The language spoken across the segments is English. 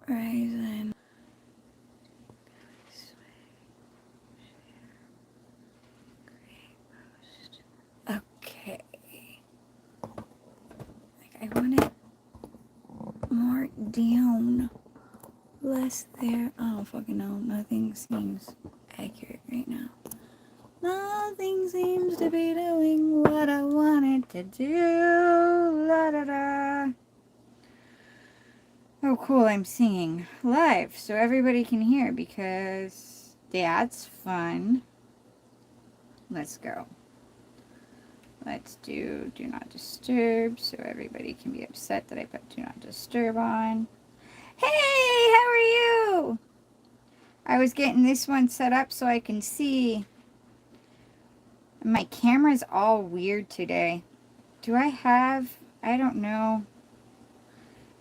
Ryzen. Okay. Like, I want it more down. Less there. I don't fucking know. Nothing seems accurate right now. Nothing seems to be doing what I wanted to do. La da da. Oh, cool. I'm singing live so everybody can hear because that's fun. Let's go. Let's do not disturb so everybody can be upset that I put do not disturb on. Hey, how are you? I was getting this one set up so I can see. My camera's all weird today. Do I have, I don't know.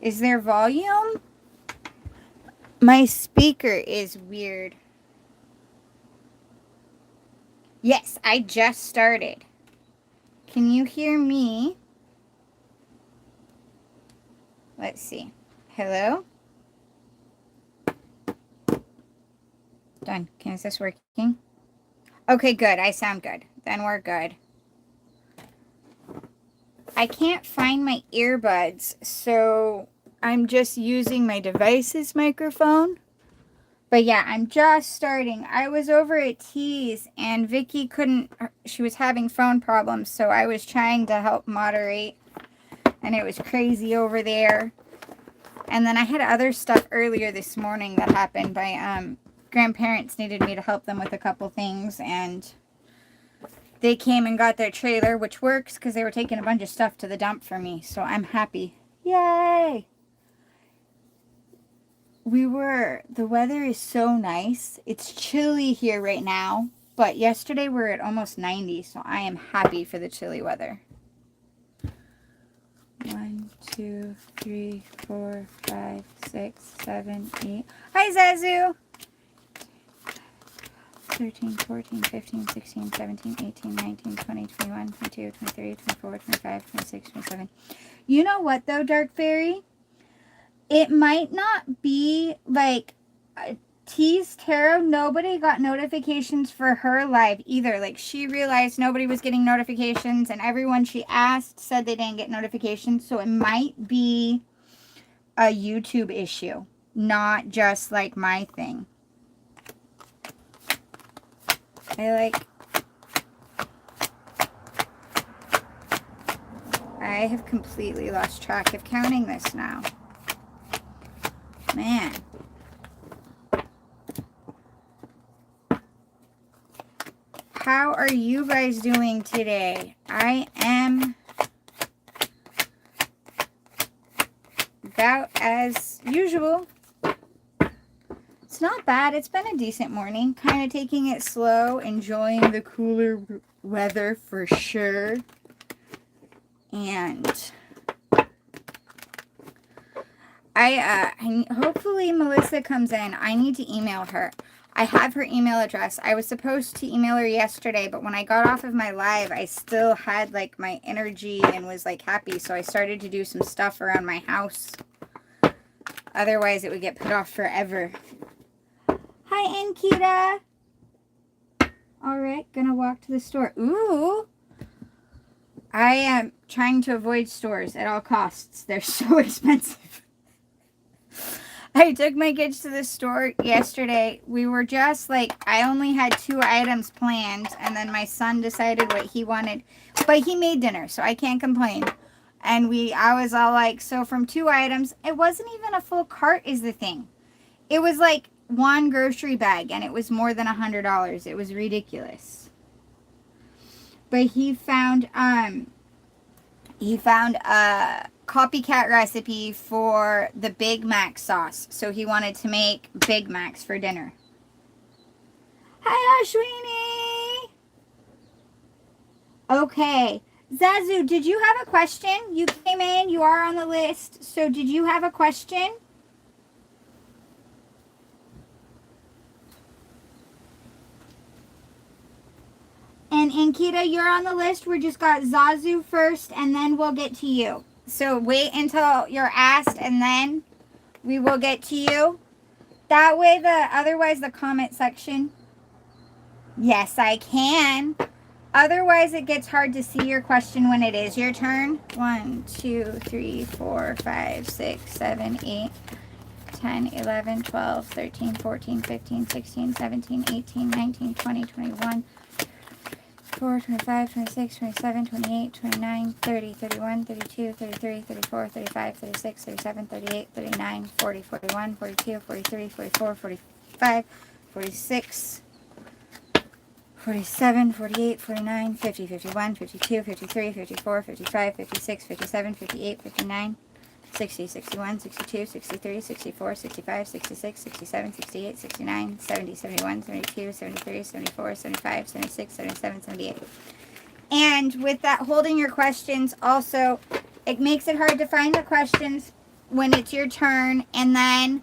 Is there volume? My speaker is weird. Yes, I just started. Can you hear me? Let's see. Hello? Done. Is this working? Okay, good. I sound good. Then we're good. I can't find my earbuds, so I'm just using my device's microphone. But yeah, I'm just starting. I was over at T's and Vicky couldn't, she was having phone problems, so I was trying to help moderate. And it was crazy over there. And then I had other stuff earlier this morning that happened. My grandparents needed me to help them with a couple things, and they came and got their trailer, which works because they were taking a bunch of stuff to the dump for me. So I'm happy. Yay! The weather is so nice. It's chilly here right now, but yesterday we're at almost 90, so I am happy for the chilly weather. 1, 2, 3, 4, 5, 6, 7, 8. Hi, Zazu! 13, 14, 15, 16, 17, 18, 19, 20, 21, 22, 23, 24, 25, 26, 27. You know what, though, Dark Fairy? It might not be like T's Tarot. Nobody got notifications for her live either. Like, she realized nobody was getting notifications, and everyone she asked said they didn't get notifications. So it might be a YouTube issue, not just like my thing. I have completely lost track of counting this now. Man. How are you guys doing today? I am about as usual. It's not bad. It's been a decent morning. Kind of taking it slow, enjoying the cooler weather for sure. And hopefully Melissa comes in. I need to email her. I have her email address. I was supposed to email her yesterday, but when I got off of my live, I still had like my energy and was like happy. So I started to do some stuff around my house. Otherwise, it would get put off forever. Hi, Ankita. All right, gonna walk to the store. Ooh. I am trying to avoid stores at all costs. They're so expensive. I took my kids to the store yesterday. We were just like, I only had 2 items planned, and then my son decided what he wanted. But he made dinner, so I can't complain. And I was all like, so from 2 items, it wasn't even a full cart is the thing. It was like 1 grocery bag, and it was more than $100. It was ridiculous. But he found a copycat recipe for the Big Mac sauce. So he wanted to make Big Macs for dinner. Hi, Asheni. Okay. Zazu, did you have a question? You came in. You are on the list. So did you have a question? And Ankita, you're on the list. We just got Zazu first, and then we'll get to you. So wait until you're asked and then we will get to you. That way otherwise the comment section. Yes, I can. Otherwise it gets hard to see your question when it is your turn. 1, 2, 3, 4, 5, 6, 7, 8, 10, 11, 12, 13, 14, 15, 16, 17, 18, 19, 20, 21, 24, 25, 26, 27, 28, 29, 30, 31, 32, 33, 34, 35, 36, 37, 38, 39, 40, 41, 42, 43, 44, 45, 46, 47, 48, 49, 50, 51, 52, 53, 54, 55, 56, 57, 58, 59, 60, 61, 62, 63, 64, 65, 66, 67, 68, 69, 70, 71, 72, 73, 74, 75, 76, 77, 78. And with that, holding your questions also, it makes it hard to find the questions when it's your turn. And then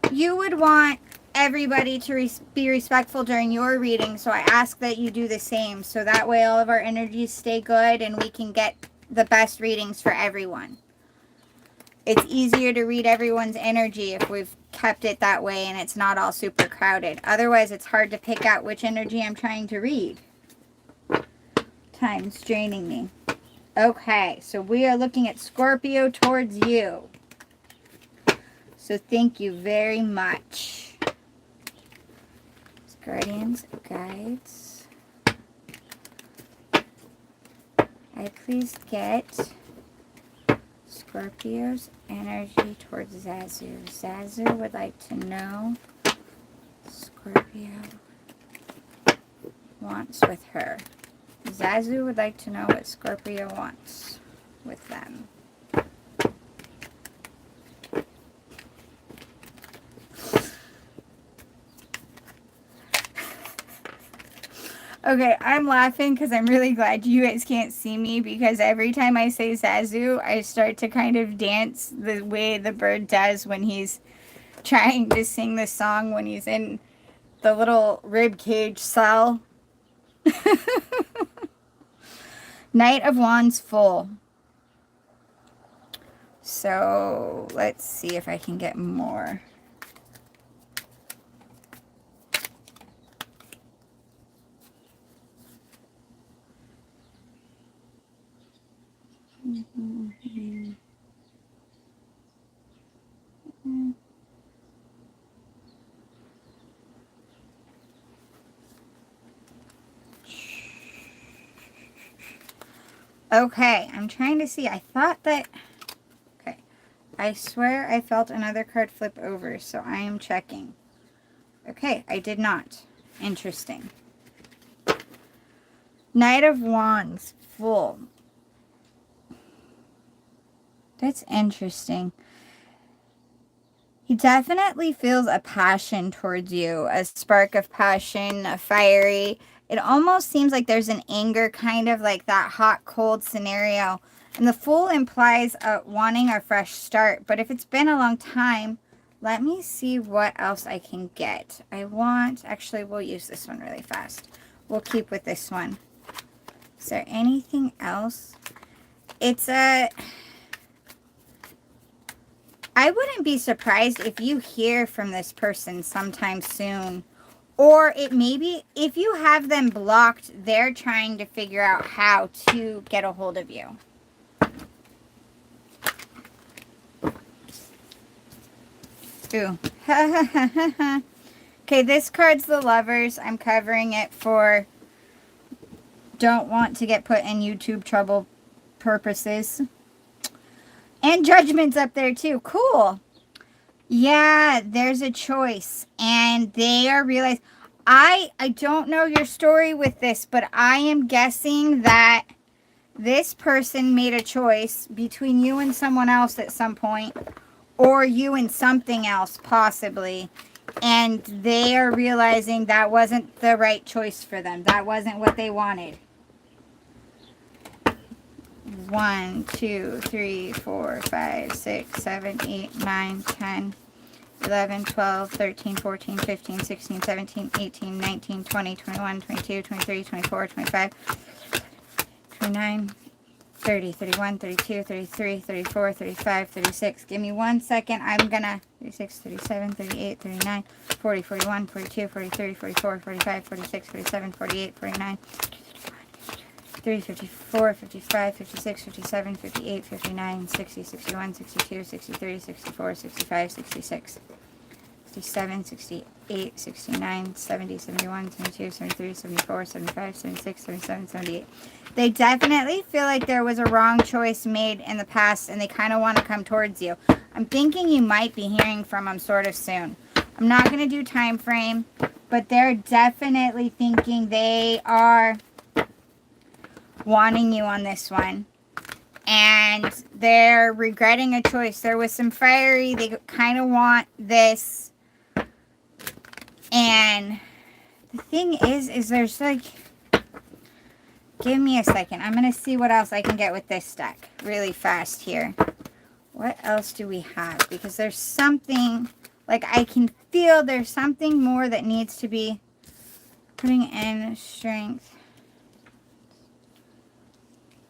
you would want everybody to be respectful during your reading. So I ask that you do the same. So that way all of our energies stay good and we can get the best readings for everyone. It's easier to read everyone's energy if we've kept it that way and it's not all super crowded. Otherwise, it's hard to pick out which energy I'm trying to read. Time's draining me. Okay, so we are looking at Scorpio towards you. So thank you very much. Guardians, guides. I please get Scorpio's energy towards Zazu. Zazu would like to know Scorpio wants with her. Zazu would like to know what Scorpio wants with them. Okay, I'm laughing because I'm really glad you guys can't see me, because every time I say Zazu, I start to kind of dance the way the bird does when he's trying to sing the song when he's in the little rib cage cell. Knight of Wands full. So let's see if I can get more. Okay, I'm trying to see. I thought that... Okay. I swear I felt another card flip over, so I am checking. Okay, I did not. Interesting. Knight of Wands, full. That's interesting. He definitely feels a passion towards you, a spark of passion, a fiery. It almost seems like there's an anger, kind of like that hot-cold scenario. And the Fool implies wanting a fresh start. But if it's been a long time, let me see what else I can get. Actually, we'll use this one really fast. We'll keep with this one. Is there anything else? I wouldn't be surprised if you hear from this person sometime soon. Or it maybe, if you have them blocked, they're trying to figure out how to get a hold of you. Ooh. Okay, this card's the Lovers. I'm covering it for don't want to get put in YouTube trouble purposes. And Judgment's up there too. Cool. Yeah, there's a choice. And they are realizing... I don't know your story with this, but I am guessing that this person made a choice between you and someone else at some point, or you and something else possibly, and they are realizing that wasn't the right choice for them. That wasn't what they wanted. 1, 2, 3, 4, 5, 6, 7, 8, 9, 10, 11, 12, 13, 14, 15, 16, 17, 18, 19, 20, 21, 22, 23, 24, 25, 29, 30, 31, 32, 33, 34, 35, 36. Give me 1 second. I'm gonna 36, 37, 38, 39, 40, 41, 42, 43, 44, 45, 46, 47, 48, 49, 53, 54, 55, 56, 57, 58, 59, 60, 61, 62, 63, 64, 65, 66. 67, 68, 69, 70, 71, 72, 73, 74, 75, 76, 77, 78. They definitely feel like there was a wrong choice made in the past and they kind of want to come towards you. I'm thinking you might be hearing from them sort of soon. I'm not going to do time frame, but they're definitely thinking they are wanting you on this one. And they're regretting a choice. There was some fiery. They kind of want this. And the thing is there's like, give me a second. I'm going to see what else I can get with this deck really fast here. What else do we have? Because there's something, like I can feel there's something more that needs to be putting in strength.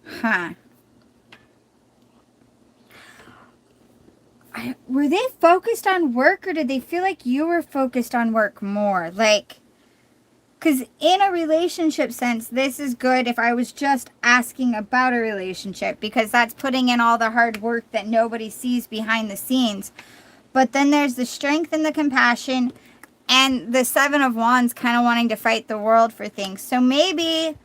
Huh. Were they focused on work or did they feel like you were focused on work more? Like, because in a relationship sense, this is good if I was just asking about a relationship because that's putting in all the hard work that nobody sees behind the scenes. But then there's the strength and the compassion and the Seven of Wands kind of wanting to fight the world for things. So maybe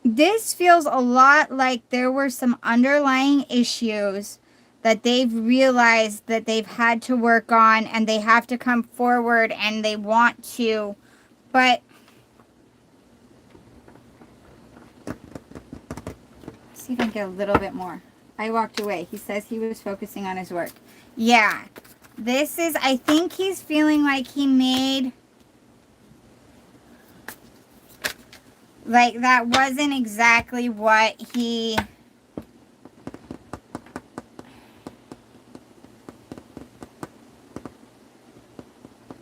this feels a lot like there were some underlying issues that they've realized that they've had to work on and they have to come forward and they want to, but let's see if I can get a little bit more. I walked away. He says he was focusing on his work. Yeah, this is, I think he's feeling like he made, like that wasn't exactly what he,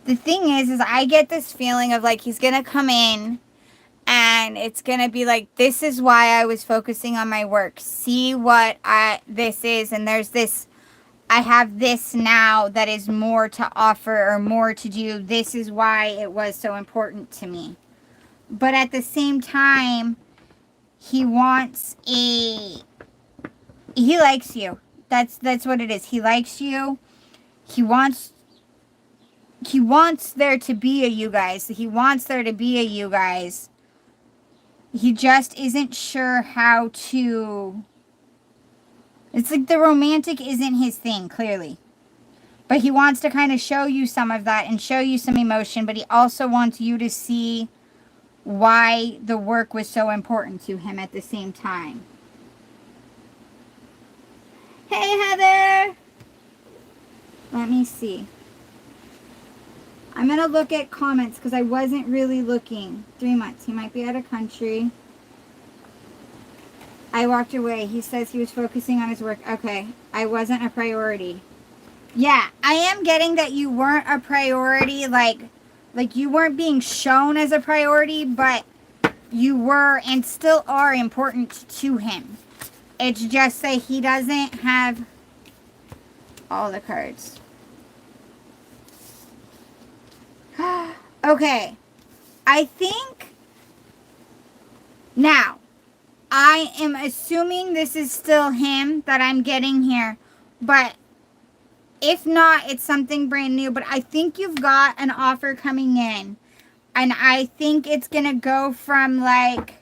the thing is I get this feeling of like he's gonna come in and it's gonna be like, this is why I was focusing on my work. See what this is, and there's this, I have this now that is more to offer or more to do. This is why it was so important to me. But at the same time, he wants he likes you. That's what it is. He likes you. He wants there to be a you guys. He wants there to be a you guys. He just isn't sure how to, it's like the romantic isn't his thing, clearly. But he wants to kind of show you some of that and show you some emotion, but he also wants you to see why the work was so important to him at the same time. Hey, Heather! Let me see. I'm going to look at comments because I wasn't really looking. 3 months. He might be out of country. I walked away. He says he was focusing on his work. Okay. I wasn't a priority. Yeah, I am getting that you weren't a priority, like you weren't being shown as a priority, but you were and still are important to him. It's just that he doesn't have all the cards. Okay. I think now I am assuming this is still him that I'm getting here, but if not, it's something brand new. But I think you've got an offer coming in. And I think it's going to go from like,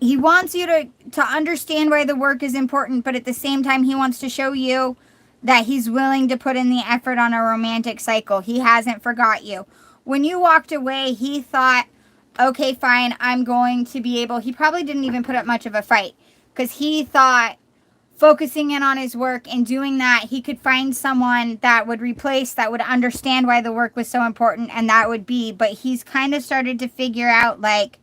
he wants you to understand why the work is important. But at the same time, he wants to show you that he's willing to put in the effort on a romantic cycle. He hasn't forgot you. When you walked away, he thought, okay, fine, I'm going to be able. He probably didn't even put up much of a fight. Because he thought, focusing in on his work and doing that, he could find someone that would replace, that would understand why the work was so important, and that would be, but he's kind of started to figure out, like,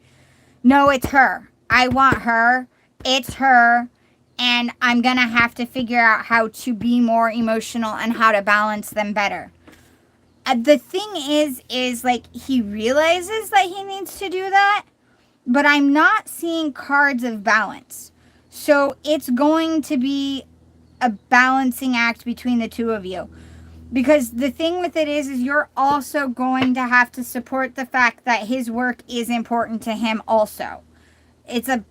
no, it's her. I want her. It's her. And I'm going to have to figure out how to be more emotional and how to balance them better. The thing is like he realizes that he needs to do that, but I'm not seeing cards of balance. So it's going to be a balancing act between the two of you. Because the thing with it is you're also going to have to support the fact that his work is important to him also. And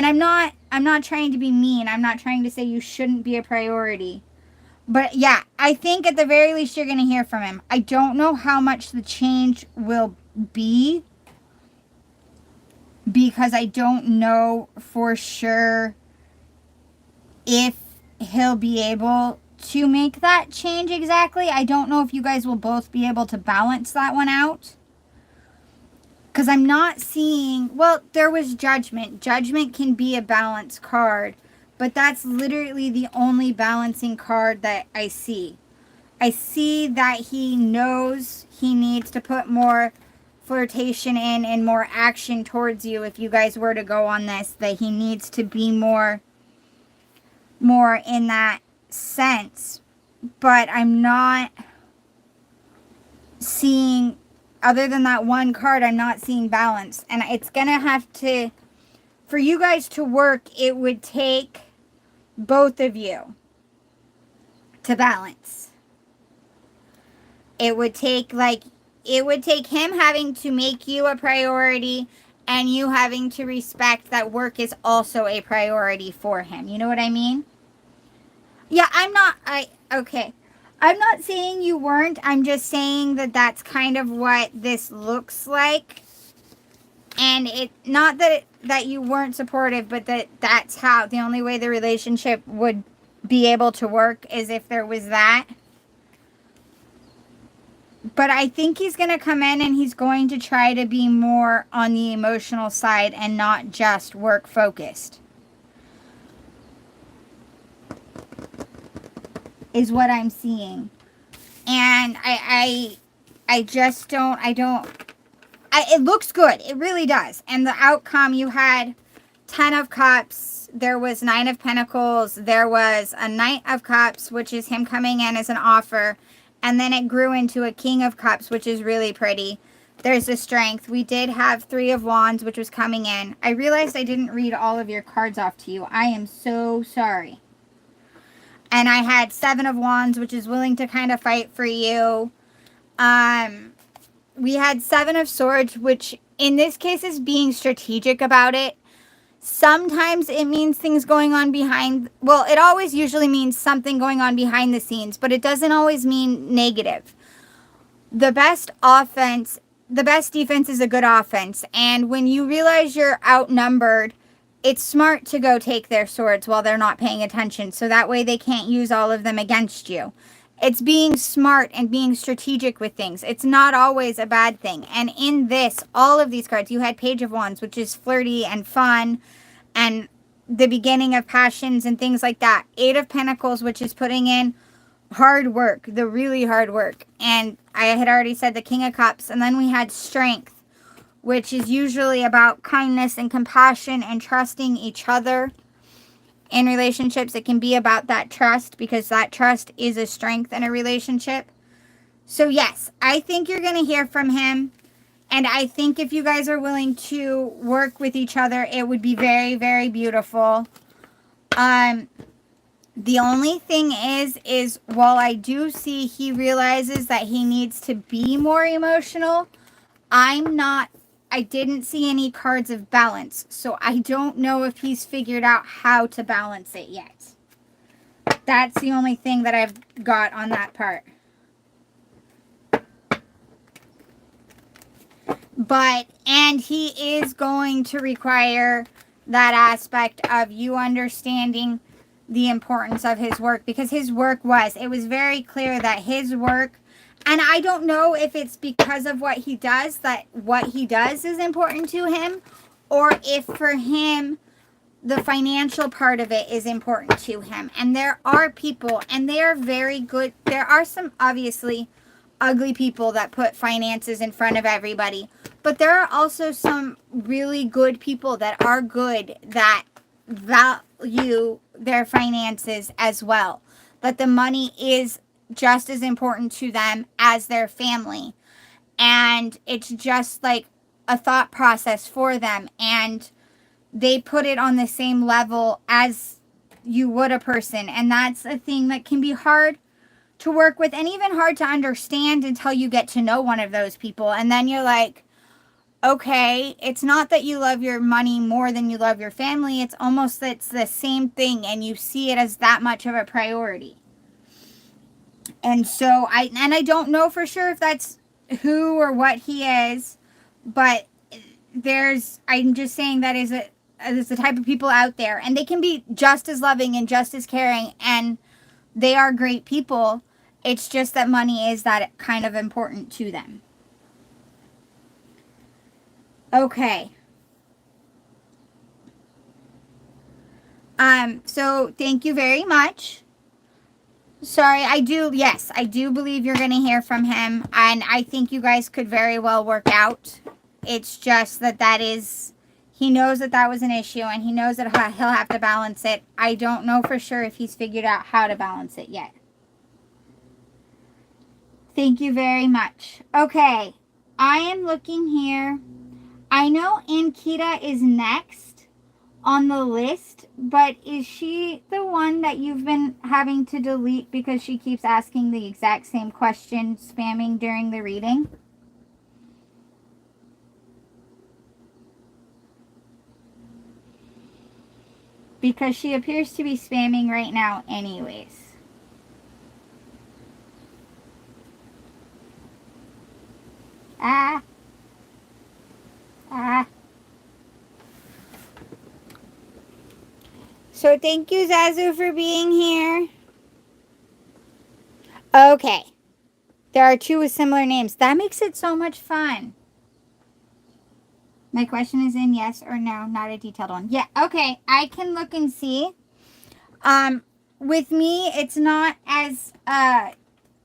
I'm not trying to be mean. I'm not trying to say you shouldn't be a priority. But yeah, I think at the very least you're going to hear from him. I don't know how much the change will be, because I don't know for sure if he'll be able to make that change exactly. I don't know if you guys will both be able to balance that one out. Because I'm not seeing, well, there was Judgment. Judgment can be a balance card, but that's literally the only balancing card that I see. I see that he knows he needs to put more flirtation in and more action towards you if you guys were to go on this, that he needs to be more in that sense. But I'm not seeing, other than that one card, I'm not seeing balance. And it's going to have to, for you guys to work, it would take both of you to balance. It would take him having to make you a priority and you having to respect that work is also a priority for him. You know what I mean? Yeah, okay. I'm not saying you weren't. I'm just saying that that's kind of what this looks like. And it, not that you weren't supportive, but that's how, the only way the relationship would be able to work is if there was that. But I think he's going to come in and he's going to try to be more on the emotional side and not just work focused. Is what I'm seeing. And I just don't, it looks good. It really does. And the outcome, you had 10 of Cups. There was 9 of Pentacles. There was a Knight of Cups, which is him coming in as an offer. And then it grew into a King of Cups, which is really pretty. There's the Strength. We did have 3 of Wands, which was coming in. I realized I didn't read all of your cards off to you. I am so sorry. And I had 7 of Wands, which is willing to kind of fight for you. We had 7 of Swords, which in this case is being strategic about it. Sometimes it means things going on behind, well, it always usually means something going on behind the scenes, but it doesn't always mean negative. The best defense is a good offense. And when you realize you're outnumbered, it's smart to go take their swords while they're not paying attention. So that way they can't use all of them against you. It's being smart and being strategic with things. It's not always a bad thing. And in this, all of these cards, you had Page of Wands, which is flirty and fun and the beginning of passions and things like that. 8 of Pentacles, which is putting in hard work, the really hard work. And I had already said the King of Cups. And then we had Strength, which is usually about kindness and compassion and trusting each other. In relationships, it can be about that trust, because that trust is a strength in a relationship. So yes, I think you're going to hear from him. And I think if you guys are willing to work with each other, it would be very, very beautiful. The only thing is while I do see he realizes that he needs to be more emotional, I didn't see any cards of balance. So I don't know if he's figured out how to balance it yet. That's the only thing that I've got on that part. And he is going to require that aspect of you understanding the importance of his work, because his work it was very clear that his work, and I don't know if it's because of what he does, that what he does is important to him, or if for him, the financial part of it is important to him. And there are people, and they are very good. There are some obviously ugly people that put finances in front of everybody. But there are also some really good people that are good, that value their finances as well. That the money is just as important to them as their family. And it's just like a thought process for them. And they put it on the same level as you would a person. And that's a thing that can be hard to work with and even hard to understand until you get to know one of those people. And then you're like, okay, it's not that you love your money more than you love your family. It's almost that it's the same thing and you see it as that much of a priority. And so I don't know for sure if that's who or what he is, but I'm just saying that there's the type of people out there, and they can be just as loving and just as caring, and they are great people. It's just that money is that kind of important to them. Okay. So thank you very much. Sorry, I do believe you're going to hear from him, and I think you guys could very well work out. It's just he knows that was an issue, and he knows that he'll have to balance it. I don't know for sure if he's figured out how to balance it yet. Thank you very much. Okay, I am looking here. I know Ankita is next on the list, but is she the one that you've been having to delete because she keeps asking the exact same question, spamming during the reading? Because she appears to be spamming right now anyways. Ah. So thank you, Zazu, for being here. Okay. There are two with similar names. That makes it so much fun. My question is in yes or no, not a detailed one. Yeah, okay. I can look and see. With me, it's not as, I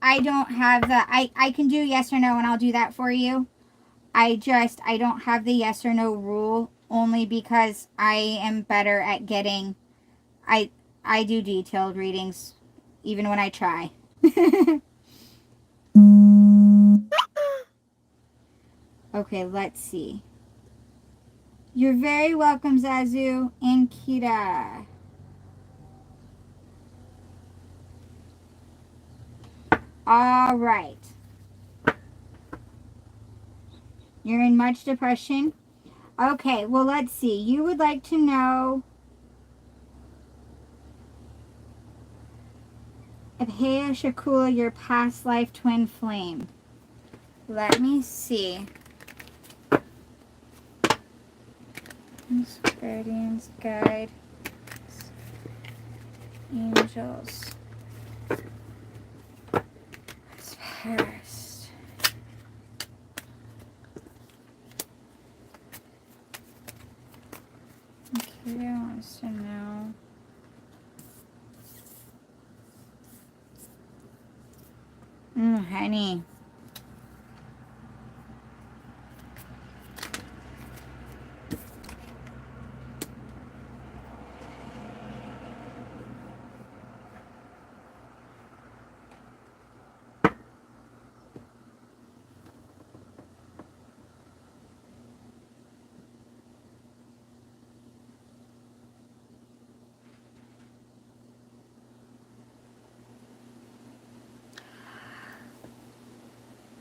don't have the, I can do yes or no, and I'll do that for you. I don't have the yes or no rule, only because I am better at getting, I do detailed readings, even when I try. Okay, let's see. You're very welcome, Zazu and Kita. All right. You're in much depression? Okay, well, let's see. You would like to know if Heya Shakula, your past life twin flame. Let me see. Guardians, guide, angels. Past. Okay, wants to know. Honey.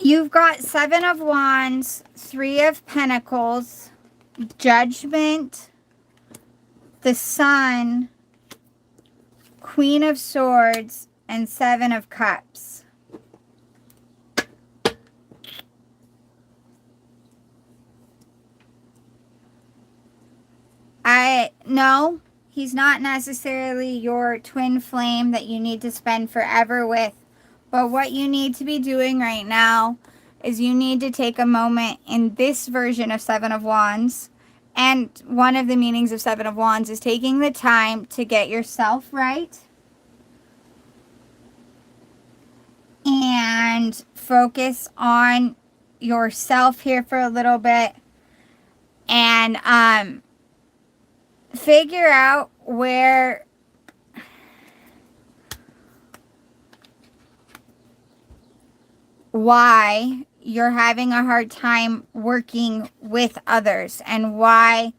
You've got 7 of Wands, 3 of Pentacles, Judgment, the Sun, Queen of Swords, and 7 of Cups. No, he's not necessarily your twin flame that you need to spend forever with. But what you need to be doing right now is you need to take a moment in this version of 7 of Wands. And one of the meanings of 7 of Wands is taking the time to get yourself right. And focus on yourself here for a little bit. And figure out why you're having a hard time working with others and why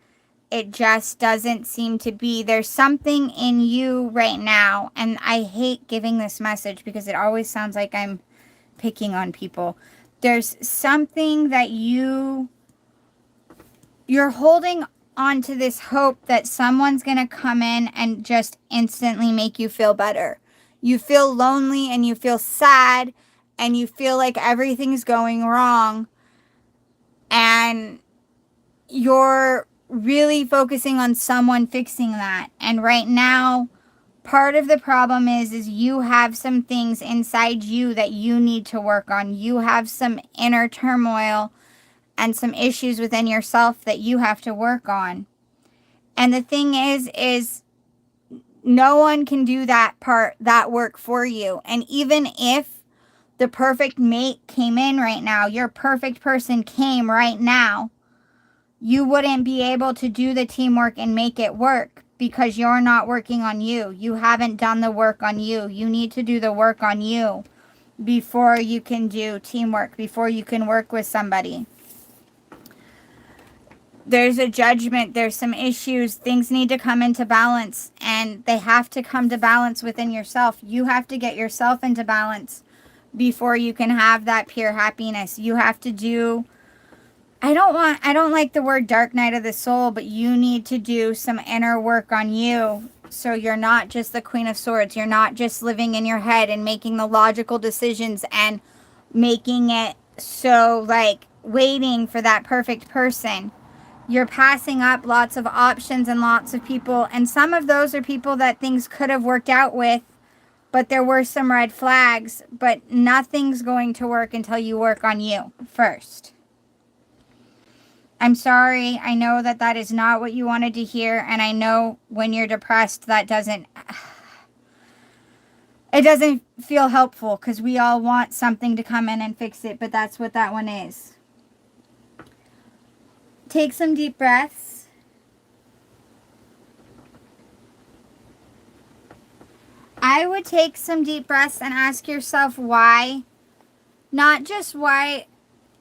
it just doesn't seem to be. There's something in you right now, and I hate giving this message because it always sounds like I'm picking on people. There's something that you're holding on to, this hope that someone's going to come in and just instantly make you feel better. You feel lonely and you feel sad and you feel like everything's going wrong, and you're really focusing on someone fixing that. And right now, part of the problem is you have some things inside you that you need to work on. You have some inner turmoil and some issues within yourself that you have to work on. And the thing is no one can do that work for you. And even if the perfect mate came in right now, your perfect person came right now, you wouldn't be able to do the teamwork and make it work because you're not working on you. You haven't done the work on you. You need to do the work on you before you can do teamwork, before you can work with somebody. There's a judgment, there's some issues, things need to come into balance, and they have to come to balance within yourself. You have to get yourself into balance before you can have that pure happiness. You have to do, I don't like the word dark night of the soul, but you need to do some inner work on you. So you're not just the Queen of Swords. You're not just living in your head and making the logical decisions and making it so like waiting for that perfect person. You're passing up lots of options and lots of people. And some of those are people that things could have worked out with, but there were some red flags. But nothing's going to work until you work on you first. I'm sorry. I know that that is not what you wanted to hear. And I know when you're depressed, it doesn't feel helpful because we all want something to come in and fix it. But that's what that one is. Take some deep breaths. I would take some deep breaths and ask yourself why. Not just why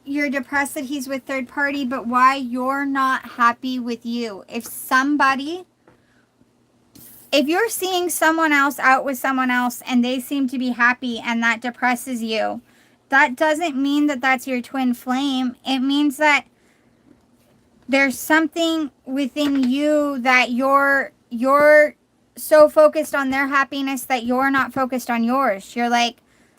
you're depressed that he's with third party, but why you're not happy with you. If you're seeing someone else out with someone else and they seem to be happy and that depresses you, that doesn't mean that that's your twin flame. It means that there's something within you that you're so focused on their happiness that you're not focused on yours. You're like,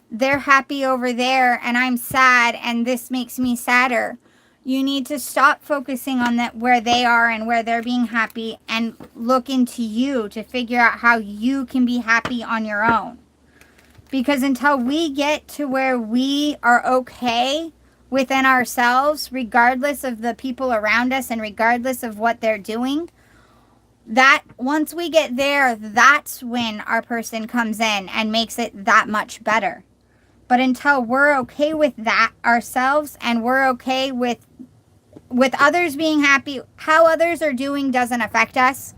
they're happy over there and I'm sad and this makes me sadder. You need to stop focusing on that where they are and where they're being happy and look into you to figure out how you can be happy on your own. Because until we get to where we are okay within ourselves, regardless of the people around us and regardless of what they're doing, that once we get there, that's when our person comes in and makes it that much better. But until we're okay with that ourselves and we're okay with others being happy, how others are doing doesn't affect us.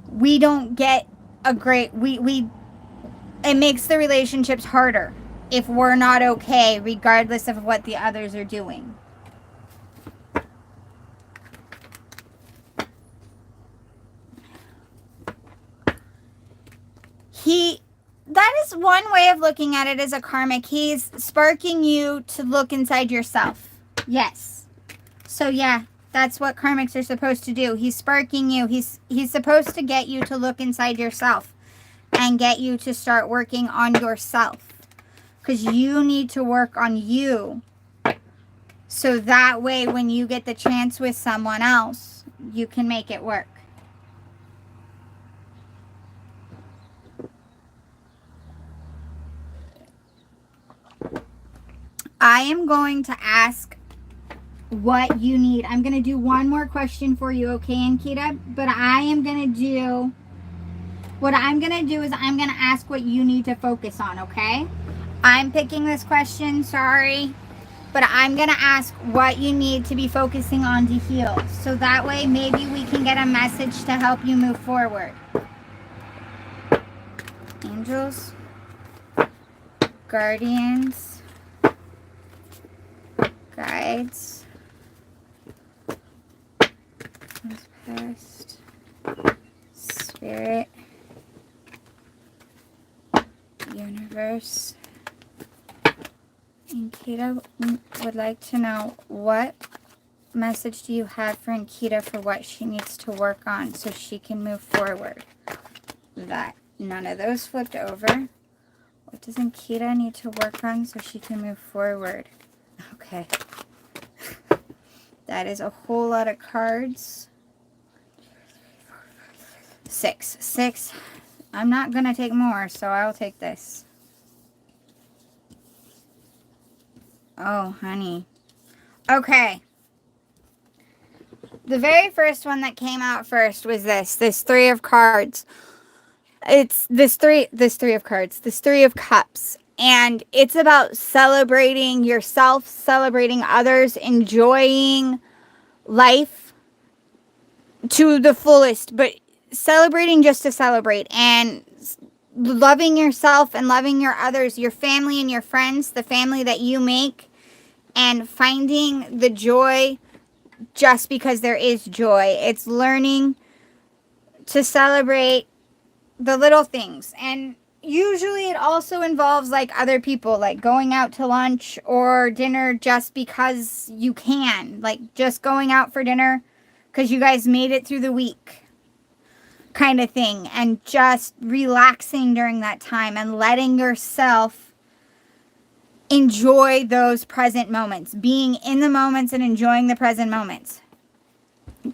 We don't get a great, it makes the relationships harder if we're not okay, regardless of what the others are doing. That is one way of looking at it as a karmic. He's sparking you to look inside yourself. Yes. So yeah, that's what karmics are supposed to do. He's sparking you. He's supposed to get you to look inside yourself and get you to start working on yourself. Because you need to work on you. So that way when you get the chance with someone else, you can make it work. I am going to ask what you need. I'm going to do one more question for you, okay, Ankita? But what I'm going to do is I'm going to ask what you need to focus on, okay? I'm picking this question, sorry. But I'm going to ask what you need to be focusing on to heal. So that way maybe we can get a message to help you move forward. Angels, guardians, guides, past, spirit, universe. Ankita would like to know, what message do you have for Ankita for what she needs to work on so she can move forward? That none of those flipped over. What does Ankita need to work on so she can move forward? Okay. That is a whole lot of cards. 6. 6. I'm not going to take more, so I'll take this. Oh, honey. Okay. The very first one that came out first was this 3 of cards. It's this three of cards, this 3 of cups. And it's about celebrating yourself, celebrating others, enjoying life to the fullest, but celebrating just to celebrate, and loving yourself and loving your others, your family and your friends, the family that you make, and finding the joy just because there is joy. It's learning to celebrate the little things. And usually it also involves like other people, like going out to lunch or dinner just because you can, like just going out for dinner because you guys made it through the week kind of thing, and just relaxing during that time and letting yourself enjoy those present moments, being in the moments and enjoying the present moments.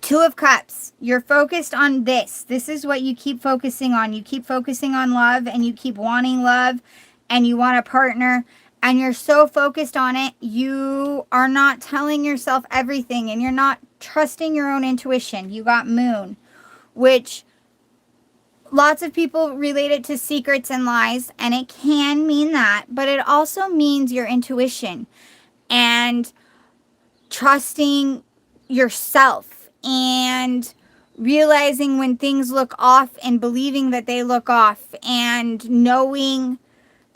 2 of Cups, you're focused on this. This is what you keep focusing on. You keep focusing on love, and you keep wanting love, and you want a partner, and you're so focused on it, you are not telling yourself everything, and you're not trusting your own intuition. You got Moon, which lots of people relate it to secrets and lies, and it can mean that, but it also means your intuition and trusting yourself and realizing when things look off and believing that they look off, and knowing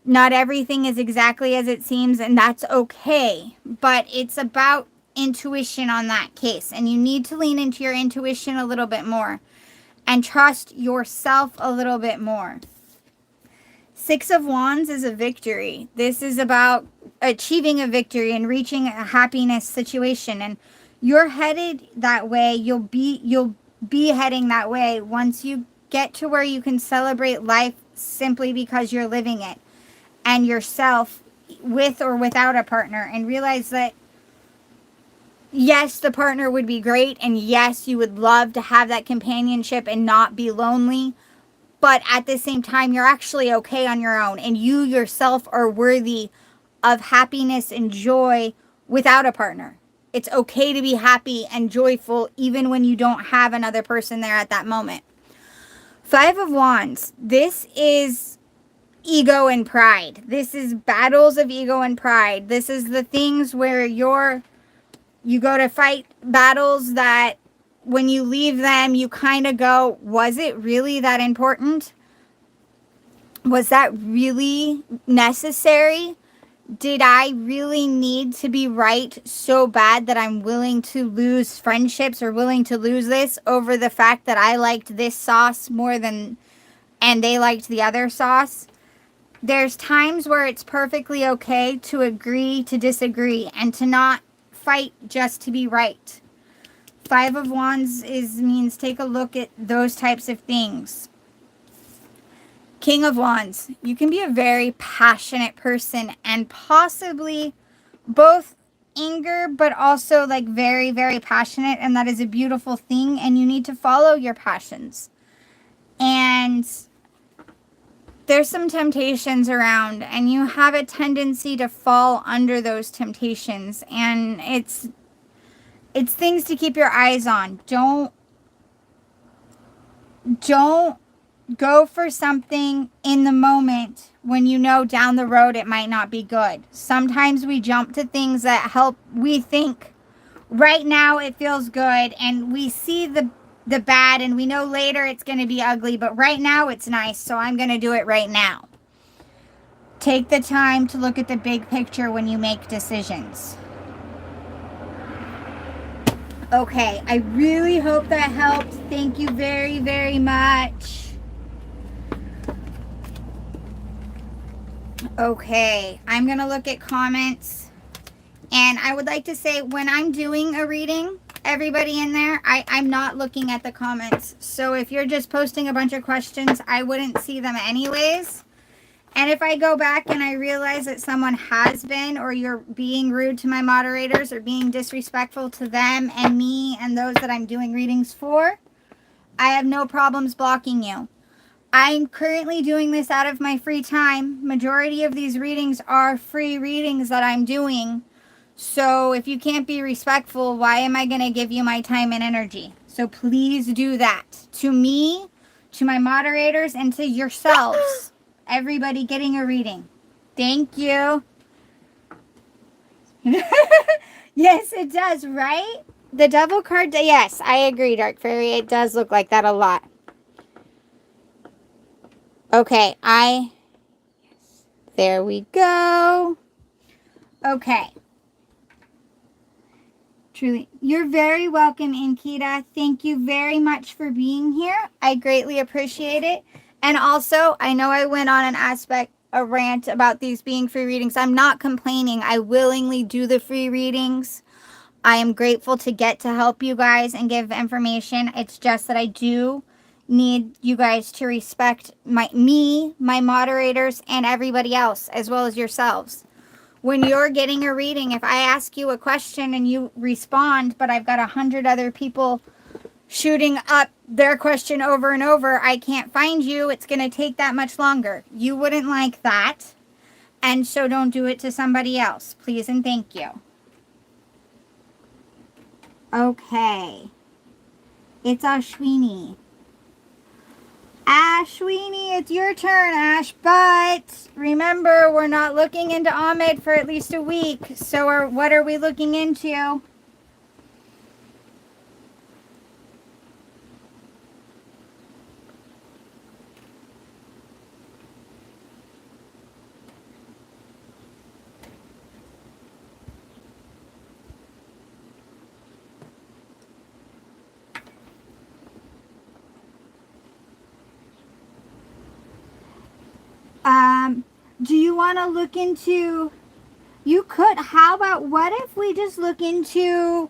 not everything is exactly as it seems, and that's okay. But it's about intuition on that case, and you need to lean into your intuition a little bit more and trust yourself a little bit more. 6 of Wands is a victory. This is about achieving a victory and reaching a happiness situation, and you're headed that way. You'll be heading that way once you get to where you can celebrate life simply because you're living it, and yourself, with or without a partner, and realize that yes, the partner would be great, and yes, you would love to have that companionship and not be lonely, but at the same time, you're actually okay on your own, and you yourself are worthy of happiness and joy without a partner. It's okay to be happy and joyful even when you don't have another person there at that moment. 5 of Wands. This is ego and pride. This is battles of ego and pride. This is the things where you go to fight battles that when you leave them, you kind of go, was it really that important? Was that really necessary? Did I really need to be right so bad that I'm willing to lose friendships or willing to lose this over the fact that I liked this sauce more than, and they liked the other sauce? There's times where it's perfectly okay to agree to disagree and to not fight just to be right. 5 of Wands means take a look at those types of things. King of Wands, you can be a very passionate person, and possibly both anger but also like very, very passionate, and that is a beautiful thing, and you need to follow your passions. And there's some temptations around, and you have a tendency to fall under those temptations, and it's things to keep your eyes on. Don't go for something in the moment when you know down the road it might not be good. Sometimes we jump to things that help. We think right now it feels good, and we see the bad, and we know later it's going to be ugly, but right now it's nice, so I'm going to do it right now. Take the time to look at the big picture when you make decisions. Okay, I really hope that helped. Thank you very, very much. Okay, I'm going to look at comments. And I would like to say, when I'm doing a reading, everybody in there, I'm not looking at the comments. So if you're just posting a bunch of questions, I wouldn't see them anyways. And if I go back and I realize that someone has been, or you're being rude to my moderators or being disrespectful to them and me and those that I'm doing readings for, I have no problems blocking you. I'm currently doing this out of my free time. Majority of these readings are free readings that I'm doing. So if you can't be respectful, why am I going to give you my time and energy? So please do that. To me, to my moderators, and to yourselves. Everybody getting a reading. Thank you. Yes, it does, right? The devil card, yes, I agree, Dark Fairy. It does look like that a lot. Okay, there we go. Okay. Truly, you're very welcome, Inkita. Thank you very much for being here. I greatly appreciate it. And also, I know I went on a rant about these being free readings. I'm not complaining. I willingly do the free readings. I am grateful to get to help you guys and give information. It's just that I do need you guys to respect my moderators, and everybody else, as well as yourselves. When you're getting a reading, if I ask you a question and you respond, but I've got 100 other people shooting up their question over and over, I can't find you. It's going to take that much longer. You wouldn't like that. And so don't do it to somebody else. Please and thank you. Okay. It's Asheni. Asheni, it's your turn, Ash. But remember, we're not looking into Ahmed for at least a week. So what are we looking into? Do you want to look into, you could, how about, what if we just look into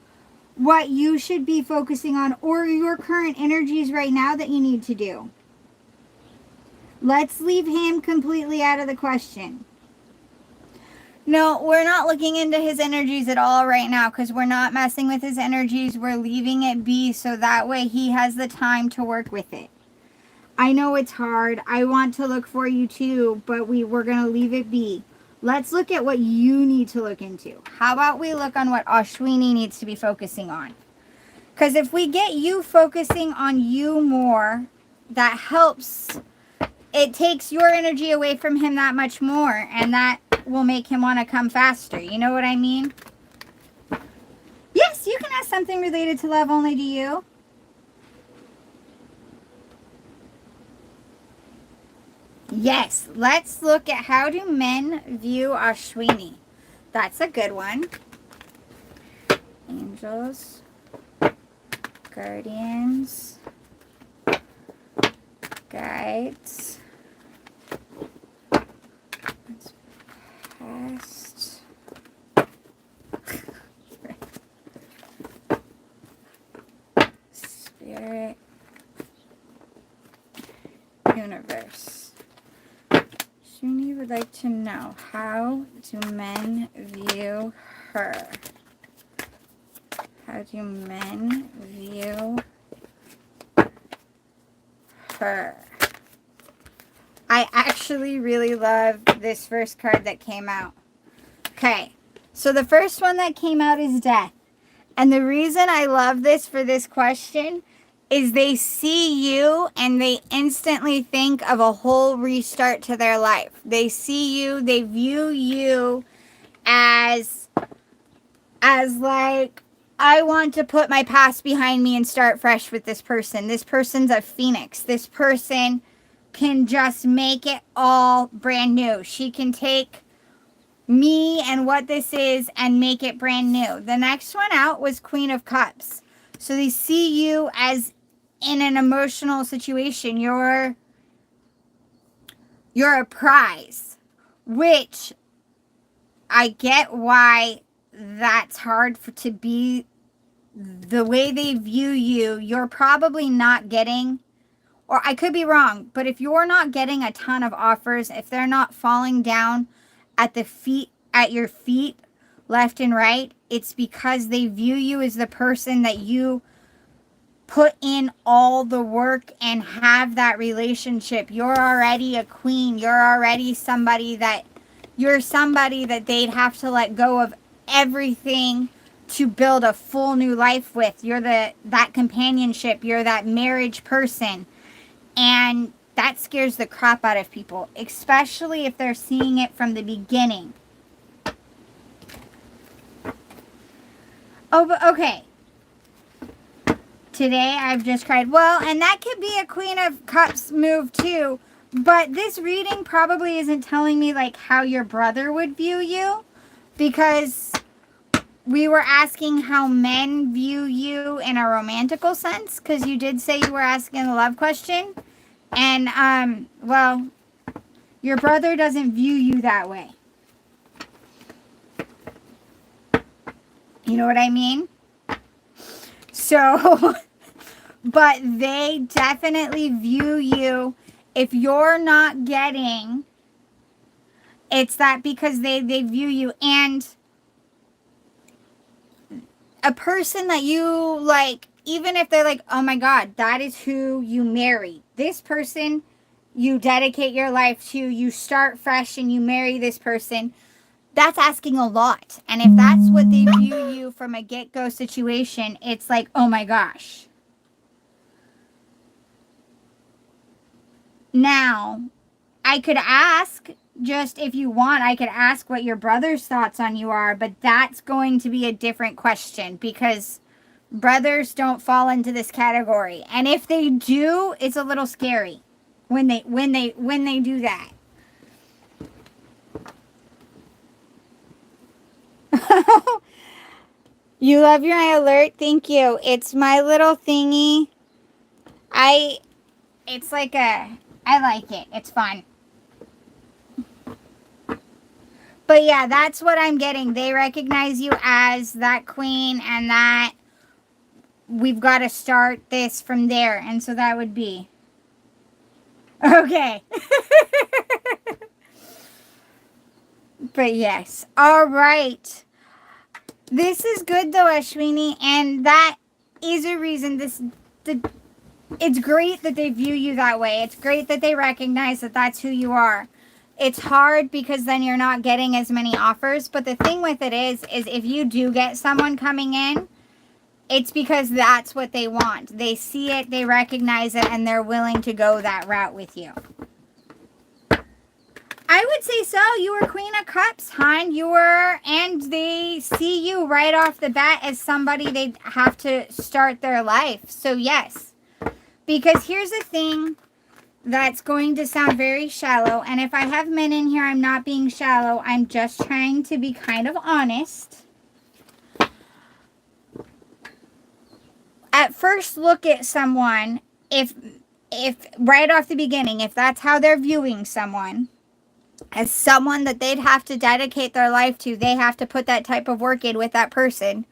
what you should be focusing on, or your current energies right now that you need to do? Let's leave him completely out of the question. No, we're not looking into his energies at all right now, because we're not messing with his energies. We're leaving it be so that way he has the time to work with it. I know it's hard. I want to look for you too, but we're going to leave it be. Let's look at what you need to look into. How about we look on what Asheni needs to be focusing on? Because if we get you focusing on you more, that helps. It takes your energy away from him that much more, and that will make him want to come faster. You know what I mean? Yes, you can ask something related to love only to you. Yes, let's look at how do men view Asheni. That's a good one. Angels, guardians, guides, past, spirit, universe. Shuni would like to know, how do men view her? How do men view her? I actually really love this first card that came out. Okay, so the first one that came out is death. And the reason I love this for this question is they see you and they instantly think of a whole restart to their life. They see you, they view you as like, I want to put my past behind me and start fresh with this person. This person's a phoenix. This person can just make it all brand new. She can take me and what this is and make it brand new. The next one out was Queen of Cups. So they see you as in an emotional situation. You're a prize, which I get why that's hard to be the way they view you. You're probably not getting, or I could be wrong, but if you're not getting a ton of offers, if they're not falling down at your feet left and right, it's because they view you as the person that you put in all the work and have that relationship. You're already a queen. You're somebody that they'd have to let go of everything to build a full new life with. You're that companionship. You're that marriage person. And that scares the crap out of people, especially if they're seeing it from the beginning. Oh, but okay. Today I've just cried. Well, and that could be a Queen of Cups move too. But this reading probably isn't telling me like how your brother would view you, because we were asking how men view you in a romantical sense, because you did say you were asking the love question. And, well, your brother doesn't view you that way. You know what I mean? So, but they definitely view you. If you're not getting, it's that because they view you. And a person that you like, even if they're like, oh my God, that is who you marry. This person you dedicate your life to, you start fresh and you marry this person. That's asking a lot. And if that's what they view you from a get-go situation, it's like, oh my gosh. Now, I could ask, just if you want, I could ask what your brother's thoughts on you are, but that's going to be a different question, because brothers don't fall into this category. And if they do, it's a little scary when they do that. You love your alert? Thank you. It's my little thingy. It's like I like it. It's fun. But yeah, that's what I'm getting. They recognize you as that queen, and that we've got to start this from there. And so that would be. Okay. But yes. All right. This is good though, Asheni, and that is a reason it's great that they view you that way. It's great that they recognize that that's who you are. It's hard because then you're not getting as many offers, but the thing with it is if you do get someone coming in, it's because that's what they want. They see it, they recognize it, and they're willing to go that route with you. I would say so. You were Queen of Cups, hon. You were, and they see you right off the bat as somebody they'd have to start their life. So yes. Because here's the thing that's going to sound very shallow. And if I have men in here, I'm not being shallow. I'm just trying to be kind of honest. At first look at someone, if right off the beginning, if that's how they're viewing someone, as someone that they'd have to dedicate their life to, they have to put that type of work in with that person,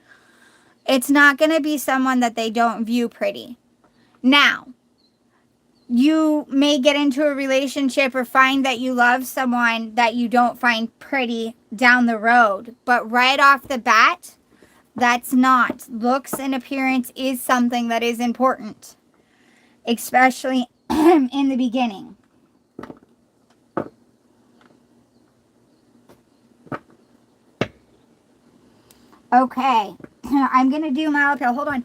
it's not going to be someone that they don't view pretty. Now, you may get into a relationship or find that you love someone that you don't find pretty down the road. But right off the bat, that's not. Looks and appearance is something that is important, especially in the beginning. Okay, I'm going to do my uphill. Hold on.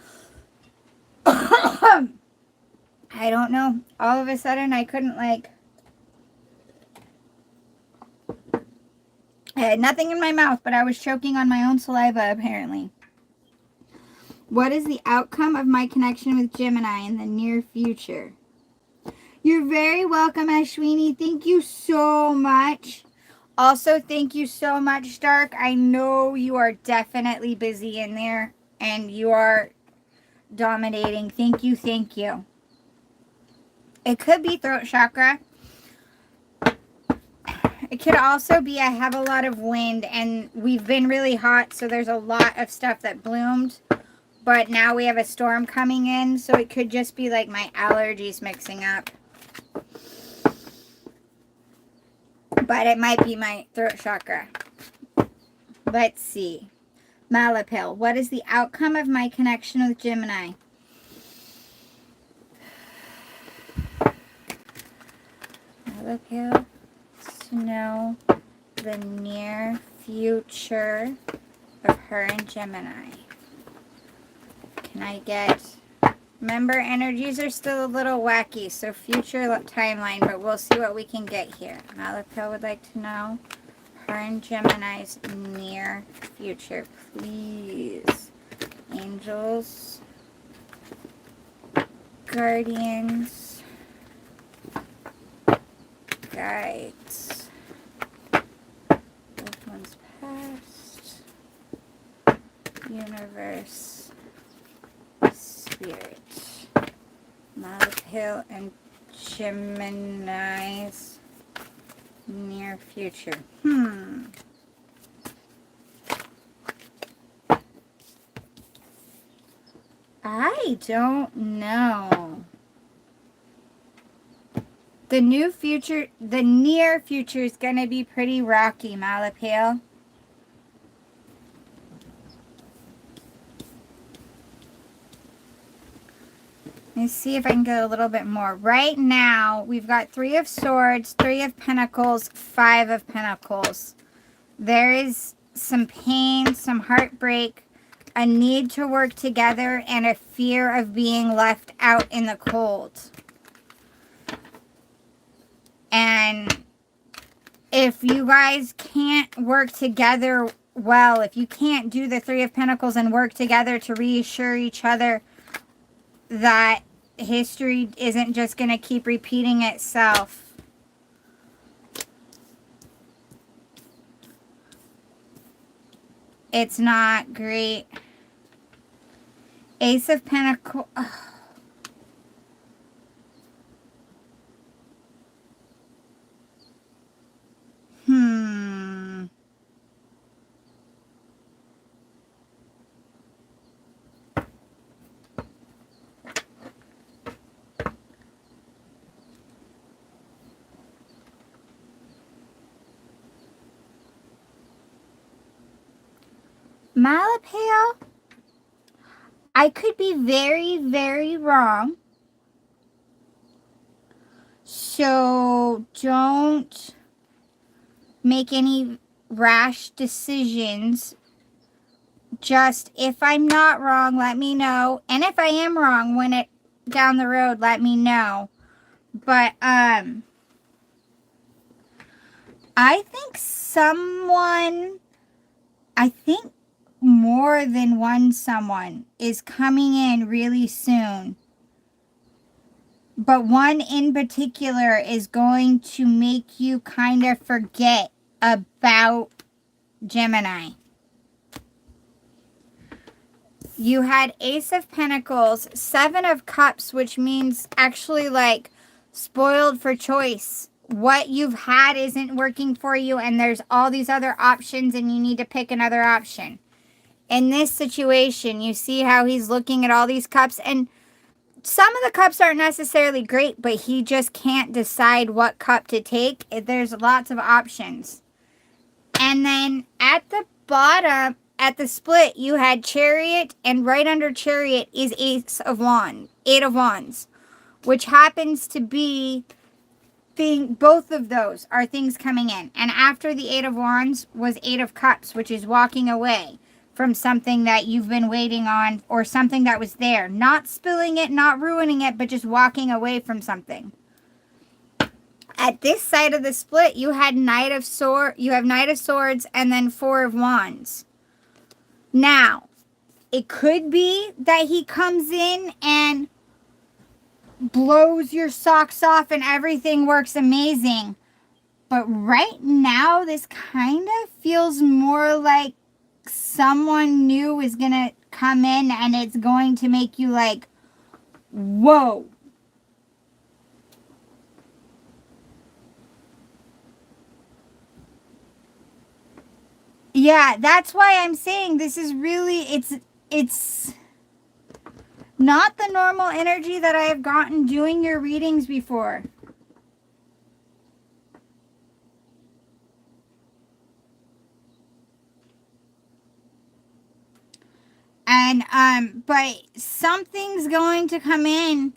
I don't know. All of a sudden, I couldn't, like... I had nothing in my mouth, but I was choking on my own saliva, apparently. What is the outcome of my connection with Gemini in the near future? You're very welcome, Asheni. Thank you so much. Also, thank you so much, Dark. I know you are definitely busy in there, and you are dominating. Thank you, thank you. It could be throat chakra. It could also be I have a lot of wind and we've been really hot, so there's a lot of stuff that bloomed. But now we have a storm coming in, so it could just be like my allergies mixing up. But it might be my throat chakra. Let's see. Malapil, what is the outcome of my connection with Gemini? Malapil, to know the near future of her and Gemini. Can I get... Remember, energies are still a little wacky, so future timeline, but we'll see what we can get here. Malapil would like to know her and Gemini's near future, please. Angels, guardians, guides, loved ones past, universe, spirit. Malapil and Gemini's near future. I don't know. The near future is going to be pretty rocky, Malapil. Let me see if I can get a little bit more. Right now, we've got 3 of Swords, 3 of Pentacles, 5 of Pentacles. There is some pain, some heartbreak, a need to work together, and a fear of being left out in the cold. And if you guys can't work together well, if you can't do the 3 of Pentacles and work together to reassure each other that history isn't just going to keep repeating itself. It's not great. Ace of Pentacles. Malapil, I could be very, very wrong. So don't make any rash decisions. Just if I'm not wrong, let me know. And if I am wrong down the road, let me know. But I think more than one someone is coming in really soon. But one in particular is going to make you kind of forget about Gemini. You had Ace of Pentacles, 7 of Cups, which means actually like spoiled for choice. What you've had isn't working for you and there's all these other options and you need to pick another option. In this situation, you see how he's looking at all these cups, and some of the cups aren't necessarily great, but he just can't decide what cup to take. There's lots of options. And then at the bottom, at the split, you had Chariot, and right under Chariot is Eight of Wands, which happens to be both of those are things coming in. And after the Eight of Wands was Eight of Cups, which is walking away from something that you've been waiting on or something that was there. Not spilling it, not ruining it, but just walking away from something. At this side of the split, you had Knight of Swords and then 4 of Wands. Now, it could be that he comes in and blows your socks off and everything works amazing. But right now, this kind of feels more like someone new is going to come in and it's going to make you like, whoa. Yeah, that's why I'm saying this is really, it's not the normal energy that I have gotten doing your readings before. And, but something's going to come in.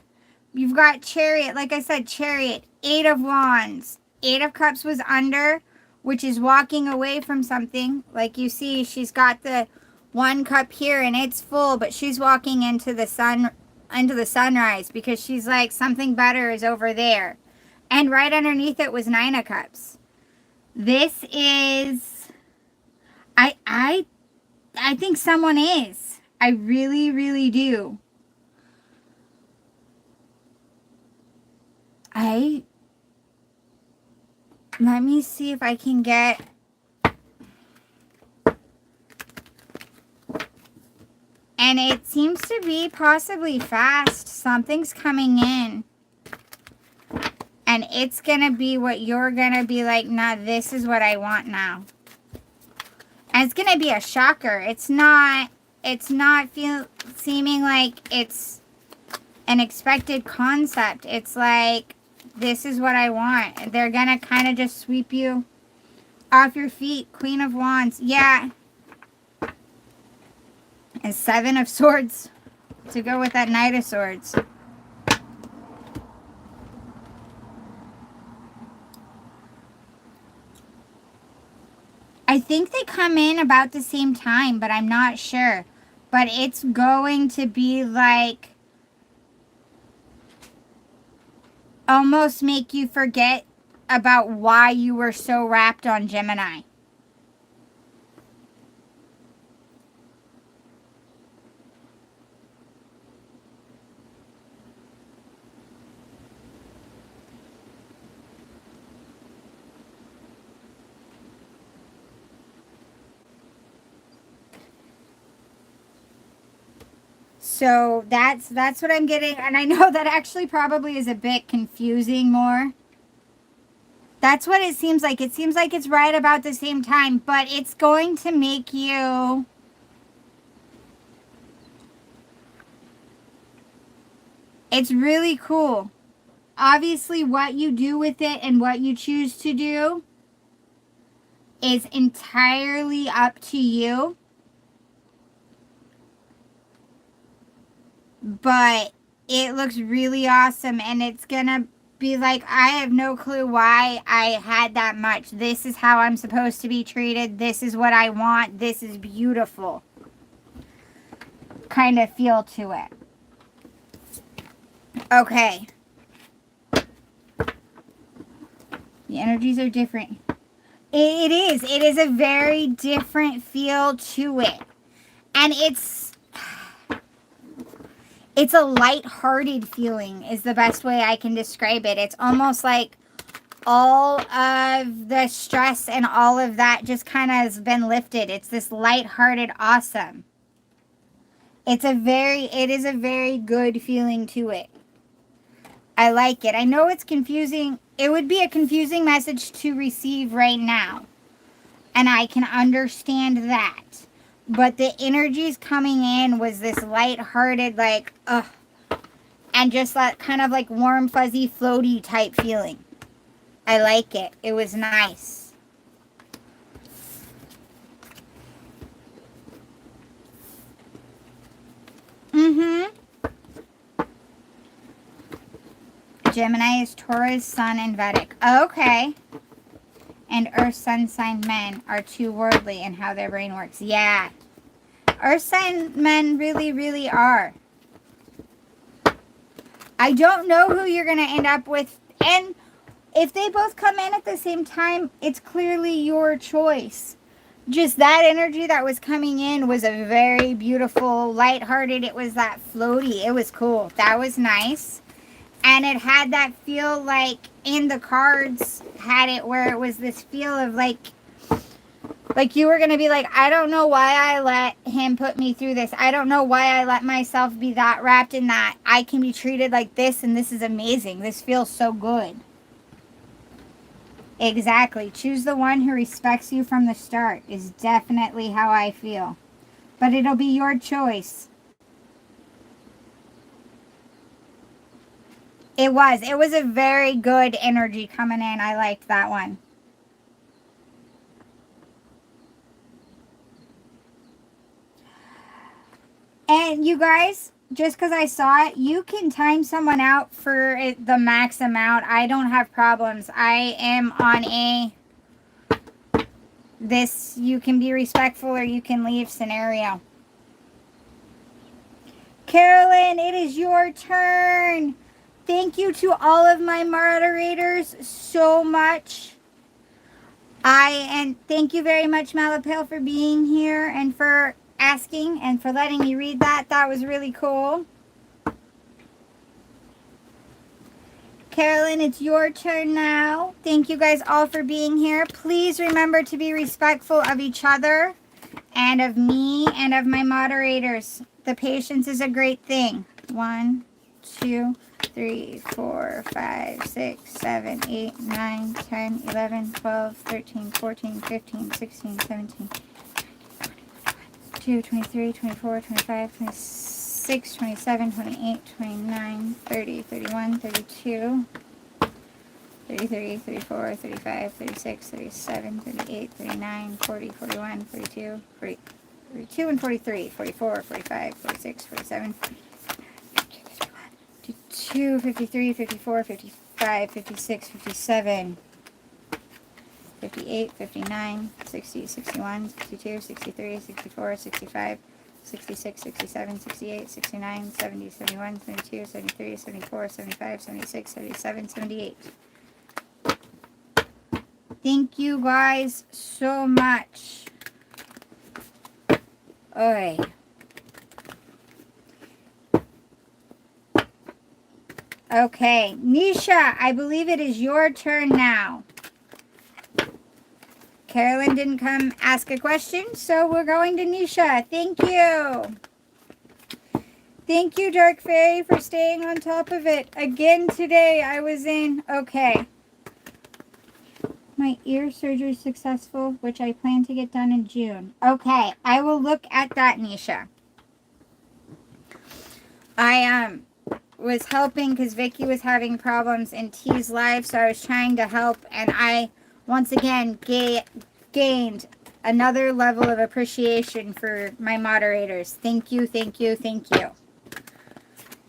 You've got Chariot, like I said, Chariot, 8 of Wands. 8 of Cups was under, which is walking away from something. Like you see, she's got the 1 cup here and it's full, but she's walking into the sunrise because she's like, something better is over there. And right underneath it was 9 of Cups. This is, I think someone is. I really, really do. Let me see if I can get, and it seems to be possibly fast. Something's coming in. And it's going to be what you're going to be like, nah, this is what I want now. And it's going to be a shocker. It's not seeming like it's an expected concept. It's like, this is what I want. They're going to kind of just sweep you off your feet. Queen of Wands. Yeah. And 7 of Swords to go with that Knight of Swords. I think they come in about the same time, but I'm not sure. But it's going to be like, almost make you forget about why you were so wrapped on Gemini. So that's what I'm getting. And I know that actually probably is a bit confusing more. That's what it seems like. It seems like it's right about the same time. But it's going to make you... It's really cool. Obviously, what you do with it and what you choose to do is entirely up to you. But it looks really awesome, and it's gonna be like, I have no clue why I had that much. This is how I'm supposed to be treated. This is what I want. This is beautiful. Kind of feel to it. Okay. The energies are different. It is. It is a very different feel to it. And it's a light-hearted feeling is the best way I can describe it. It's almost like all of the stress and all of that just kind of has been lifted. It's this light-hearted awesome. It is a very good feeling to it. I like it. I know it's confusing. It would be a confusing message to receive right now. And I can understand that. But the energies coming in was this light-hearted, like, ugh. And just that kind of like warm, fuzzy, floaty type feeling. I like it. It was nice. Gemini is Taurus, Sun, and Vedic. Okay. And Earth, Sun sign men are too worldly in how their brain works. Yeah. Earth sign men really, really are. I don't know who you're going to end up with. And if they both come in at the same time, it's clearly your choice. Just that energy that was coming in was a very beautiful, lighthearted. It was that floaty. It was cool. That was nice. And it had that feel like in the cards had it where it was this feel of like Like you were going to be like, I don't know why I let him put me through this. I don't know why I let myself be that wrapped in that. I can be treated like this and this is amazing. This feels so good. Exactly. Choose the one who respects you from the start is definitely how I feel. But it'll be your choice. It was. It was a very good energy coming in. I liked that one. And you guys, just because I saw it, you can time someone out for the max amount. I don't have problems. I am on a this you can be respectful or you can leave scenario. Carolyn, it is your turn. Thank you to all of my moderators so much. And thank you very much, Malapale, for being here and for asking and for letting me read that. That was really cool. Carolyn, it's your turn now. Thank you guys all for being here. Please remember to be respectful of each other and of me and of my moderators. The patience is a great thing. 1, 2, 3, 4, 5, 6, 7, 8, 9, 10, 11, 12, 13, 14, 15, 16, 17, 22, 23, 24, 25, 26, 27, 28, 29, 30, 31, 32, 33, 34, 35, 36, 37, 38, 39, 40, 41, 42, 42 and 43, 44, 45, 46, 47, 52, 53, 54, 55, 56, 57, 58, 59, 60, 61, 62, 63, 64, 65, 66, 67, 68, 69, 70, 71, 72, 73, 74, 75, 76, 77, 78. Thank you guys so much. Oi. Okay, Nisha, I believe it is your turn now. Carolyn didn't come ask a question, so we're going to Nisha. Thank you. Thank you, Dark Fairy, for staying on top of it. Again today, I was in... Okay. My ear surgery is successful, which I plan to get done in June. Okay, I will look at that, Nisha. I was helping because Vicky was having problems in T's life, so I was trying to help, and I once again gained another level of appreciation for my moderators. Thank you, thank you, thank you.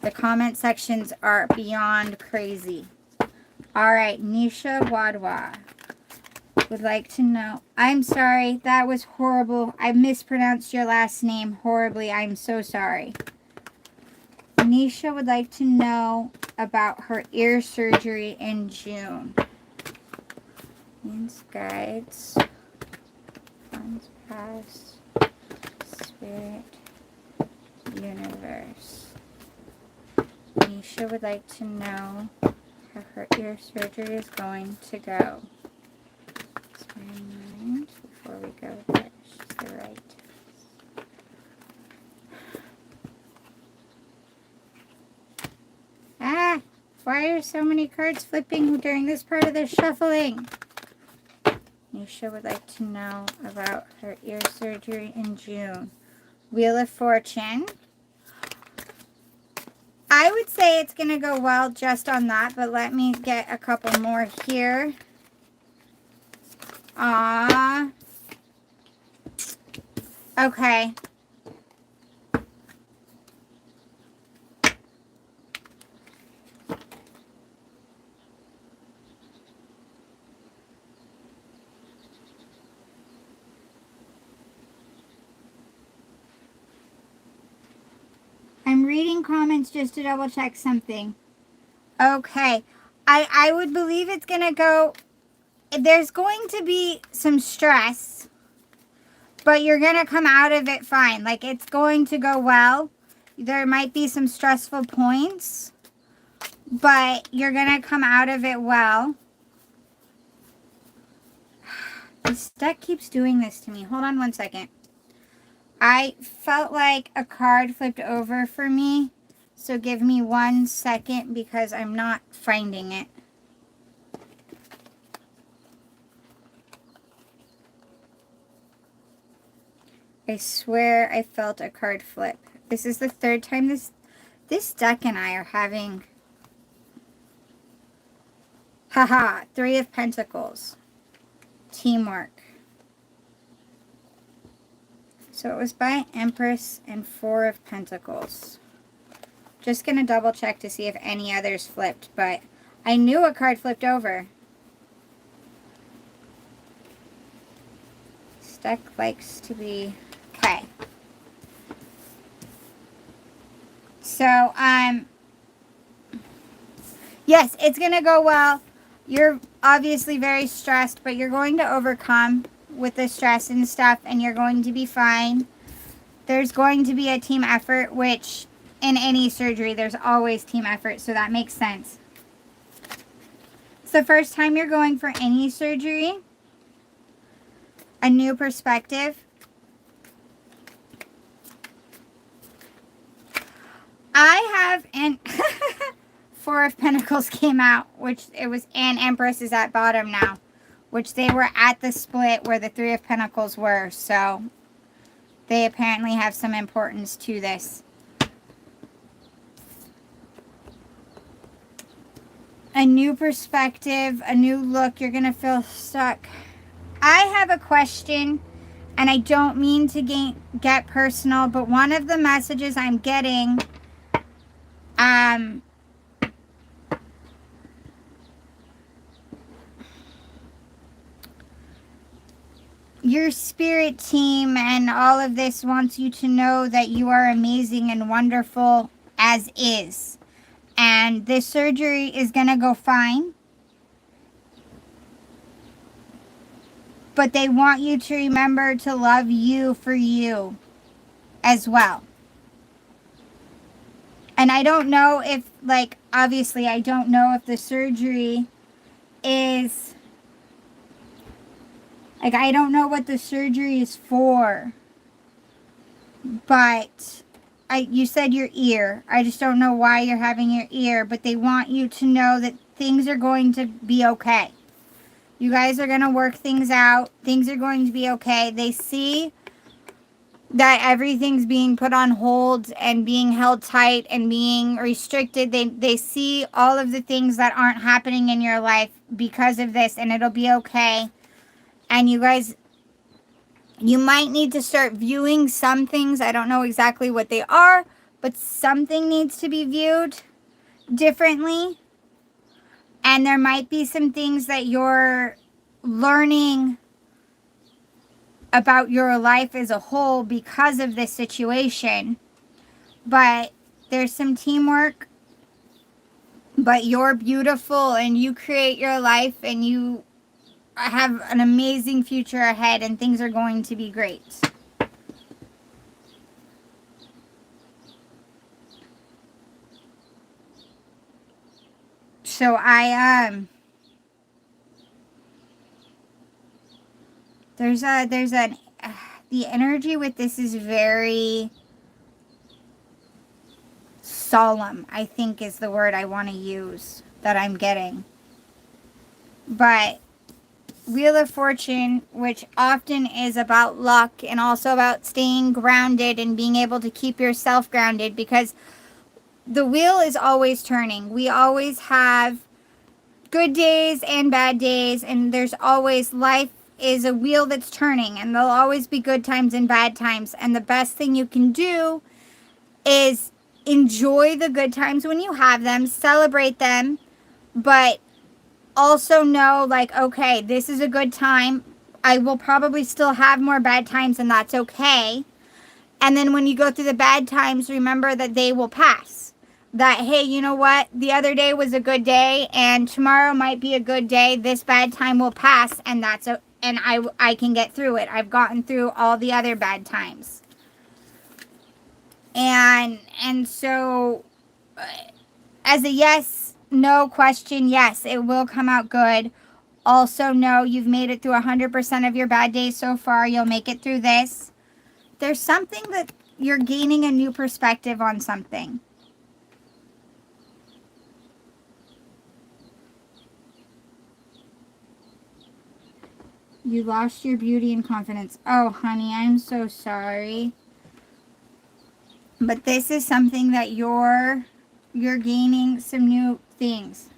The comment sections are beyond crazy. All right, Nisha Wadwa would like to know. I'm sorry, that was horrible. I mispronounced your last name horribly. I'm so sorry. Nisha would like to know about her ear surgery in June. Means guides, funds past, spirit, universe. Nisha would like to know how her ear surgery is going to go. Mind before we go there. She's the right. Ah! Why are so many cards flipping during this part of the shuffling? Nisha would like to know about her ear surgery in June. Wheel of Fortune. I would say it's going to go well just on that, but let me get a couple more here. Okay. I'm reading comments just to double check something. Okay. I would believe it's going to go... There's going to be some stress, but you're going to come out of it fine. Like, it's going to go well. There might be some stressful points, but you're going to come out of it well. This deck keeps doing this to me. Hold on one second. I felt like a card flipped over for me. So give me 1 second because I'm not finding it. I swear I felt a card flip. This is the 3rd time this deck and I are having... Haha, 3 of Pentacles. Teamwork. So it was by Empress and 4 of Pentacles. Just going to double check to see if any others flipped, but I knew a card flipped over. This deck likes to be... Okay. So, yes, it's going to go well. You're obviously very stressed, but you're going to overcome with the stress and stuff, and you're going to be fine. There's going to be a team effort, which in any surgery, there's always team effort, so that makes sense. It's the first time you're going for any surgery. A new perspective. I have an... 4 of Pentacles came out, which it was, and Empress is at bottom now, which they were at the split where the 3 of Pentacles were, so they apparently have some importance to this. A new perspective, a new look. You're going to feel stuck. I have a question, and I don't mean to get personal, but one of the messages I'm getting, your spirit team and all of this wants you to know that you are amazing and wonderful as is. And this surgery is going to go fine. But they want you to remember to love you for you as well. And I don't know if, like, obviously I don't know if the surgery is... Like, I don't know what the surgery is for. But you said your ear. I just don't know why you're having your ear. But they want you to know that things are going to be okay. You guys are going to work things out. Things are going to be okay. They see that everything's being put on hold and being held tight and being restricted. They see all of the things that aren't happening in your life because of this. And it'll be okay. And you guys, you might need to start viewing some things. I don't know exactly what they are, but something needs to be viewed differently. And there might be some things that you're learning about your life as a whole because of this situation. But there's some teamwork. But you're beautiful and you create your life and you have an amazing future ahead and things are going to be great. So the energy with this is very solemn, I think is the word I want to use that I'm getting. But Wheel of Fortune, which often is about luck and also about staying grounded and being able to keep yourself grounded, because the wheel is always turning. We always have good days and bad days, and there's always, life is a wheel that's turning, and there'll always be good times and bad times. And the best thing you can do is enjoy the good times when you have them, celebrate them, but also know, like, okay, this is a good time. I will probably still have more bad times, and that's okay. And then when you go through the bad times, remember that they will pass. That, hey, you know what? The other day was a good day, and tomorrow might be a good day. This bad time will pass, and I can get through it. I've gotten through all the other bad times. And so, as a yes, no question, yes, it will come out good. Also know you've made it through 100% of your bad days so far. You'll make it through this. There's something that you're gaining a new perspective on something. You lost your beauty and confidence. Oh, honey, I'm so sorry. But this is something that you're gaining some new things.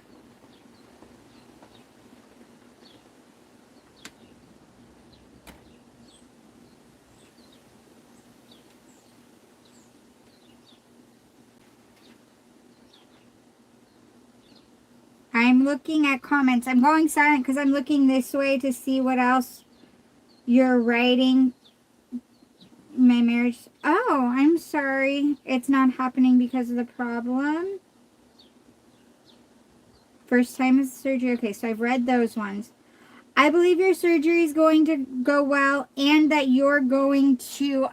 I'm looking at comments. I'm going silent because I'm looking this way to see what else you're writing. My marriage. Oh, I'm sorry. It's not happening because of the problem. First time is surgery. Okay, so I've read those ones. I believe your surgery is going to go well and that you're going to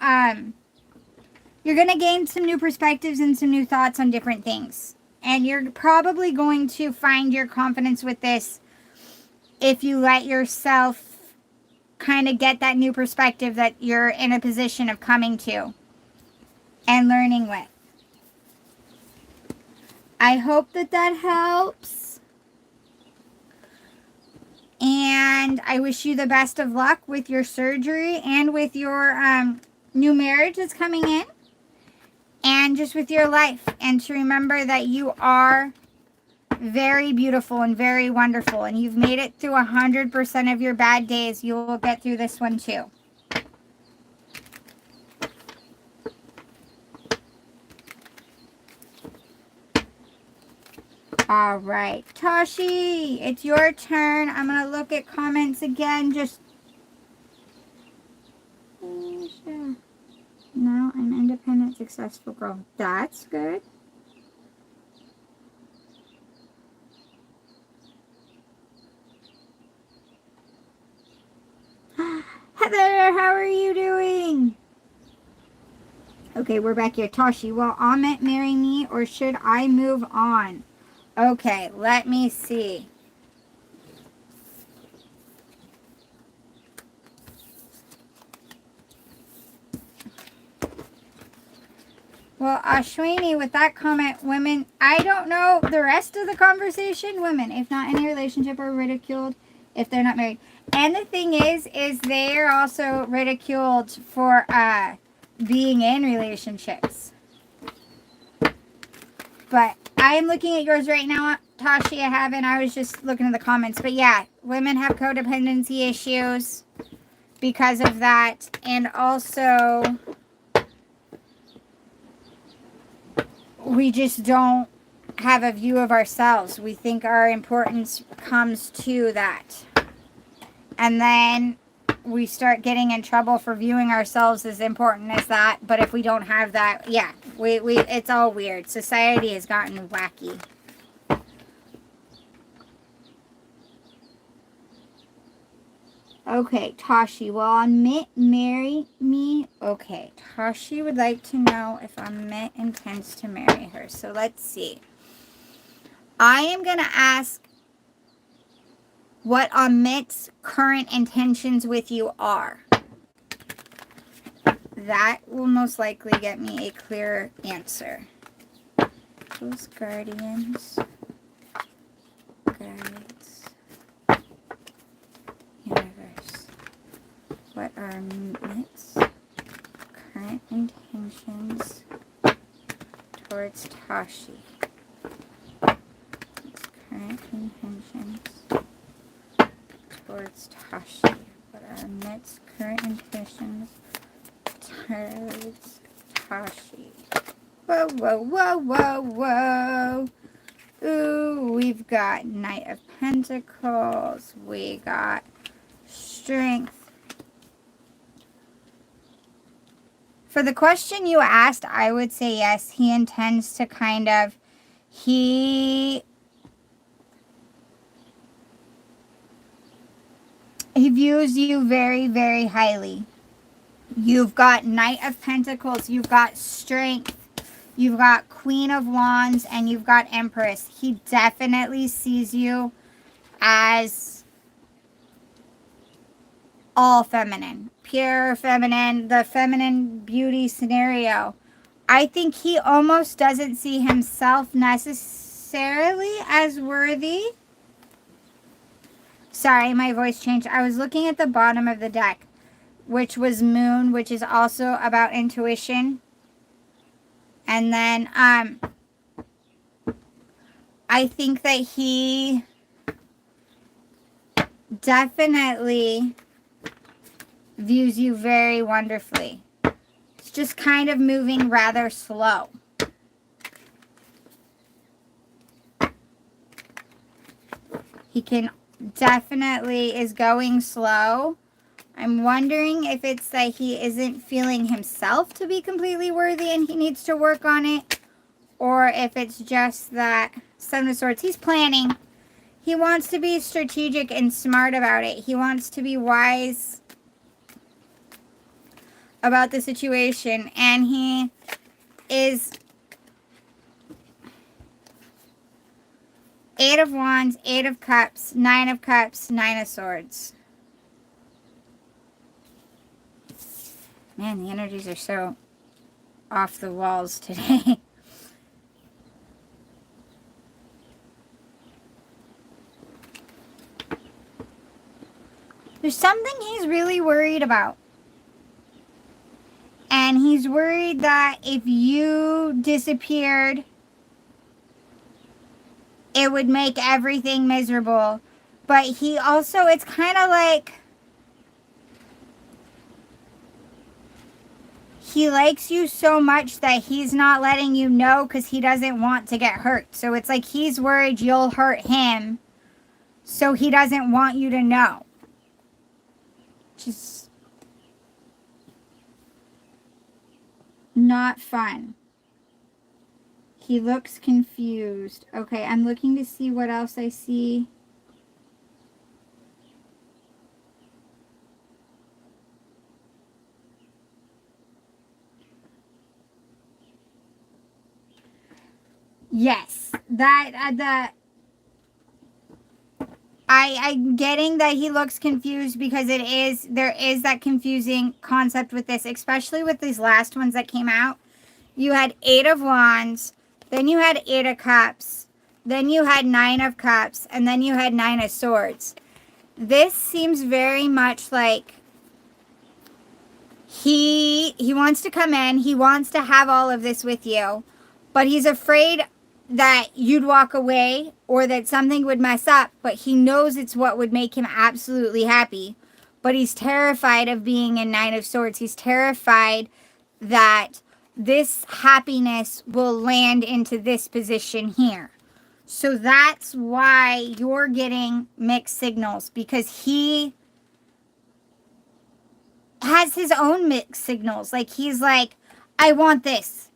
gain some new perspectives and some new thoughts on different things. And you're probably going to find your confidence with this if you let yourself kind of get that new perspective that you're in a position of coming to and learning with. I hope that helps. And I wish you the best of luck with your surgery and with your new marriage that's coming in. And just with your life. And to remember that you are very beautiful and very wonderful. And you've made it through 100% of your bad days. You will get through this one too. All right. Tashi, it's your turn. I'm going to look at comments again. Just... No, I'm independent, successful girl. That's good. Heather, how are you doing? Okay, we're back here. Tashi, will Amit marry me or should I move on? Okay, let me see. Well, Asheni, with that comment, women, I don't know the rest of the conversation. Women, if not in a relationship, are ridiculed if they're not married. And the thing is they're also ridiculed for being in relationships. But I am looking at yours right now, Tashi. I haven't. I was just looking at the comments. But yeah, women have codependency issues because of that. And also... we just don't have a view of ourselves. We think our importance comes to that. And then we start getting in trouble for viewing ourselves as important as that. But if we don't have that, yeah, it's all weird. Society has gotten wacky. Okay, Tashi, will Amit marry me? Okay, Tashi would like to know if Amit intends to marry her. So let's see. I am going to ask what Amit's current intentions with you are. That will most likely get me a clearer answer. Those guardians. Guides. Universe. What are Amit's current intentions towards Tashi? Its current intentions towards Tashi. What are Amit's current intentions towards Tashi? Whoa, whoa, whoa, whoa, whoa. Ooh, we've got Knight of Pentacles. We got Strength. For the question you asked, I would say yes. He intends to kind of, he views you very, very highly. You've got Knight of Pentacles. You've got Strength. You've got Queen of Wands. And you've got Empress. He definitely sees you as all feminine, pure feminine, the feminine beauty scenario. I think he almost doesn't see himself necessarily as worthy. Sorry, my voice changed. I was looking at the bottom of the deck, which was Moon, which is also about intuition. And then I think that he definitely views you very wonderfully. It's just kind of moving rather slow. He can definitely is going slow. I'm wondering if it's that he isn't feeling himself to be completely worthy and he needs to work on it, or if it's just that Seven of Swords, he's planning. He wants to be strategic and smart about it. He wants to be wise about the situation, and he is Eight of Wands, Eight of Cups, Nine of Cups, Nine of Swords. Man, the energies are so off the walls today. There's something he's really worried about. And he's worried that if you disappeared, it would make everything miserable. But he also, it's kind of like he likes you so much that he's not letting you know because he doesn't want to get hurt. So it's like he's worried you'll hurt him, so he doesn't want you to know. Just not fun. He looks confused. Okay, I'm looking to see what else I see. Yes, I'm getting that he looks confused because there is that confusing concept with this, especially with these last ones that came out. You had Eight of Wands, then you had Eight of Cups, then you had Nine of Cups, and then you had Nine of Swords. This seems very much like he wants to come in, he wants to have all of this with you, but he's afraid that you'd walk away or that something would mess up, but he knows it's what would make him absolutely happy. But he's terrified of being in Nine of Swords. He's terrified that this happiness will land into this position here. So that's why you're getting mixed signals, because he has his own mixed signals. Like he's like, I want this,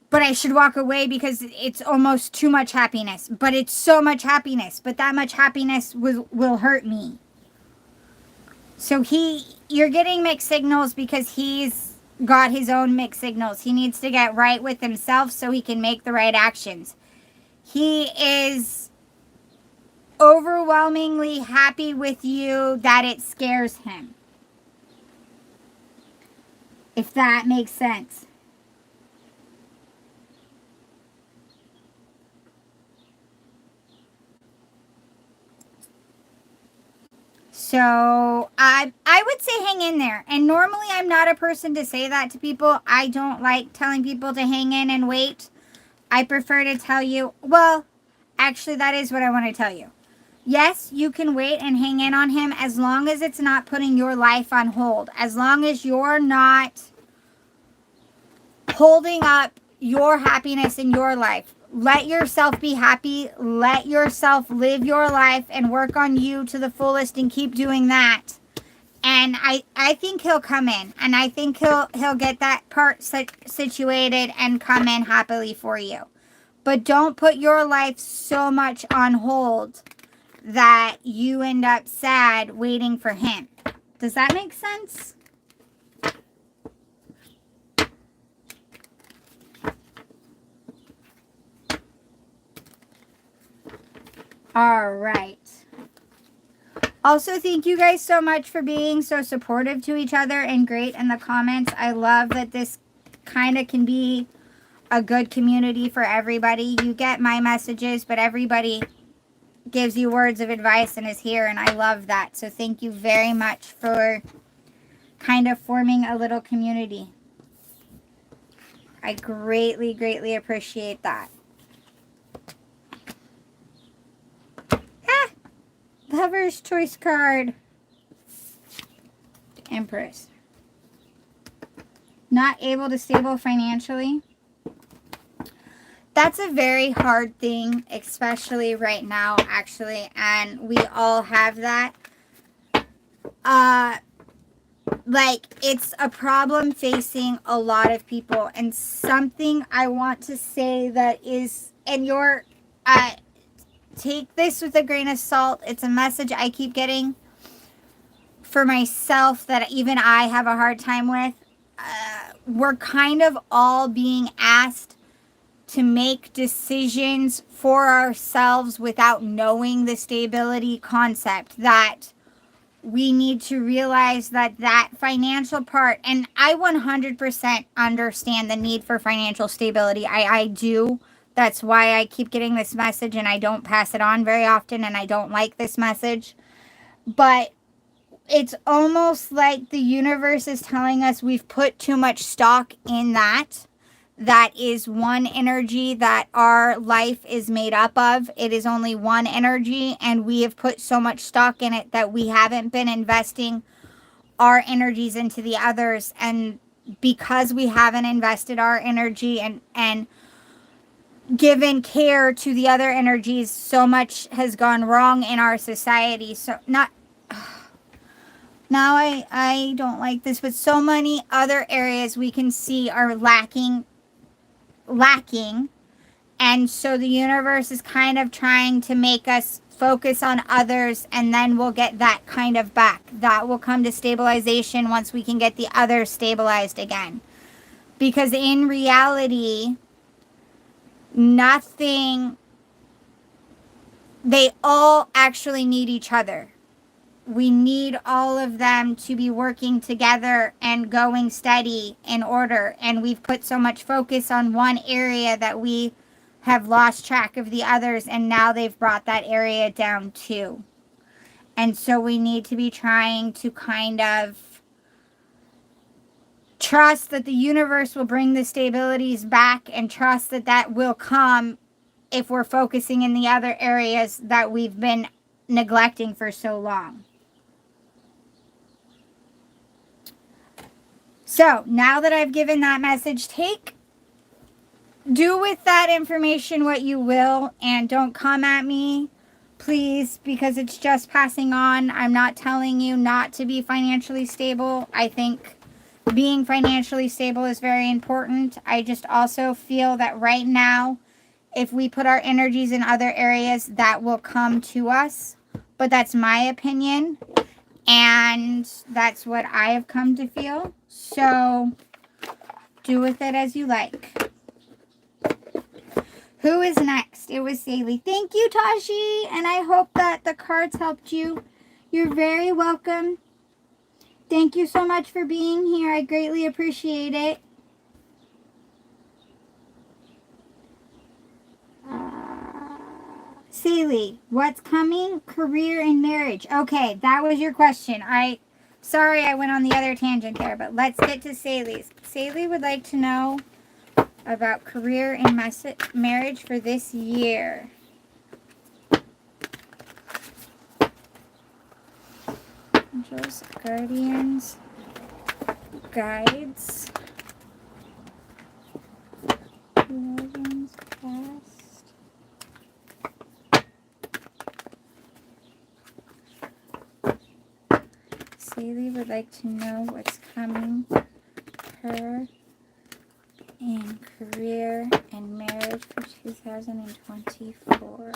but I should walk away because it's almost too much happiness. But it's so much happiness. But that much happiness will hurt me. So you're getting mixed signals because he's got his own mixed signals. He needs to get right with himself so he can make the right actions. He is overwhelmingly happy with you that it scares him. If that makes sense. So I would say hang in there. And normally I'm not a person to say that to people. I don't like telling people to hang in and wait. I prefer to tell you, well, actually that is what I want to tell you. Yes, you can wait and hang in on him as long as it's not putting your life on hold. As long as you're not holding up your happiness in your life. Let yourself be happy. Let yourself live your life and work on you to the fullest and keep doing that. And I think he'll come in. And I think he'll get that part situated and come in happily for you. But don't put your life so much on hold that you end up sad waiting for him. Does that make sense? All right. Also, thank you guys so much for being so supportive to each other and great in the comments. I love that this kind of can be a good community for everybody. You get my messages, but everybody gives you words of advice and is here, and I love that. So thank you very much for kind of forming a little community. I greatly, greatly appreciate that. Ah! Lover's Choice card. Empress. Not able to stable financially. That's a very hard thing, especially right now, actually. And we all have that. Like, it's a problem facing a lot of people. And something I want to say that is, and you're, take this with a grain of salt. It's a message I keep getting for myself that even I have a hard time with. We're kind of all being asked to make decisions for ourselves without knowing the stability concept, that we need to realize that that financial part, and I 100% understand the need for financial stability. I do. That's why I keep getting this message and I don't pass it on very often, and I don't like this message. But it's almost like the universe is telling us we've put too much stock in that. That is one energy that our life is made up of. It is only one energy, and we have put so much stock in it that we haven't been investing our energies into the others. And because we haven't invested our energy and given care to the other energies, so much has gone wrong in our society. So not... Now I don't like this, but so many other areas we can see are lacking, and so the universe is kind of trying to make us focus on others, and then we'll get that kind of back. That will come to stabilization once we can get the others stabilized again, because in reality, nothing, they all actually need each other. We need all of them to be working together and going steady in order. And we've put so much focus on one area that we have lost track of the others. And now they've brought that area down too. And so we need to be trying to kind of trust that the universe will bring the stabilities back, and trust that that will come if we're focusing in the other areas that we've been neglecting for so long. So now that I've given that message, do with that information what you will, and don't come at me, please, because it's just passing on. I'm not telling you not to be financially stable. I think being financially stable is very important. I just also feel that right now, if we put our energies in other areas, that will come to us. But that's my opinion. And that's what I have come to feel. So, do with it as you like. Who is next? It was Saley. Thank you, Tashi. And I hope that the cards helped you. You're very welcome. Thank you so much for being here. I greatly appreciate it. Saley, what's coming? Career and marriage. Okay, that was your question. Sorry I went on the other tangent there, but let's get to Saley's. Saley would like to know about career and marriage for this year. Angels, guardians, guides, legends, past. Saley would like to know what's coming her in career and marriage for 2024.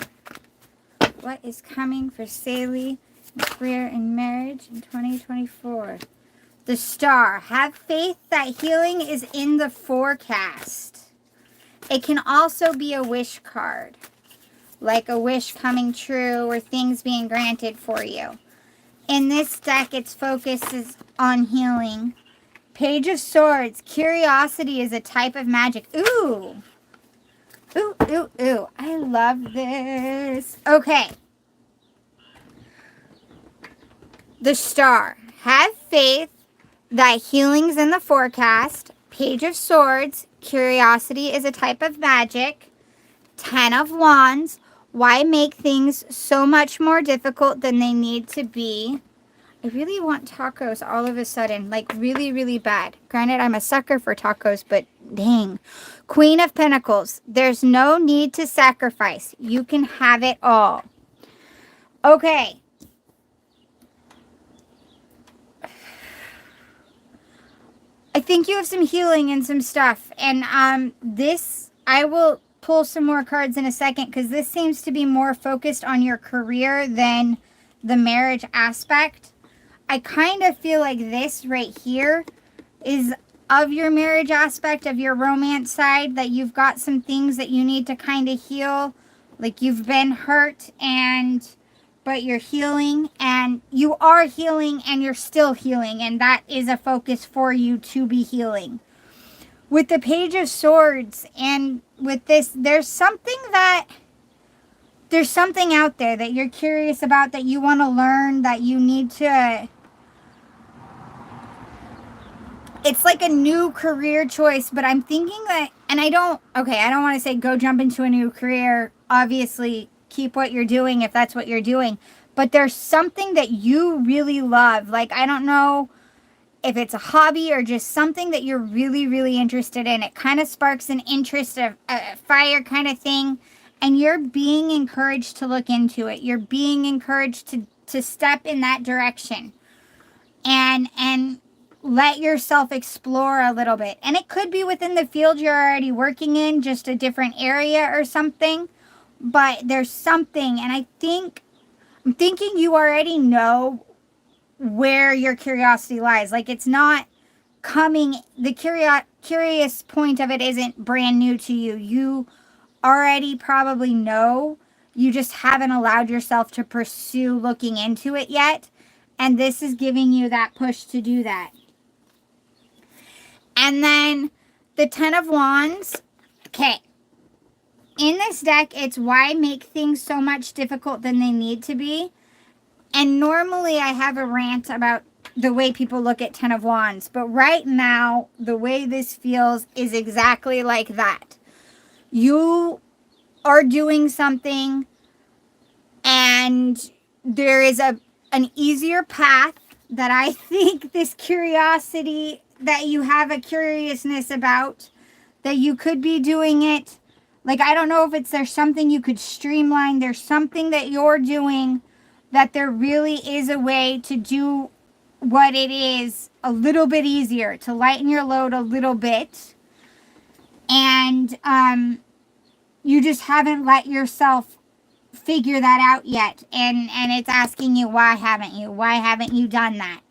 What is coming for Saley in career and marriage in 2024? The Star. Have faith that healing is in the forecast. It can also be a wish card, like a wish coming true or things being granted for you. In this deck, its focus is on healing. Page of Swords. Curiosity is a type of magic. Ooh. Ooh, ooh, ooh. I love this. Okay. The Star. Have faith that healing's in the forecast. Page of Swords. Curiosity is a type of magic. 10 of Wands. Why make things so much more difficult than they need to be? I really want tacos all of a sudden, like really, really bad. Granted, I'm a sucker for tacos, but dang. Queen of Pentacles. There's no need to sacrifice. You can have it all. Okay. I think you have some healing and some stuff. And this, I will pull some more cards in a second because this seems to be more focused on your career than the marriage aspect. I kind of feel like this right here is of your marriage aspect, of your romance side, that you've got some things that you need to kind of heal. Like you've been hurt but you're healing, and you are healing and you're still healing, and that is a focus for you to be healing. With the Page of Swords and with this, there's something out there that you're curious about, that you want to learn, that you need to... It's like a new career choice, but I'm thinking that, and I don't want to say go jump into a new career. Obviously, keep what you're doing if that's what you're doing. But there's something that you really love. Like, I don't know if it's a hobby or just something that you're really, really interested in. It kind of sparks an interest, a fire kind of thing. And you're being encouraged to look into it. You're being encouraged to step in that direction. And let yourself explore a little bit. And it could be within the field you're already working in, just a different area or something. But there's something, and I'm thinking you already know where your curiosity lies. Like, it's not coming, the curious point of it isn't brand new to you. You already probably know. You just haven't allowed yourself to pursue looking into it yet. And this is giving you that push to do that. And then the 10 of Wands. Okay. In this deck, it's why make things so much difficult than they need to be. And normally I have a rant about the way people look at 10 of Wands. But right now, the way this feels is exactly like that. You are doing something and there is an easier path that I think this curiosity, that you have a curiousness about, that you could be doing it. Like, I don't know if there's something you could streamline. There's something that you're doing that there really is a way to do what it is a little bit easier, to lighten your load a little bit. And you just haven't let yourself figure that out yet. And it's asking you, why haven't you? Why haven't you done that?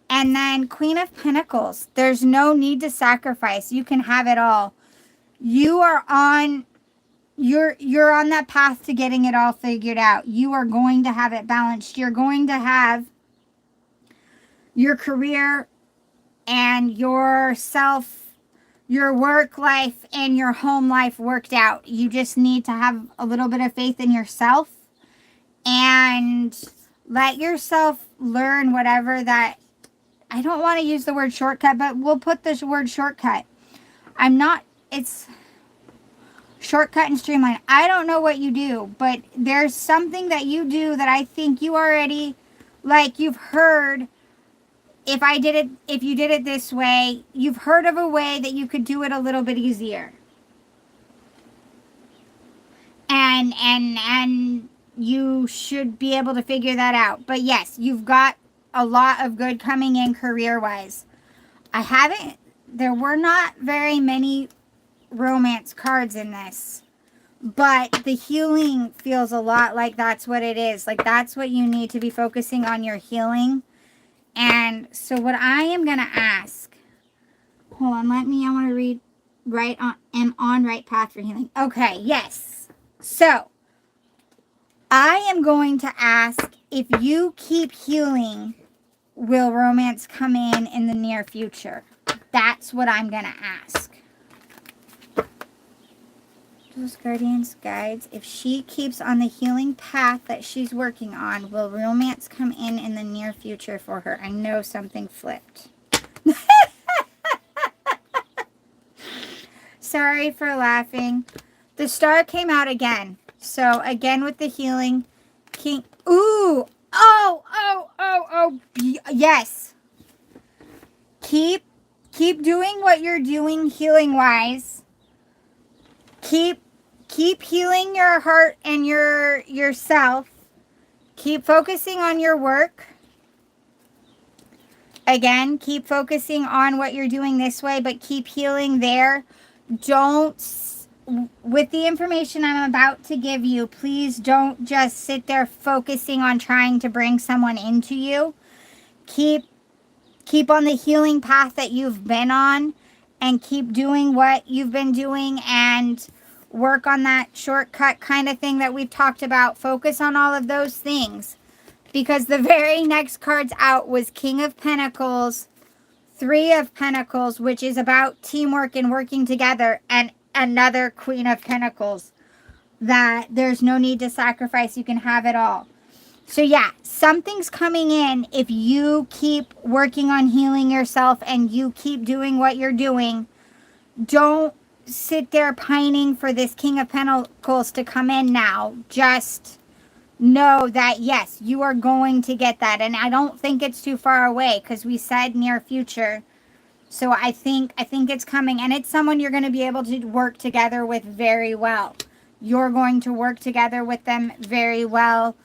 And then Queen of Pentacles. There's no need to sacrifice. You can have it all. You are on... You're on that path to getting it all figured out. You are going to have it balanced. You're going to have your career and yourself, your work life and your home life worked out. You just need to have a little bit of faith in yourself and let yourself learn whatever that... I don't want to use the word shortcut, but we'll put this word shortcut. It's... shortcut and streamline. I don't know what you do, but there's something that you do that I think you already, like, you've heard, if you did it this way, you've heard of a way that you could do it a little bit easier. And you should be able to figure that out. But yes, you've got a lot of good coming in career-wise. There were not very many romance cards in this, but the healing feels a lot like that's what it is. Like, that's what you need to be focusing on, your healing. And so what I am going to ask, hold on, I want to read am on right path for healing. Okay, yes. So I am going to ask if you keep healing, will romance come in the near future? That's what I'm going to ask. Those guardians, guides, if she keeps on the healing path that she's working on, will romance come in the near future for her? I know something flipped. Sorry for laughing. The star came out again. So again with the healing. King. Ooh. Oh. Yes. Keep doing what you're doing healing wise. Keep healing your heart and yourself. Keep focusing on your work. Again, keep focusing on what you're doing this way, but keep healing there. Don't, with the information I'm about to give you, please don't just sit there focusing on trying to bring someone into you. Keep on the healing path that you've been on, and keep doing what you've been doing, and work on that shortcut kind of thing that we've talked about. Focus on all of those things, because the very next cards out was King of Pentacles, Three of Pentacles, which is about teamwork and working together, and another Queen of Pentacles, that there's no need to sacrifice. You can have it all. So yeah, something's coming in if you keep working on healing yourself and you keep doing what you're doing. Don't sit there pining for this King of Pentacles to come in now. Just know that yes, you are going to get that, and I don't think it's too far away, because we said near future. So I think it's coming, and it's someone you're going to be able to work together with very well. You're going to work together with them very well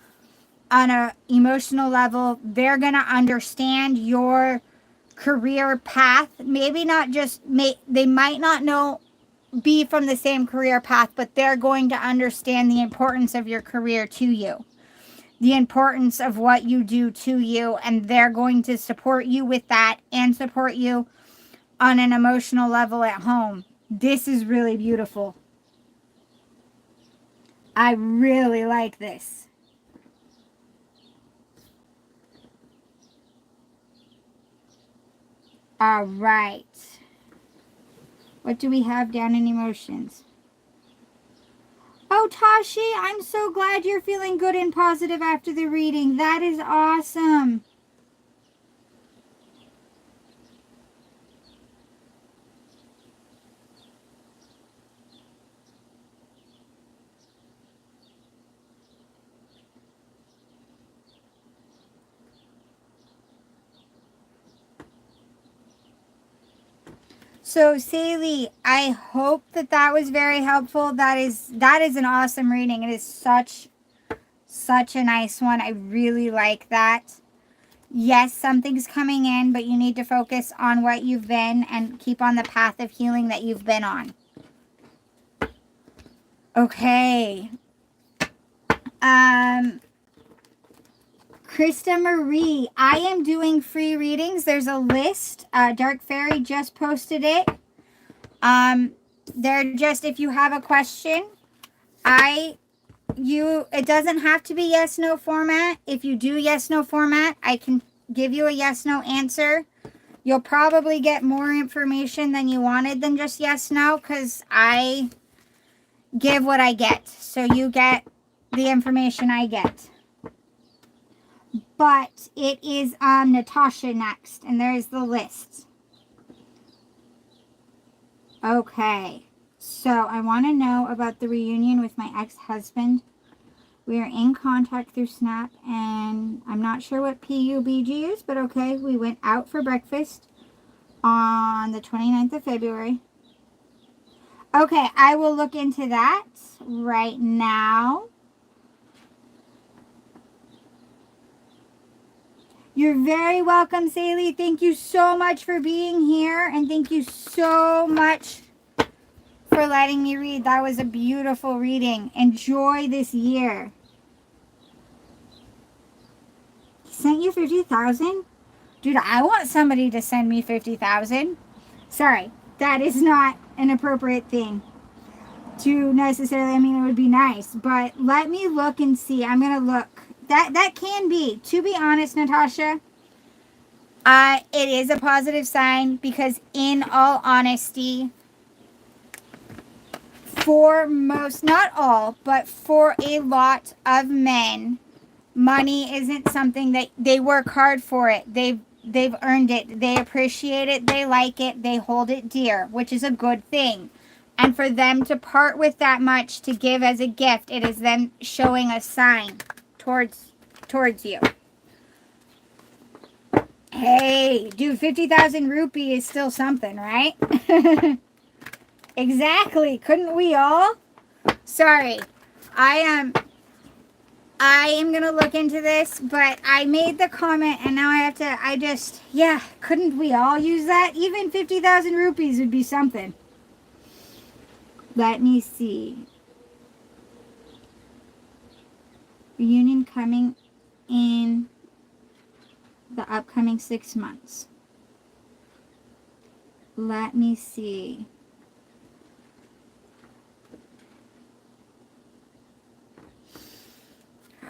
on an emotional level. They're going to understand your career path. Maybe not just they might not be from the same career path, but they're going to understand the importance of your career to you, the importance of what you do to you, and they're going to support you with that and support you on an emotional level at home. This is really beautiful. I really like this. All right. What do we have down in emotions? Oh, Tashi, I'm so glad you're feeling good and positive after the reading. That is awesome. So, Saley, I hope that was very helpful. That is an awesome reading. It is such a nice one. I really like that. Yes, something's coming in, but you need to focus on what you've been and keep on the path of healing that you've been on. Okay. Krista Marie, I am doing free readings. There's a list. Dark Fairy just posted it. They're just, if you have a question, it doesn't have to be yes, no format. If you do yes, no format, I can give you a yes, no answer. You'll probably get more information than you wanted than just yes, no, because I give what I get. So you get the information I get. But it is Natasha next, and there's the list. Okay, so I want to know about the reunion with my ex-husband. We are in contact through Snap, and I'm not sure what PUBG is, but okay, we went out for breakfast on the 29th of February. Okay, I will look into that right now. You're very welcome, Saley. Thank you so much for being here, and thank you so much for letting me read. That was a beautiful reading. Enjoy this year. He sent you 50,000? Dude, I want somebody to send me 50,000. Sorry, that is not an appropriate thing to necessarily, I mean, it would be nice, but let me look and see. I'm going to look. that can be. To be honest, Natasha, it is a positive sign because in all honesty, for most, not all, but for a lot of men, money isn't something that they work hard for it. They've earned it. They appreciate it. They like it. They hold it dear, which is a good thing. And for them to part with that much to give as a gift, it is them showing a sign towards you. Hey, dude, 50,000 rupee is still something, right? Exactly. Couldn't we all? Sorry. I am going to look into this, but I made the comment and now couldn't we all use that? Even 50,000 rupees would be something. Let me see. Reunion coming in the upcoming 6 months. Let me see.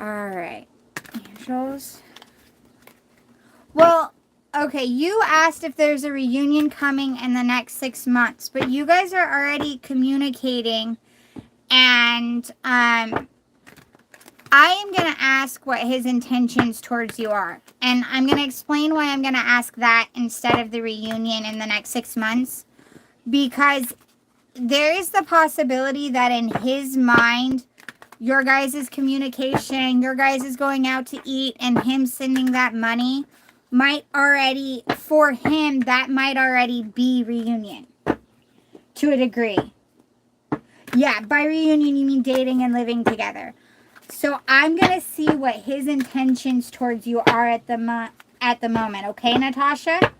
Alright. Angels. Well, okay, you asked if there's a reunion coming in the next 6 months, but you guys are already communicating, and I am going to ask what his intentions towards you are. And I'm going to explain why I'm going to ask that instead of the reunion in the next 6 months. Because there is the possibility that in his mind, your guys' communication, your guys' going out to eat, and him sending that money might already, for him, that might already be reunion. To a degree. Yeah, by reunion you mean dating and living together. So I'm going to see what his intentions towards you are at the moment. Okay, Natasha?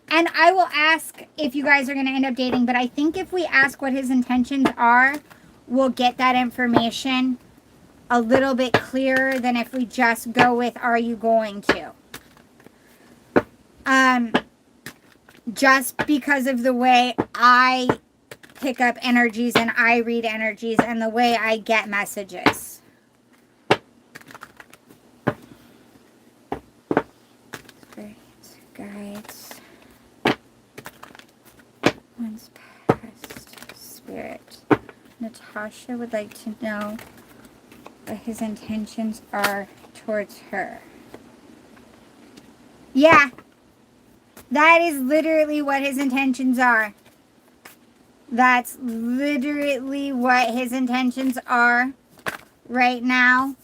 And I will ask if you guys are going to end up dating. But I think if we ask what his intentions are, we'll get that information a little bit clearer than if we just go with, are you going to? Just because of the way I pick up energies and I read energies and the way I get messages. Spirits, guides. Once past spirit. Natasha would like to know what his intentions are towards her. Yeah. That is literally what his intentions are. That's literally what his intentions are right now.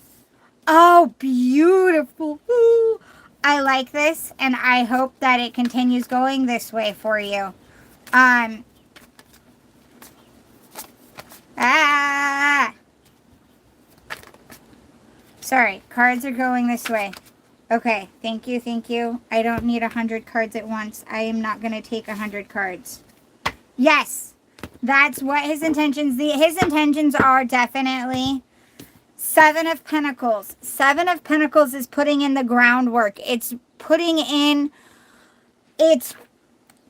Oh, beautiful. Ooh. I like this, and I hope that it continues going this way for you. Sorry, cards are going this way. Okay, thank you, thank you. I don't need 100 cards at once. I am not going to take 100 cards. Yes, that's what his intentions... His intentions are definitely... 7 of Pentacles. 7 of Pentacles is putting in the groundwork. It's putting in... It's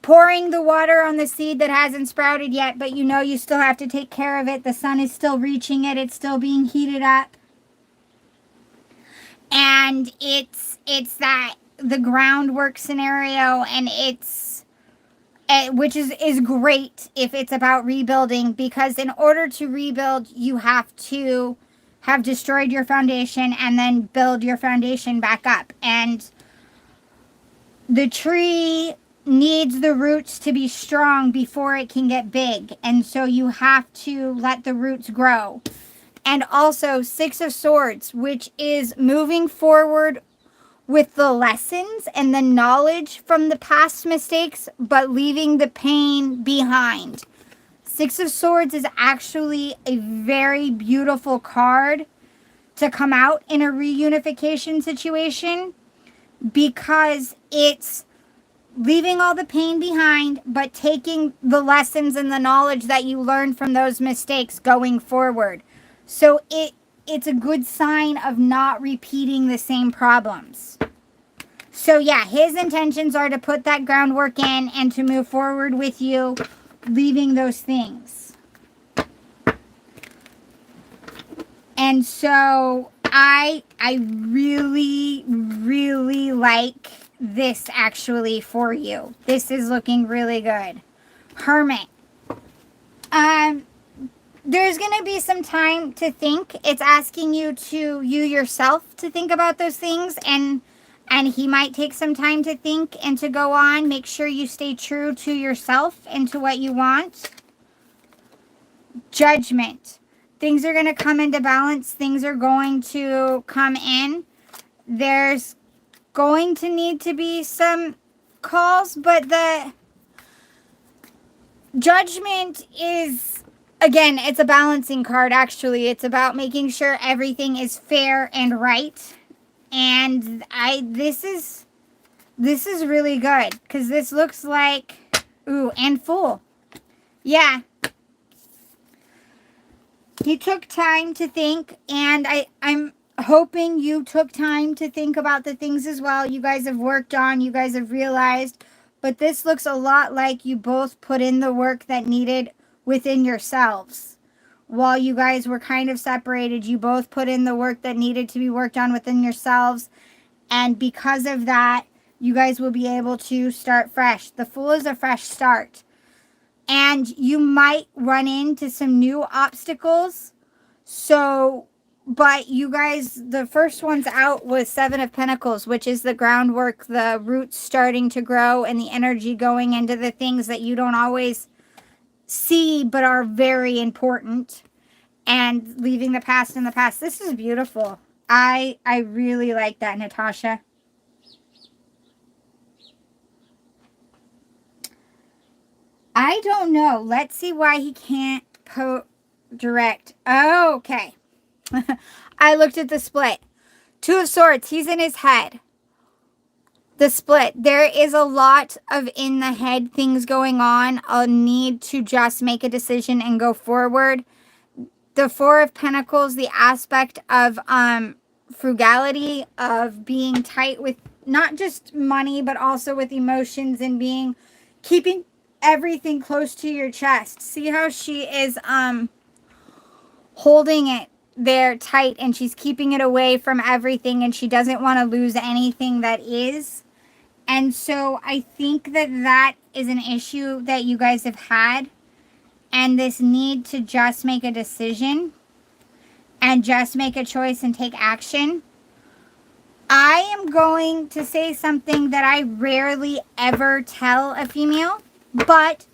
pouring the water on the seed that hasn't sprouted yet, but you know you still have to take care of it. The sun is still reaching it. It's still being heated up. And it's that the groundwork scenario, and which is great if it's about rebuilding, because in order to rebuild, you have to have destroyed your foundation and then build your foundation back up. And the tree needs the roots to be strong before it can get big. And so you have to let the roots grow. And also 6 of Swords, which is moving forward with the lessons and the knowledge from the past mistakes, but leaving the pain behind. 6 of Swords is actually a very beautiful card to come out in a reunification situation, because it's leaving all the pain behind, but taking the lessons and the knowledge that you learned from those mistakes going forward. So it's a good sign of not repeating the same problems. So yeah, his intentions are to put that groundwork in and to move forward with you, leaving those things. And so I really, really like this actually for you. This is looking really good. Hermit. There's going to be some time to think. It's asking you yourself to think about those things, and he might take some time to think and to go on. Make sure you stay true to yourself and to what you want. Judgment. Things are going to come into balance. Things are going to come in. There's going to need to be some calls, but the judgment is, again, it's a balancing card, actually. It's about making sure everything is fair and right. And this is really good, because this looks like, ooh, and Fool. Yeah. He took time to think, and I'm hoping you took time to think about the things as well you guys have worked on, you guys have realized. But this looks a lot like you both put in the work that needed within yourselves. While you guys were kind of separated, you both put in the work that needed to be worked on within yourselves. And because of that, you guys will be able to start fresh. The Fool is a fresh start. And you might run into some new obstacles. So, but you guys, the first ones out was Seven of Pentacles, which is the groundwork, the roots starting to grow, and the energy going into the things that you don't always see but are very important, and leaving the past in the past. This is beautiful. I really like that, Natasha. I don't know. Let's see why he can't direct. Oh, okay. I looked at the split. Two of Swords. He's in his head. The split. There is a lot of in the head things going on. A need to just make a decision and go forward. The Four of Pentacles. The aspect of frugality, of being tight with not just money, but also with emotions, and keeping everything close to your chest. See how she is holding it there tight, and she's keeping it away from everything, and she doesn't want to lose anything that is. And so I think that is an issue that you guys have had, and this need to just make a decision and just make a choice and take action. I am going to say something that I rarely ever tell a female, but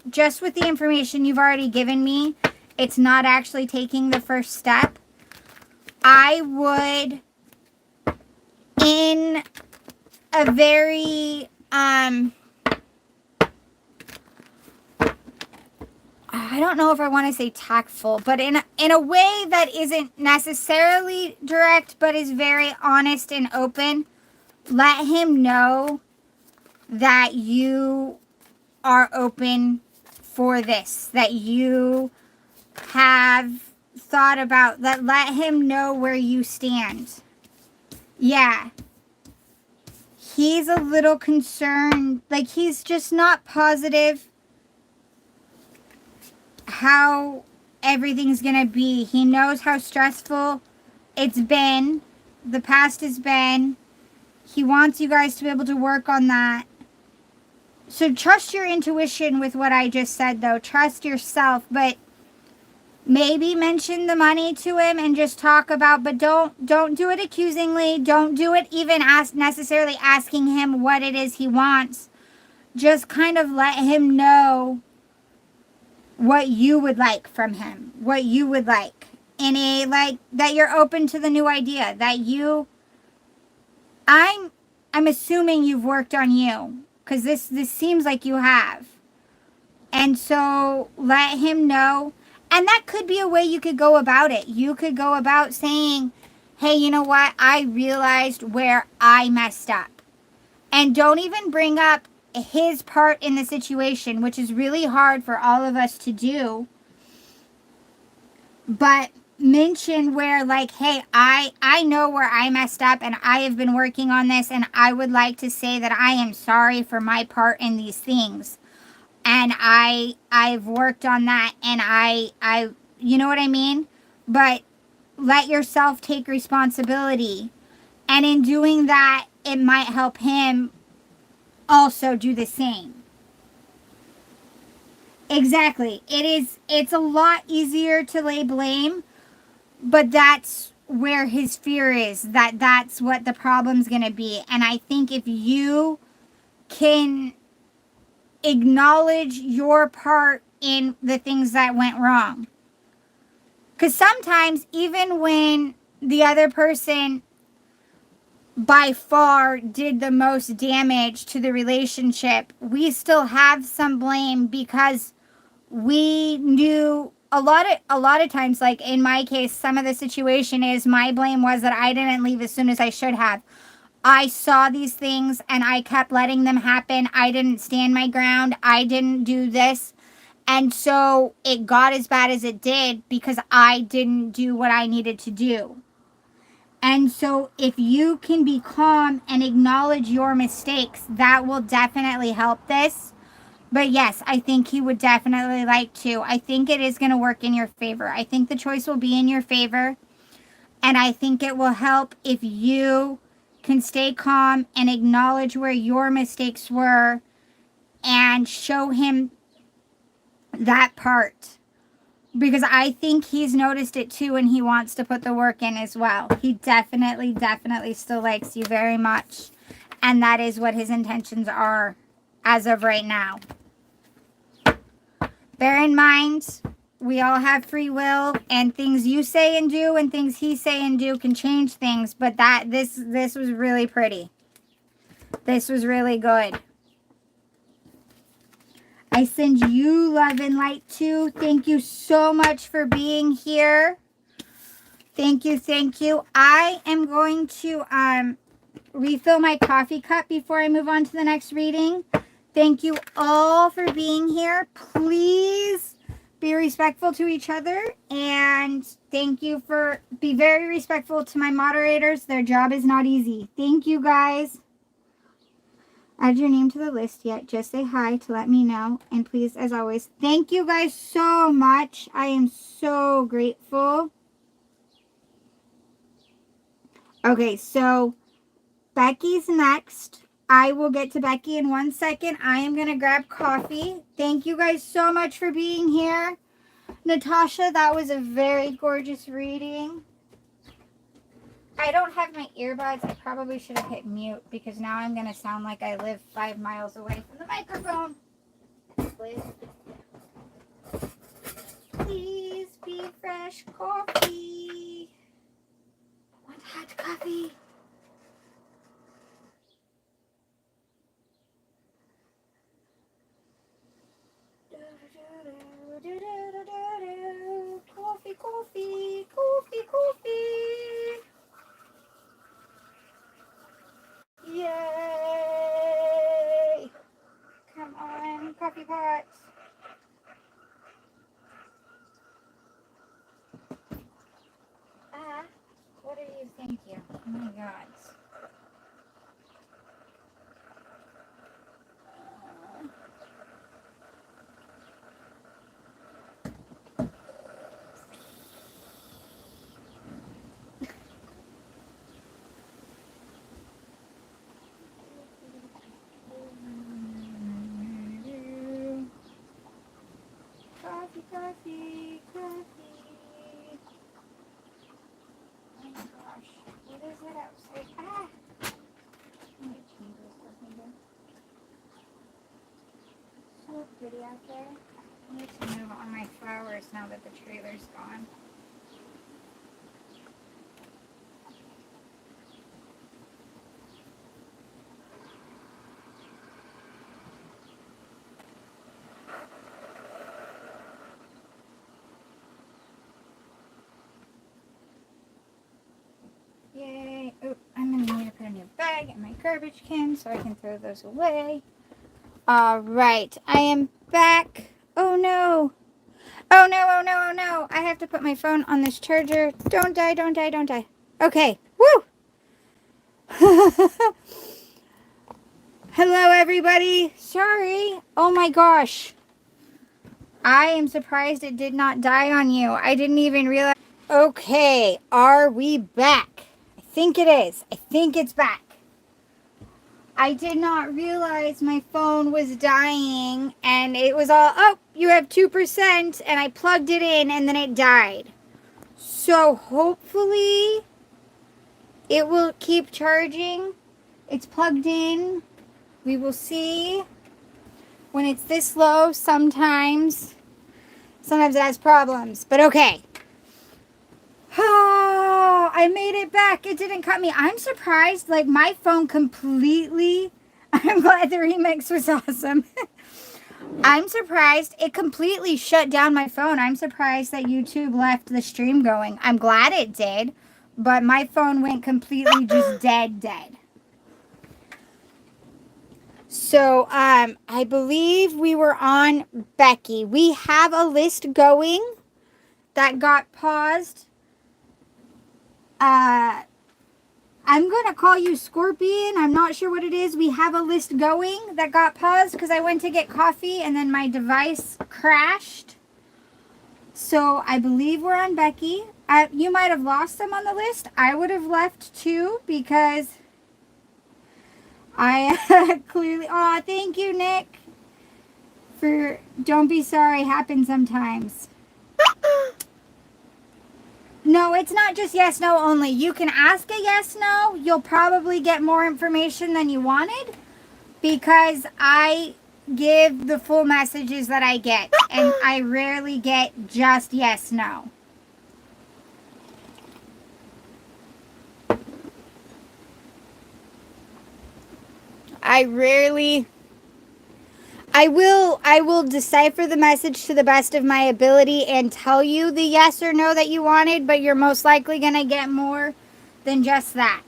just with the information you've already given me, it's not actually taking the first step. I would, in a very, I don't know if I want to say tactful, but in a way that isn't necessarily direct, but is very honest and open, let him know that you are open for this, that you have thought about that. Let him know where you stand. Yeah. He's a little concerned, like he's just not positive how everything's gonna be. He knows how stressful it's been, the past has been. He wants you guys to be able to work on that. So trust your intuition with what I just said, though. Trust yourself, but maybe mention the money to him and just talk about, but don't do it accusingly. Don't do it even necessarily asking him what it is he wants. Just kind of let him know what you would like from him, what you would like. In a, like, that you're open to the new idea, that I'm assuming you've worked on you. Because this seems like you have. And so let him know. And that could be a way you could go about it. You could go about saying, hey, you know what? I realized where I messed up. And don't even bring up his part in the situation, which is really hard for all of us to do. But mention where, like, hey, I know where I messed up, and I have been working on this, and I would like to say that I am sorry for my part in these things, and I've worked on that, and I you know what I mean? But let yourself take responsibility. And in doing that, it might help him also do the same. Exactly. It's a lot easier to lay blame, but that's where his fear is, that's what the problem's going to be. And I think if you can acknowledge your part in the things that went wrong, because sometimes even when the other person by far did the most damage to the relationship, we still have some blame because we knew a lot of times, like in my case, some of the situation is my blame was that I didn't leave as soon as I should have. I saw these things and I kept letting them happen. I didn't stand my ground. I didn't do this. And so it got as bad as it did because I didn't do what I needed to do. And so if you can be calm and acknowledge your mistakes, that will definitely help this. But yes, I think he would definitely like to. I think it is going to work in your favor. I think the choice will be in your favor. And I think it will help if you can stay calm and acknowledge where your mistakes were and show him that part. Because I think he's noticed it too and he wants to put the work in as well. He definitely, definitely still likes you very much. And that is what his intentions are as of right now. Bear in mind, we all have free will, and things you say and do and things he say and do can change things, but this was really pretty. This was really good. I send you love and light too. Thank you so much for being here. Thank you, thank you. I am going to refill my coffee cup before I move on to the next reading. Thank you all for being here. Please be respectful to each other, and thank you for be very respectful to my moderators. Their job is not easy. Thank you guys. Add your name to the list yet. Just say hi to let me know. And please, as always, thank you guys so much. I am so grateful. Okay, so Becky's next. I will get to Becky in 1 second. I am going to grab coffee. Thank you guys so much for being here. Natasha, that was a very gorgeous reading. I don't have my earbuds. I probably should have hit mute because now I'm going to sound like I live 5 miles away from the microphone. Please be fresh coffee. I want hot coffee. Coffee, coffee, coffee, coffee. Yay! Come on, coffee pots. What are you thinking? Oh my God. Coffee, coffee, coffee. Oh my gosh. What is it outside? So pretty out there. I need to move on my flowers now that the trailer's gone. Yay. Oh, I'm going to need to put a new bag in my garbage can so I can throw those away. All right. I am back. Oh, no. Oh, no, oh, no, oh, no. I have to put my phone on this charger. Don't die, don't die, don't die. Okay. Woo! Hello, everybody. Sorry. Oh, my gosh. I am surprised it did not die on you. I didn't even realize. Okay, are we back? I think it is. I think it's back. I did not realize my phone was dying and it was all, oh, you have 2%, and I plugged it in and then it died. So hopefully it will keep charging. It's plugged in. We will see. When it's this low, sometimes it has problems, but okay. Oh, I made it back. It didn't cut me. I'm surprised. Like, my phone completely... I'm glad the remix was awesome. I'm surprised. It completely shut down my phone. I'm surprised that YouTube left the stream going. I'm glad it did, but my phone went completely just dead. So, I believe we were on Becky. We have a list going that got paused. I'm going to call you Scorpion. I'm not sure what it is. We have a list going that got paused because I went to get coffee and then my device crashed. So I believe we're on Becky. You might have lost them on the list. I would have left too because I clearly... Aw, thank you, Nick. For don't be sorry happens sometimes. No, it's not just yes, no only. You can ask a yes, no. You'll probably get more information than you wanted because I give the full messages that I get and I rarely get just yes, no. I will decipher the message to the best of my ability and tell you the yes or no that you wanted, but you're most likely going to get more than just that.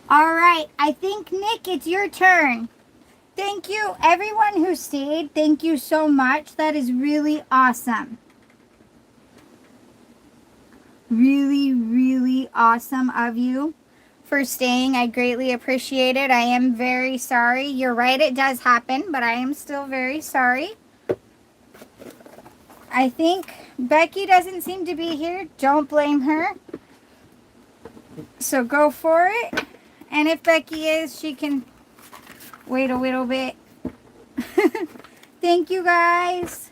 All right, I think, Nick, it's your turn. Thank you, everyone who stayed. Thank you so much. That is really awesome. Really, really awesome of you for staying. I greatly appreciate it. I am very sorry. You're right, it does happen, but I am still very sorry. I think Becky doesn't seem to be here. Don't blame her. So go for it. And if Becky is, she can wait a little bit. Thank you, guys.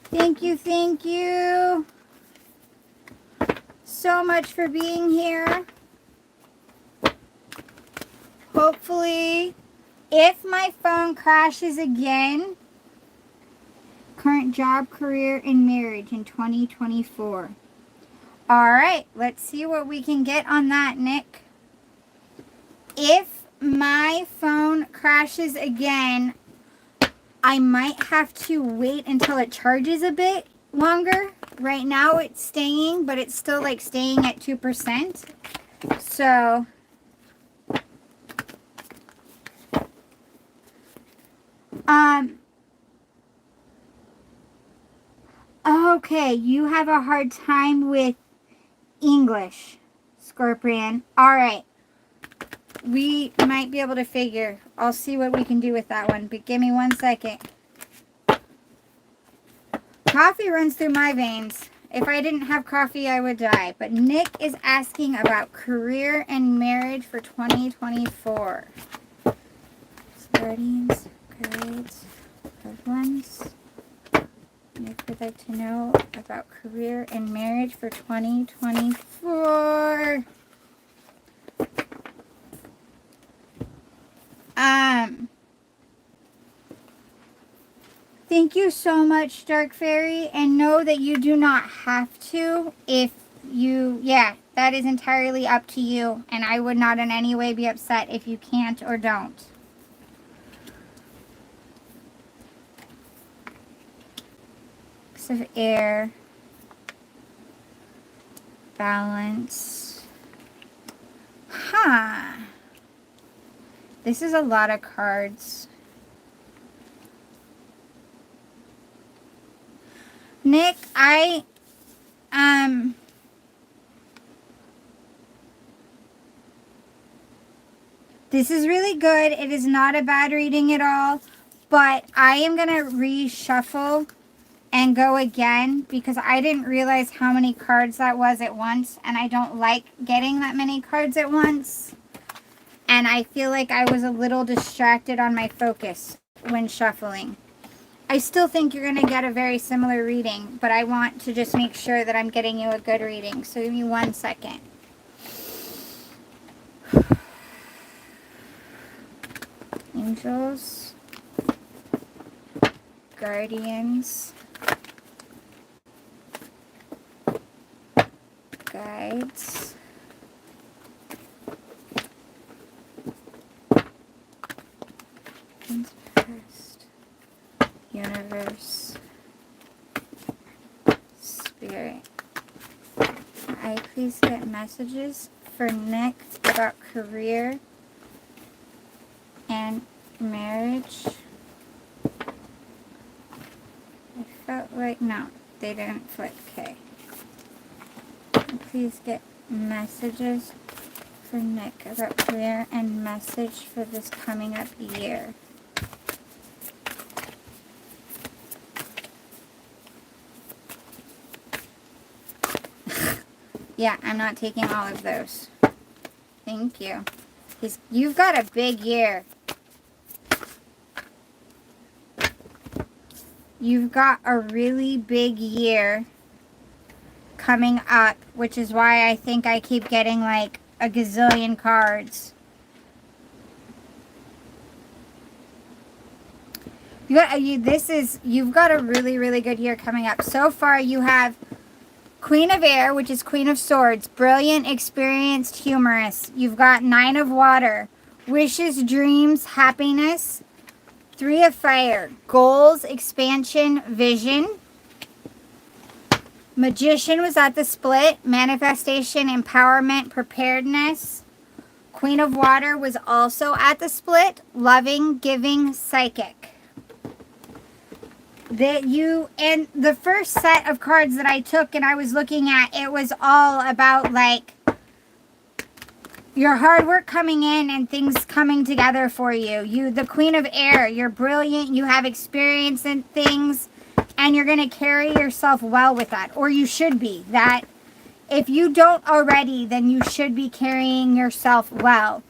Thank you so much for being here. Hopefully, if my phone crashes again, current job, career, and marriage in 2024. All right, let's see what we can get on that, Nick. If my phone crashes again, I might have to wait until it charges a bit longer. Right now it's staying, but it's still like staying at 2%. So okay, you have a hard time with English, Scorpion. All right. We might be able to figure. I'll see what we can do with that one, but give me 1 second. Coffee runs through my veins. If I didn't have coffee, I would die. But Nick is asking about career and marriage for 2024. Guardians, grades, loved ones. Nick would like to know about career and marriage for 2024. Thank you so much, Dark Fairy, and know that you do not have to. If you, that is entirely up to you, and I would not in any way be upset if you can't or don't. Of air, balance. This is a lot of cards. Nick, this is really good. It is not a bad reading at all, but I am going to reshuffle and go again because I didn't realize how many cards that was at once, and I don't like getting that many cards at once. And I feel like I was a little distracted on my focus when shuffling. I still think you're going to get a very similar reading, but I want to just make sure that I'm getting you a good reading. So give me 1 second. Angels, guardians, guides, past, universe, spirit. I please get messages for Nick about career and marriage. I felt like, no, they didn't flip. Okay. Please get messages for Nick about career and message for this coming up year. Yeah, I'm not taking all of those. Thank you. You've got a big year. You've got a really big year coming up, which is why I think I keep getting like a gazillion cards. You've got a really, really good year coming up. So far you have Queen of Air, which is Queen of Swords, brilliant, experienced, humorous. You've got 9 of Water, wishes, dreams, happiness. 3 of Fire, goals, expansion, vision. Magician was at the split, manifestation, empowerment, preparedness. Queen of Water was also at the split, loving, giving, psychic. And the first set of cards that I took and I was looking at, it was all about like your hard work coming in and things coming together for you. The Queen of Air, you're brilliant, you have experience in things, and you're going to carry yourself well with that. Or you should be. That if you don't already, then you should be carrying yourself well.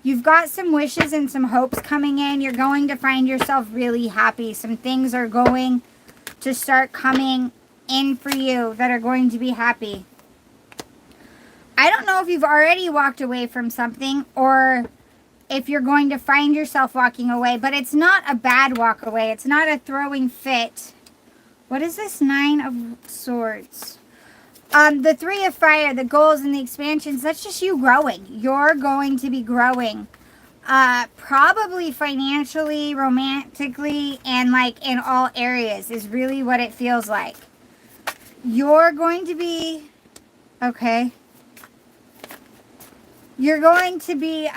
You've got some wishes and some hopes coming in. You're going to find yourself really happy. Some things are going to start coming in for you that are going to be happy. I don't know if you've already walked away from something or if you're going to find yourself walking away, but it's not a bad walk away. It's not a throwing fit. What is this 9 of Swords? The 3 of Fire, the goals and the expansions, that's just you growing. You're going to be growing. Probably financially, romantically, and like in all areas is really what it feels like. You're going to be, okay. You're going to be,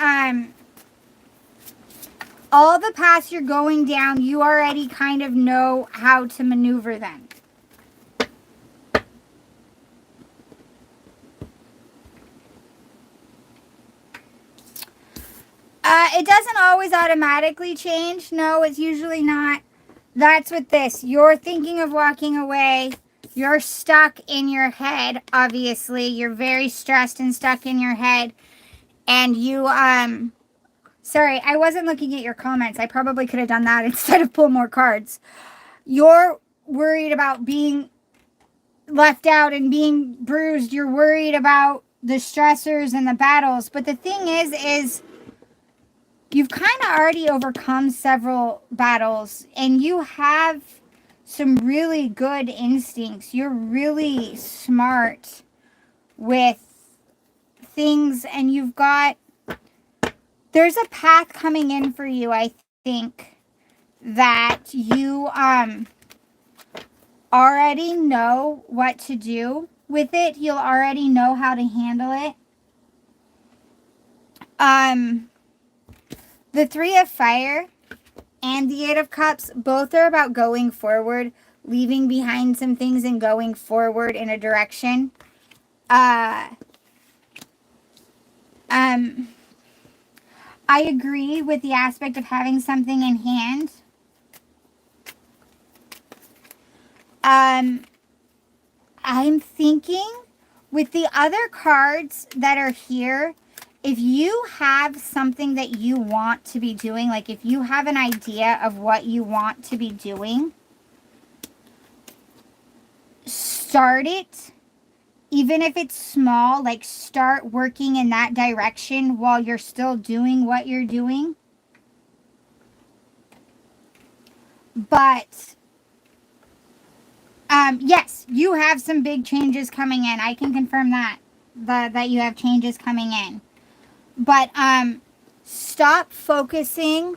all the paths you're going down, you already kind of know how to maneuver them. It doesn't always automatically change. No, it's usually not. That's with this. You're thinking of walking away. You're stuck in your head, obviously. You're very stressed and stuck in your head. And you, sorry, I wasn't looking at your comments. I probably could have done that instead of pull more cards. You're worried about being left out and being bruised. You're worried about the stressors and the battles. But the thing is you've kind of already overcome several battles and you have some really good instincts. You're really smart with things and there's a path coming in for you, I think, that you already know what to do with it. You'll already know how to handle it. The 3 of Fire and the 8 of Cups, both are about going forward, leaving behind some things and going forward in a direction. I agree with the aspect of having something in hand. I'm thinking with the other cards that are here, if you have something that you want to be doing, like if you have an idea of what you want to be doing, start it. Even if it's small, like start working in that direction while you're still doing what you're doing. But, yes, you have some big changes coming in. I can confirm that, that you have changes coming in. But, stop focusing.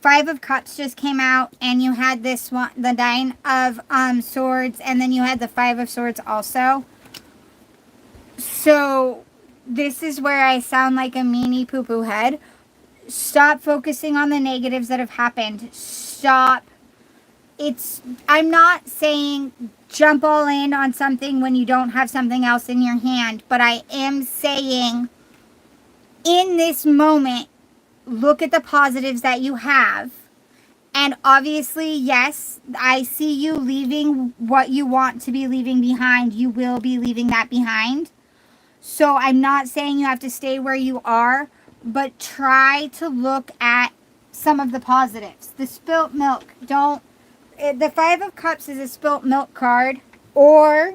Five of Cups just came out, and you had this one, the Nine of Swords, and then you had the Five of Swords also. So, this is where I sound like a meanie poo-poo head. Stop focusing on the negatives that have happened. Stop. I'm not saying jump all in on something when you don't have something else in your hand, but I am saying in this moment, look at the positives that you have. And obviously, yes, I see you leaving what you want to be leaving behind. You will be leaving that behind. So I'm not saying you have to stay where you are, but try to look at some of the positives. The spilt milk, the Five of Cups is a spilt milk card. Or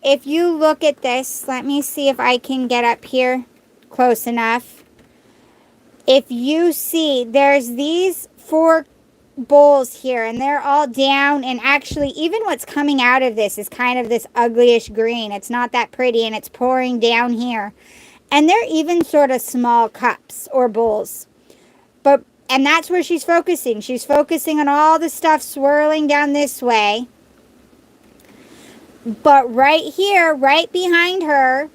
if you look at this, let me see if I can get up here close enough. If you see, there's these 4 bowls here, and they're all down, and actually even what's coming out of this is kind of this uglyish green. It's not that pretty, and it's pouring down here, and they're even sort of small cups or bowls. And that's where she's focusing. She's focusing on all the stuff swirling down this way. But right here, right behind her,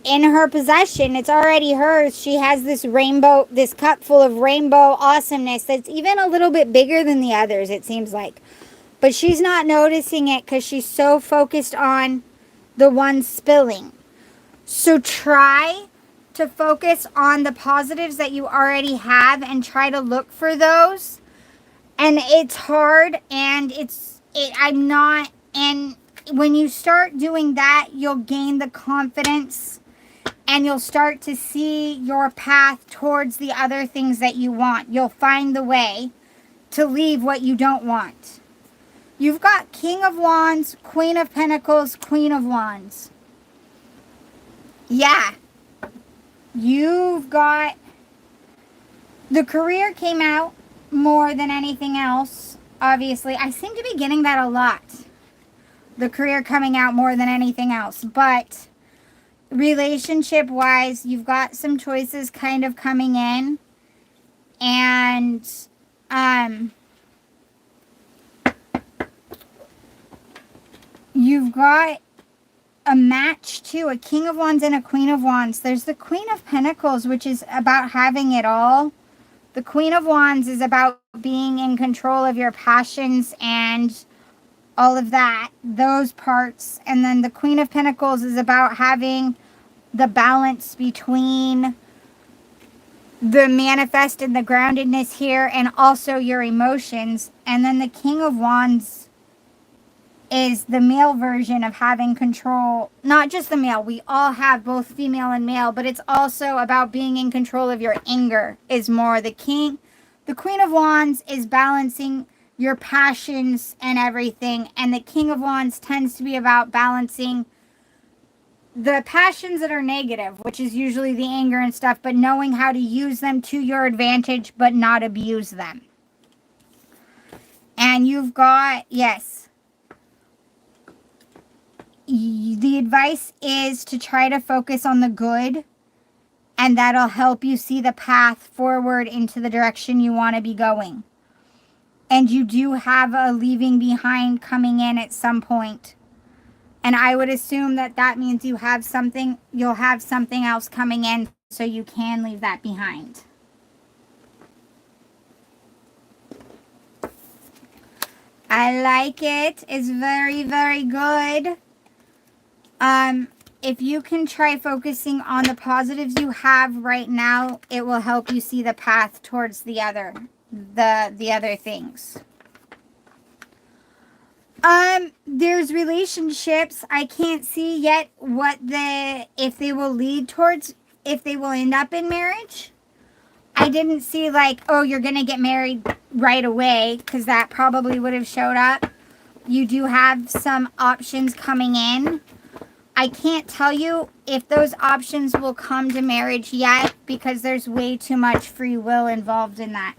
in her possession, it's already hers. She has this rainbow, this cup full of rainbow awesomeness that's even a little bit bigger than the others, it seems like. But she's not noticing it because she's so focused on the one spilling. So try to focus on the positives that you already have and try to look for those. And it's hard, and and when you start doing that, you'll gain the confidence and you'll start to see your path towards the other things that you want. You'll find the way to leave what you don't want. You've got King of Wands, Queen of Pentacles, Queen of Wands. Yeah. You've got, the career came out more than anything else, obviously. I seem to be getting that a lot. The career coming out more than anything else. But relationship-wise, you've got some choices kind of coming in. And, you've got a match too, a King of Wands and a Queen of Wands. There's the Queen of Pentacles, which is about having it all. The Queen of Wands is about being in control of your passions and all of that, those parts. And then the Queen of Pentacles is about having the balance between the manifest and the groundedness here, and also your emotions. And then the King of Wands is the male version of having control. Not just the male, we all have both female and male, but it's also about being in control of your anger is more. The Queen of Wands is balancing your passions and everything, and the King of Wands tends to be about balancing the passions that are negative, which is usually the anger and stuff, but knowing how to use them to your advantage but not abuse them. And you've got, yes, the advice is to try to focus on the good, and that'll help you see the path forward into the direction you want to be going. And you do have a leaving behind coming in at some point. And I would assume that that means you'll have something else coming in, so you can leave that behind. I like it. It's very, very good. If you can try focusing on the positives you have right now, it will help you see the path towards the other things. There's relationships. I can't see yet if they will lead towards, if they will end up in marriage. I didn't see like, oh, you're going to get married right away, because that probably would have showed up. You do have some options coming in. I can't tell you if those options will come to marriage yet, because there's way too much free will involved in that.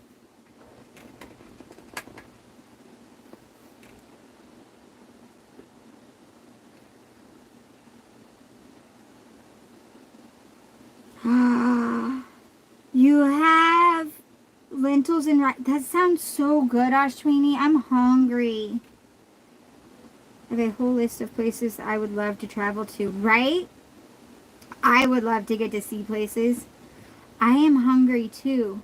You have lentils and rice. That sounds so good, Asheni. I'm hungry. I have a whole list of places I would love to travel to, right? I would love to get to see places. I am hungry too.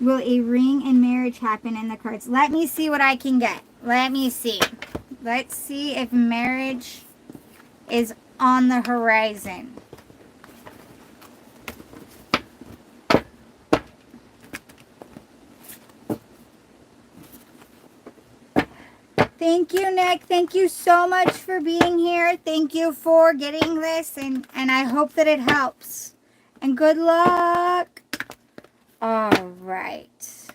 Will a ring and marriage happen in the cards? Let me see what I can get. Let me see. Let's see if marriage is on the horizon. Thank you, Nick. Thank you so much for being here. Thank you for getting this, and I hope that it helps. And good luck. All right.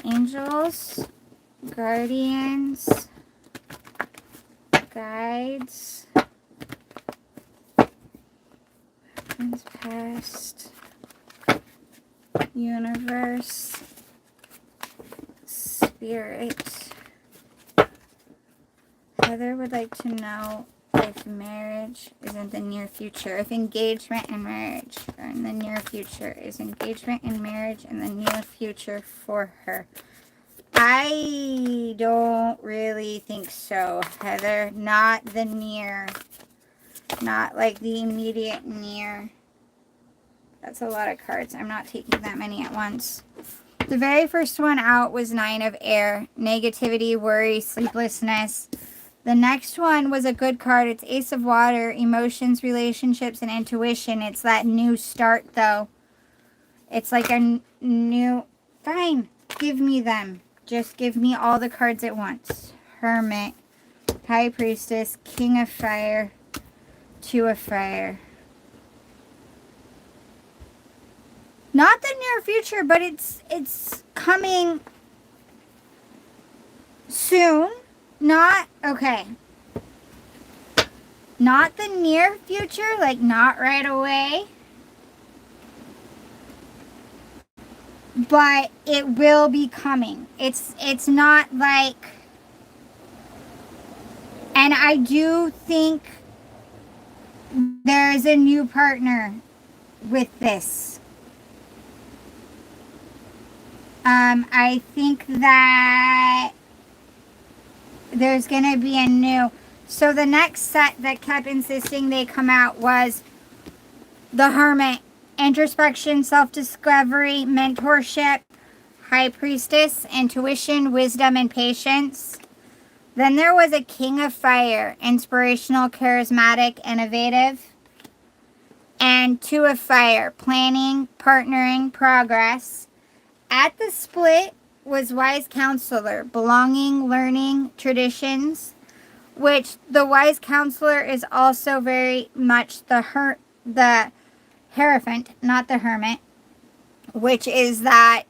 Angels, guardians, guides, friends past, universe, spirit. Heather would like to know if marriage is in the near future. If engagement and marriage are in the near future. Is engagement and marriage in the near future for her? I don't really think so, Heather. Not the near. Not like the immediate near. That's a lot of cards. I'm not taking that many at once. The very first one out was Nine of Air. Negativity, worry, sleeplessness. The next one was a good card. It's Ace of Water, emotions, relationships, and intuition. It's that new start, though. It's like a new... Fine. Give me them. Just give me all the cards at once. Hermit, High Priestess, King of Fire, Two of Fire. Not the near future, but it's coming soon. Not, okay. Not the near future, like not right away. But it will be coming. It's not like, and I do think there's a new partner with this. I think that there's going to be a new... So the next set that kept insisting they come out was the Hermit. Introspection, self-discovery, mentorship, High Priestess, intuition, wisdom, and patience. Then there was a King of Fire, inspirational, charismatic, innovative. And Two of Fire, planning, partnering, progress. At the split was Wise Counselor, belonging, learning, traditions, which the Wise Counselor is also very much the Hierophant, not the Hermit, which is that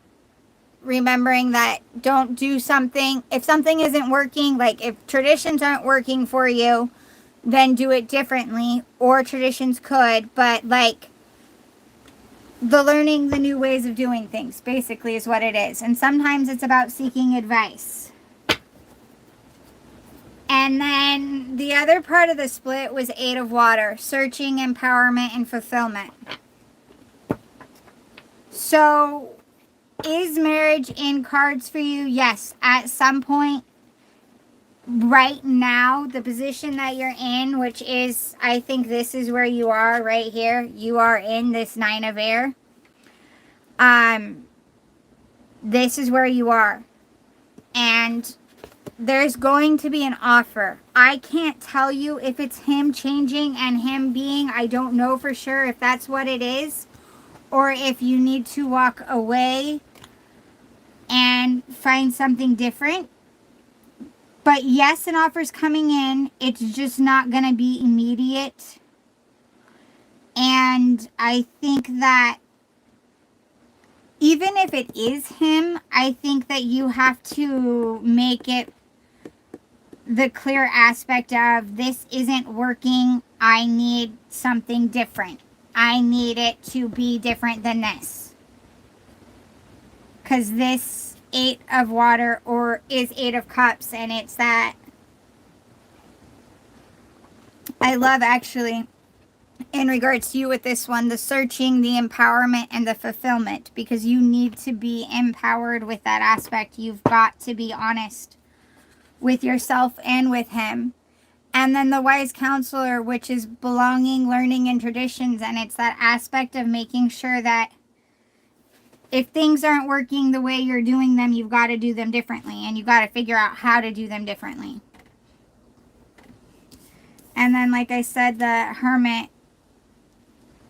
remembering that don't do something, if something isn't working, like if traditions aren't working for you, then do it differently, or traditions could, but like the learning the new ways of doing things basically is what it is. And sometimes it's about seeking advice. And then the other part of the split was Eight of Water, searching, empowerment, and fulfillment. So, is marriage in cards for you? Yes, at some point. Right now, the position that you're in, which is, I think this is where you are right here. You are in this Nine of Air. This is where you are. And there's going to be an offer. I can't tell you if it's him changing and him being, I don't know for sure if that's what it is, or if you need to walk away find something different. But yes, an offer's coming in. It's just not going to be immediate. And I think that even if it is him, I think that you have to make it the clear aspect of, this isn't working. I need something different. I need it to be different than this. Because this 8 of water or is 8 of cups, and it's that I love, actually, in regards to you with this one, the searching, the empowerment, and the fulfillment, because you need to be empowered with that aspect. You've got to be honest with yourself and with him. And then the wise counselor, which is belonging, learning, and traditions. And it's that aspect of making sure that if things aren't working the way you're doing them, you've got to do them differently. And you've got to figure out how to do them differently. And then, like I said, the hermit.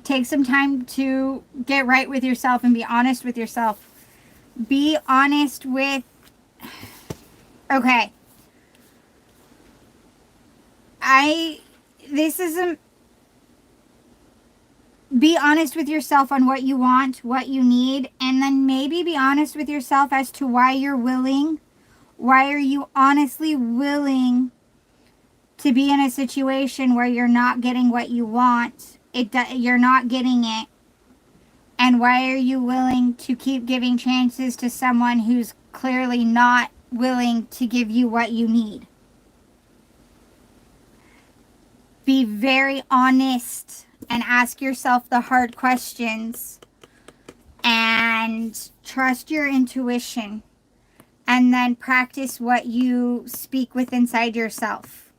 Take some time to get right with yourself and be honest with yourself. Be honest with... Okay. This isn't... Be honest with yourself on what you want, what you need, and then maybe be honest with yourself as to why you're willing. Why are you honestly willing to be in a situation where you're not getting what you want? You're not getting it. And why are you willing to keep giving chances to someone who's clearly not willing to give you what you need? Be very honest and ask yourself the hard questions, and trust your intuition, and then practice what you speak with inside yourself.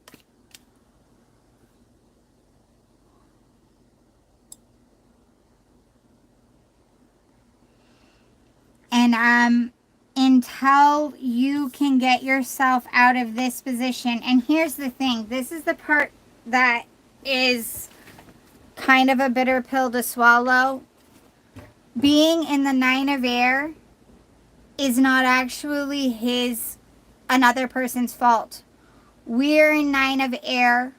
And until you can get yourself out of this position, and here's the thing, this is the part that is kind of a bitter pill to swallow. Being in the 9 of air is not actually another person's fault. We're in 9 of air.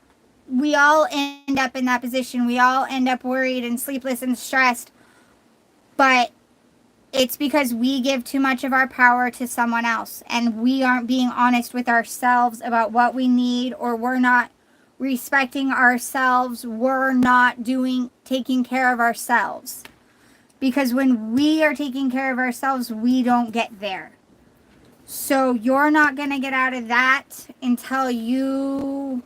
We all end up in that position. We all end up worried and sleepless and stressed. But it's because we give too much of our power to someone else, and we aren't being honest with ourselves about what we need, or we're not respecting ourselves. We're not taking care of ourselves. Because when we are taking care of ourselves, we don't get there. So you're not going to get out of that until you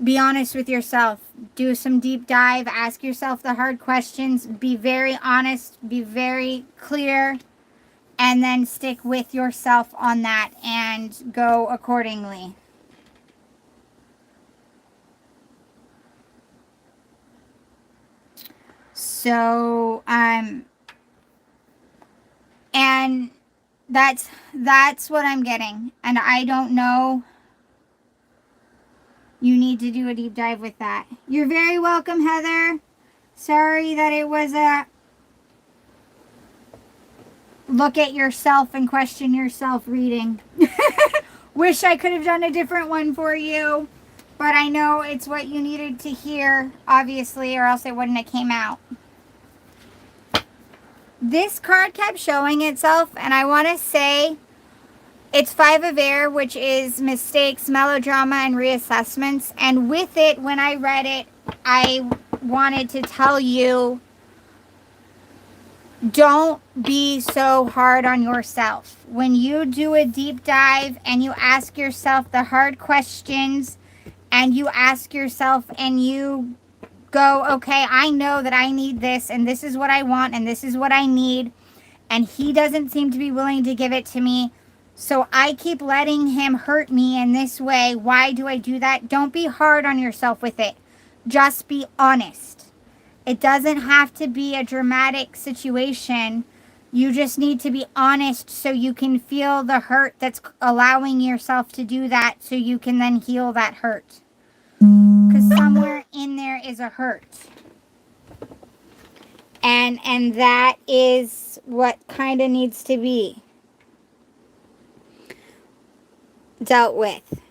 be honest with yourself. Do some deep dive. Ask yourself the hard questions. Be very honest. Be very clear. And then stick with yourself on that and go accordingly. So, and that's what I'm getting. And I don't know. You need to do a deep dive with that. You're very welcome, Heather. Sorry that it was a look at yourself and question yourself reading. Wish I could have done a different one for you. But I know it's what you needed to hear, obviously, or else it wouldn't have came out. This card kept showing itself, and I want to say it's 5 of air, which is mistakes, melodrama, and reassessments. And with it, when I read it, I wanted to tell you, don't be so hard on yourself. When you do a deep dive and you ask yourself the hard questions, and you ask yourself and you go, okay, I know that I need this, and this is what I want, and this is what I need, and he doesn't seem to be willing to give it to me, so I keep letting him hurt me in this way. Why do I do that? Don't be hard on yourself with it. Just be honest. It doesn't have to be a dramatic situation. You just need to be honest so you can feel the hurt that's allowing yourself to do that, so you can then heal that hurt. Because somewhere in there is a hurt. And that is what kind of needs to be. dealt with.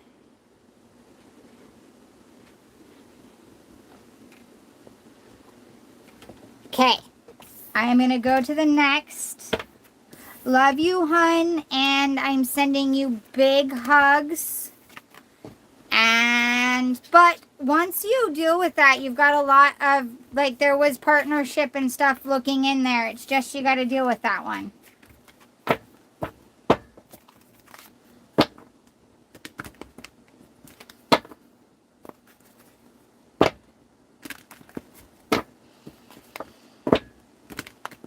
Okay. I am going to go to the next. Love you, hun, and I'm sending you big hugs. But once you deal with that, you've got a lot of, like, there was partnership and stuff looking in there. It's just you got to deal with that one.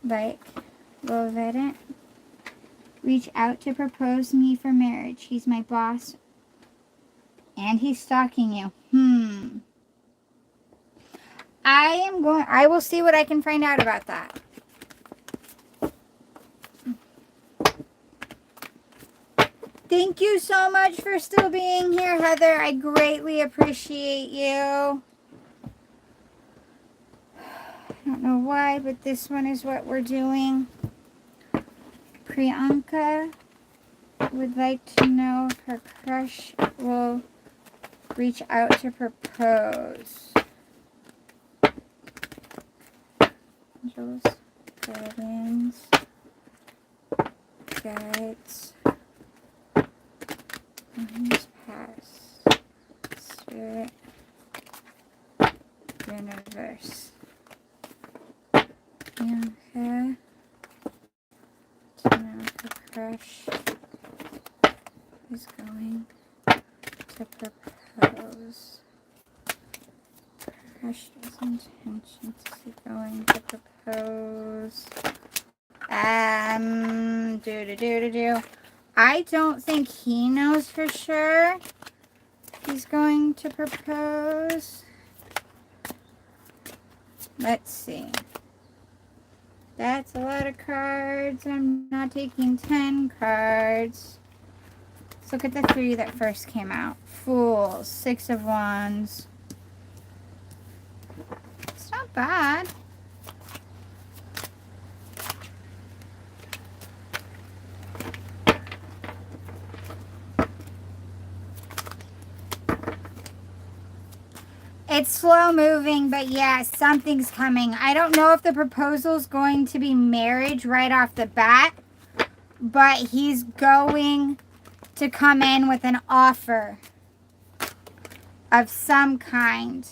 Like, will it reach out to propose me for marriage? He's my boss. And he's stalking you. I will see what I can find out about that. Thank you so much for still being here, Heather. I greatly appreciate you. I don't know why, but this one is what we're doing. Prianka would like to know if her crush will reach out to propose. Angels, guardians, guides, past, spirit, universe. Okay. So now the crush is going to propose. Crush's intentions is going to propose. I don't think he knows for sure he's going to propose. Let's see. That's a lot of cards. I'm not taking 10 cards. Let's look at the 3 that first came out. Fool, 6 of Wands. It's not bad. It's slow moving, but yeah, something's coming. I don't know if the proposal's going to be marriage right off the bat, but he's going to come in with an offer of some kind.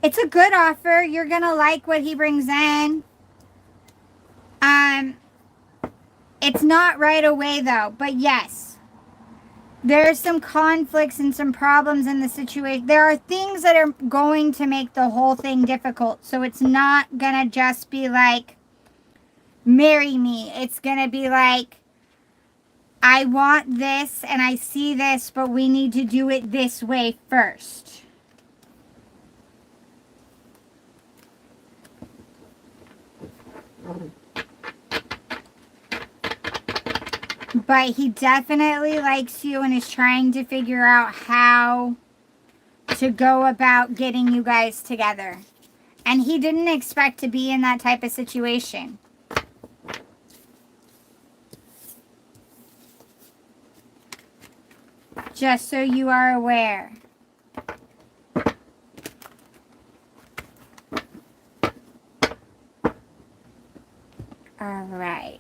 It's a good offer. You're going to like what he brings in. It's not right away though, but yes. There's some conflicts and some problems in the situation. There are things that are going to make the whole thing difficult. So it's not going to just be like, marry me. It's going to be like, I want this and I see this, but we need to do it this way first. But he definitely likes you and is trying to figure out how to go about getting you guys together. And he didn't expect to be in that type of situation. Just so you are aware. All right.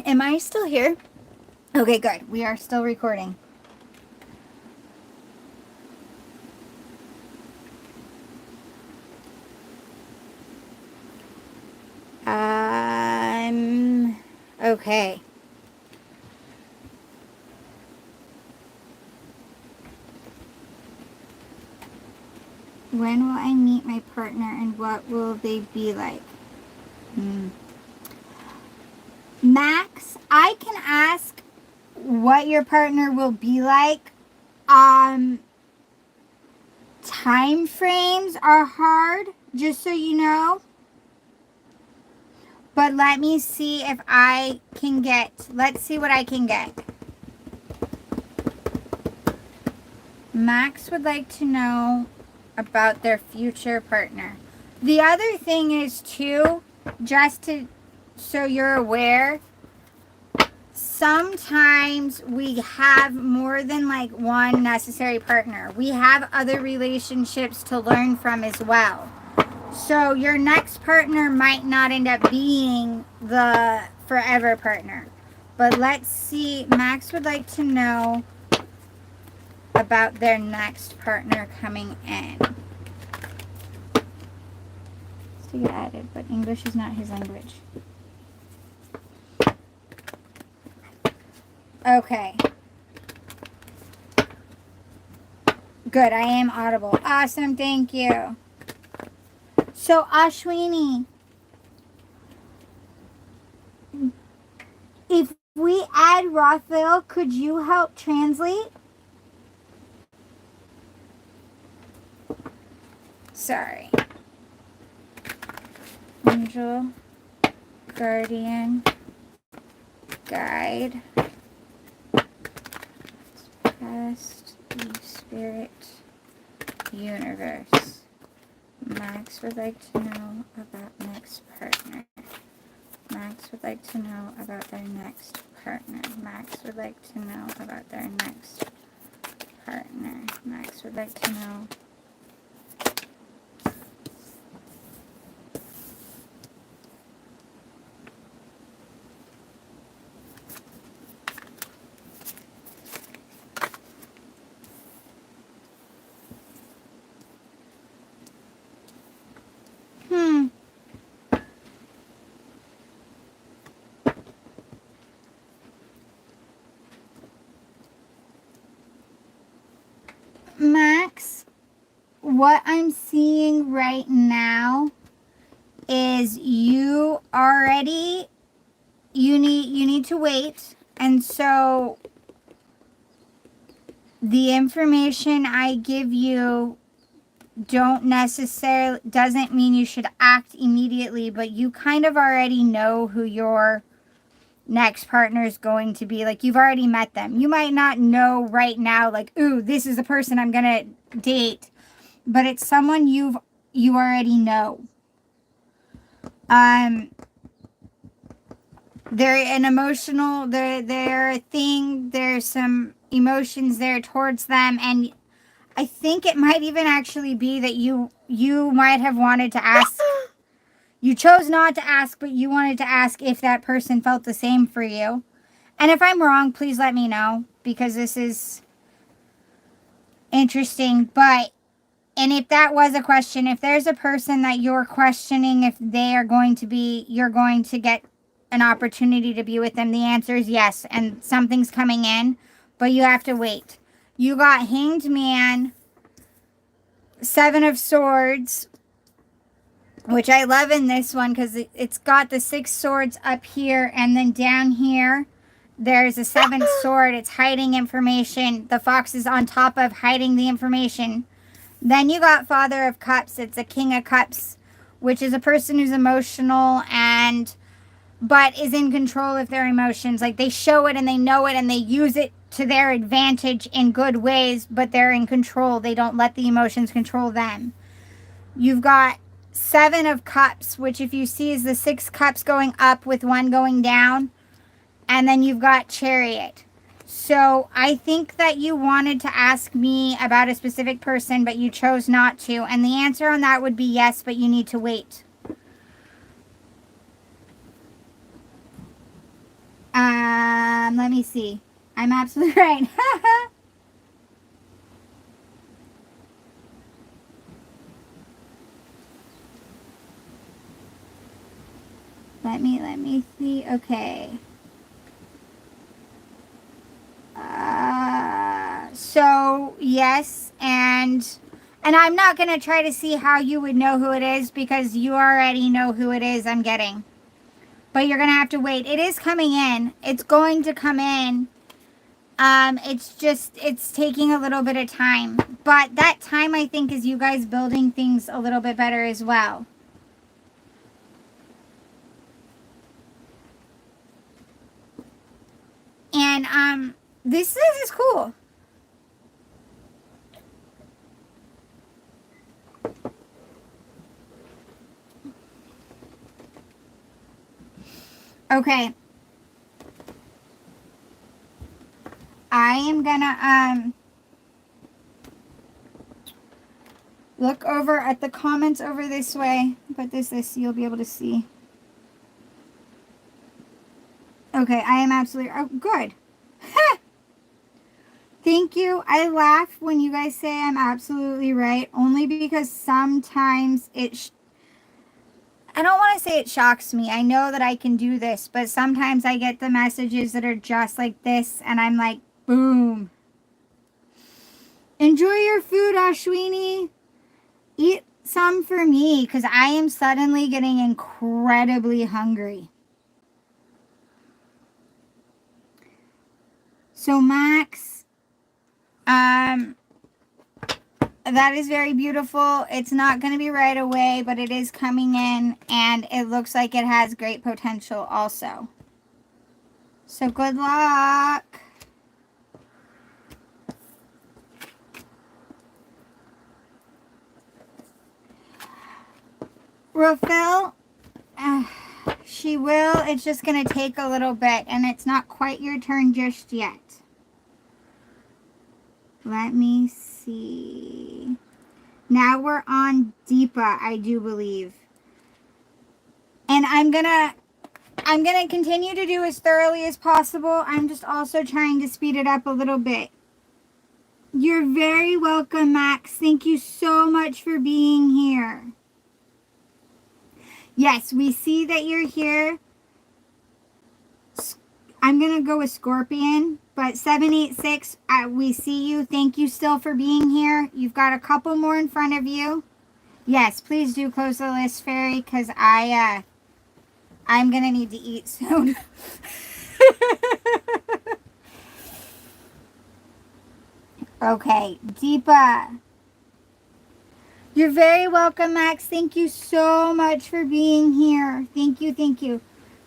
Am I still here? Okay, good. We are still recording. Okay. When will I meet my partner and what will they be like? Max, I can ask what your partner will be like time frames are hard, just so you know. But let me see if I can get, let's see what I can get. Max would like to know about their future partner. The other thing is too, just to, so you're aware, sometimes we have more than like one necessary partner. We have other relationships to learn from as well. So your next partner might not end up being the forever partner. But let's see, Max would like to know about their next partner coming in. To get added, but English is not his language. Okay. Good, I am audible. Awesome, thank you. So, Asheni, if we add Rafel, could you help translate? Sorry. Angel, guardian, guide, past, spirit, universe. Max would like to know about next partner. Max would like to know about their next partner. Max would like to know about their next partner. Max would like to know. Max, what I'm seeing right now is you need to wait, and so the information I give you doesn't mean you should act immediately, but you kind of already know who your next partner is going to be. Like, you've already met them. You might not know right now, like, ooh, this is the person I'm gonna date, but it's someone you already know. They're an emotional, they're a thing, there's some emotions there towards them, and I think it might even actually be that you might have wanted to ask. You chose not to ask, but you wanted to ask if that person felt the same for you. And if I'm wrong, please let me know, because this is interesting. But, and if that was a question, if there's a person that you're questioning if they are going to be, you're going to get an opportunity to be with them, the answer is yes. And something's coming in, but you have to wait. You got Hanged Man, Seven of Swords, which I love in this one because it's got the 6 swords up here, and then down here there's a 7th sword. It's hiding information. The fox is on top of hiding the information. Then you got Father of Cups. It's a King of Cups, which is a person who's emotional but is in control of their emotions. Like, they show it and they know it and they use it to their advantage in good ways, but they're in control. They don't let the emotions control them. You've got 7 of Cups, which if you see is the 6 cups going up with 1 going down. And then you've got Chariot. So I think that you wanted to ask me about a specific person, but you chose not to. And the answer on that would be yes, but you need to wait. Let me see. I'm absolutely right. Let me see. Okay. So yes, and I'm not going to try to see how you would know who it is, because you already know who it is I'm getting. But you're going to have to wait. It is coming in. It's going to come in. It's taking a little bit of time. But that time, I think, is you guys building things a little bit better as well. And, this is cool. Okay. I am gonna, look over at the comments over this way. Put this, you'll be able to see. Okay, I am absolutely, oh, good. Thank you. I laugh when you guys say I'm absolutely right, only because sometimes I don't want to say it shocks me. I know that I can do this, but sometimes I get the messages that are just like this, and I'm like, boom. Enjoy your food, Ashwini. Eat some for me, because I am suddenly getting incredibly hungry. So, Max, that is very beautiful. It's not going to be right away, but it is coming in, and it looks like it has great potential also. So good luck. Rafel, she will. It's just going to take a little bit, and it's not quite your turn just yet. Let me see. Now we're on Deepa, I do believe. And I'm gonna continue to do as thoroughly as possible. I'm just also trying to speed it up a little bit. You're very welcome, Max. Thank you so much for being here. Yes, we see that you're here. I'm going to go with Scorpion, but 786, we see you. Thank you still for being here. You've got a couple more in front of you. Yes, please do close the list, Fairy, because I'm going to need to eat soon. Okay, Deepa. You're very welcome, Max. Thank you so much for being here. Thank you, thank you.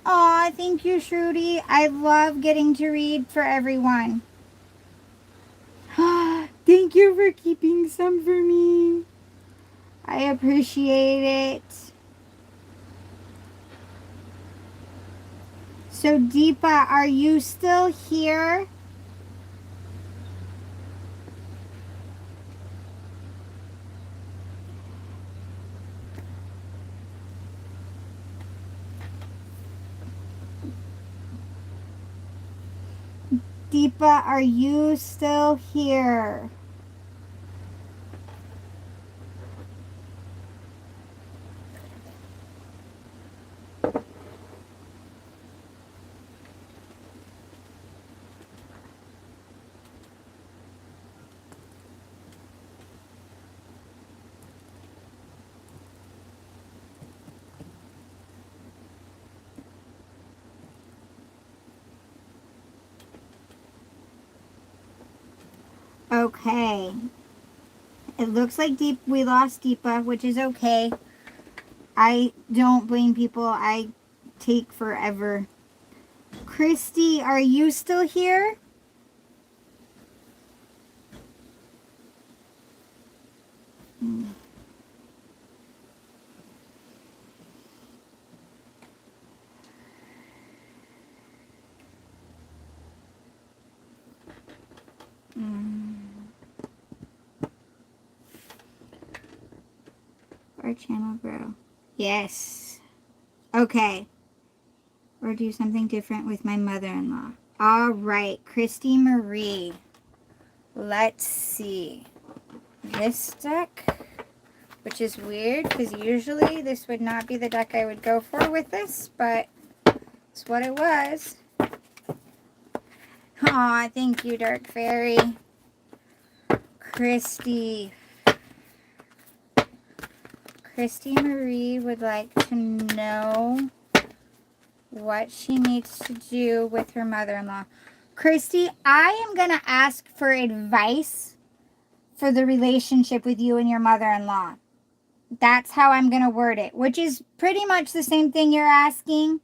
Aw, thank you, Shudy. I love getting to read for everyone. Thank you for keeping some for me. I appreciate it. So, Deepa, are you still here? Deepa, are you still here? Okay. It looks like we lost Deepa, which is okay. I don't blame people. I take forever. Christy, are you still here? Our channel grow. Yes. Okay. Or do something different with my mother-in-law. All right, Christy Marie. Let's see. This deck, which is weird because usually this would not be the deck I would go for with this, but it's what it was. Aw, thank you, Dark Fairy. Christy. Christy Marie would like to know what she needs to do with her mother-in-law. Christy, I am going to ask for advice for the relationship with you and your mother-in-law. That's how I'm going to word it, which is pretty much the same thing you're asking.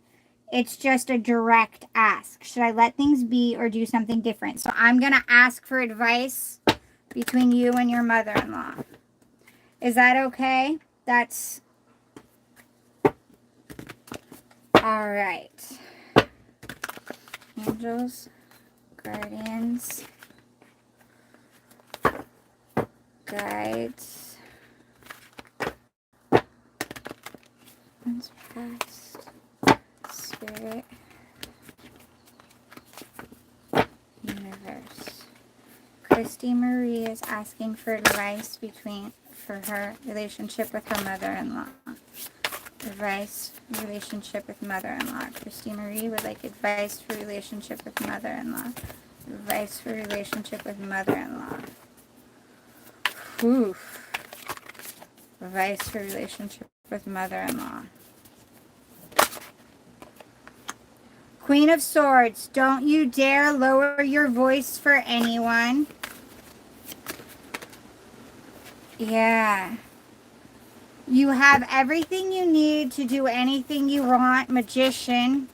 It's just a direct ask. Should I let things be or do something different? So I'm going to ask for advice between you and your mother-in-law. Is that okay? That's all right. Angels, guardians, guides, past, spirit, universe. Christy Marie is asking for advice for her relationship with her mother-in-law. Advice, relationship with mother-in-law. Christy Marie would like advice for relationship with mother-in-law. Advice for relationship with mother-in-law. Oof. Advice for relationship with mother-in-law. Queen of Swords, don't you dare lower your voice for anyone. Yeah. You have everything you need to do anything you want, Magician.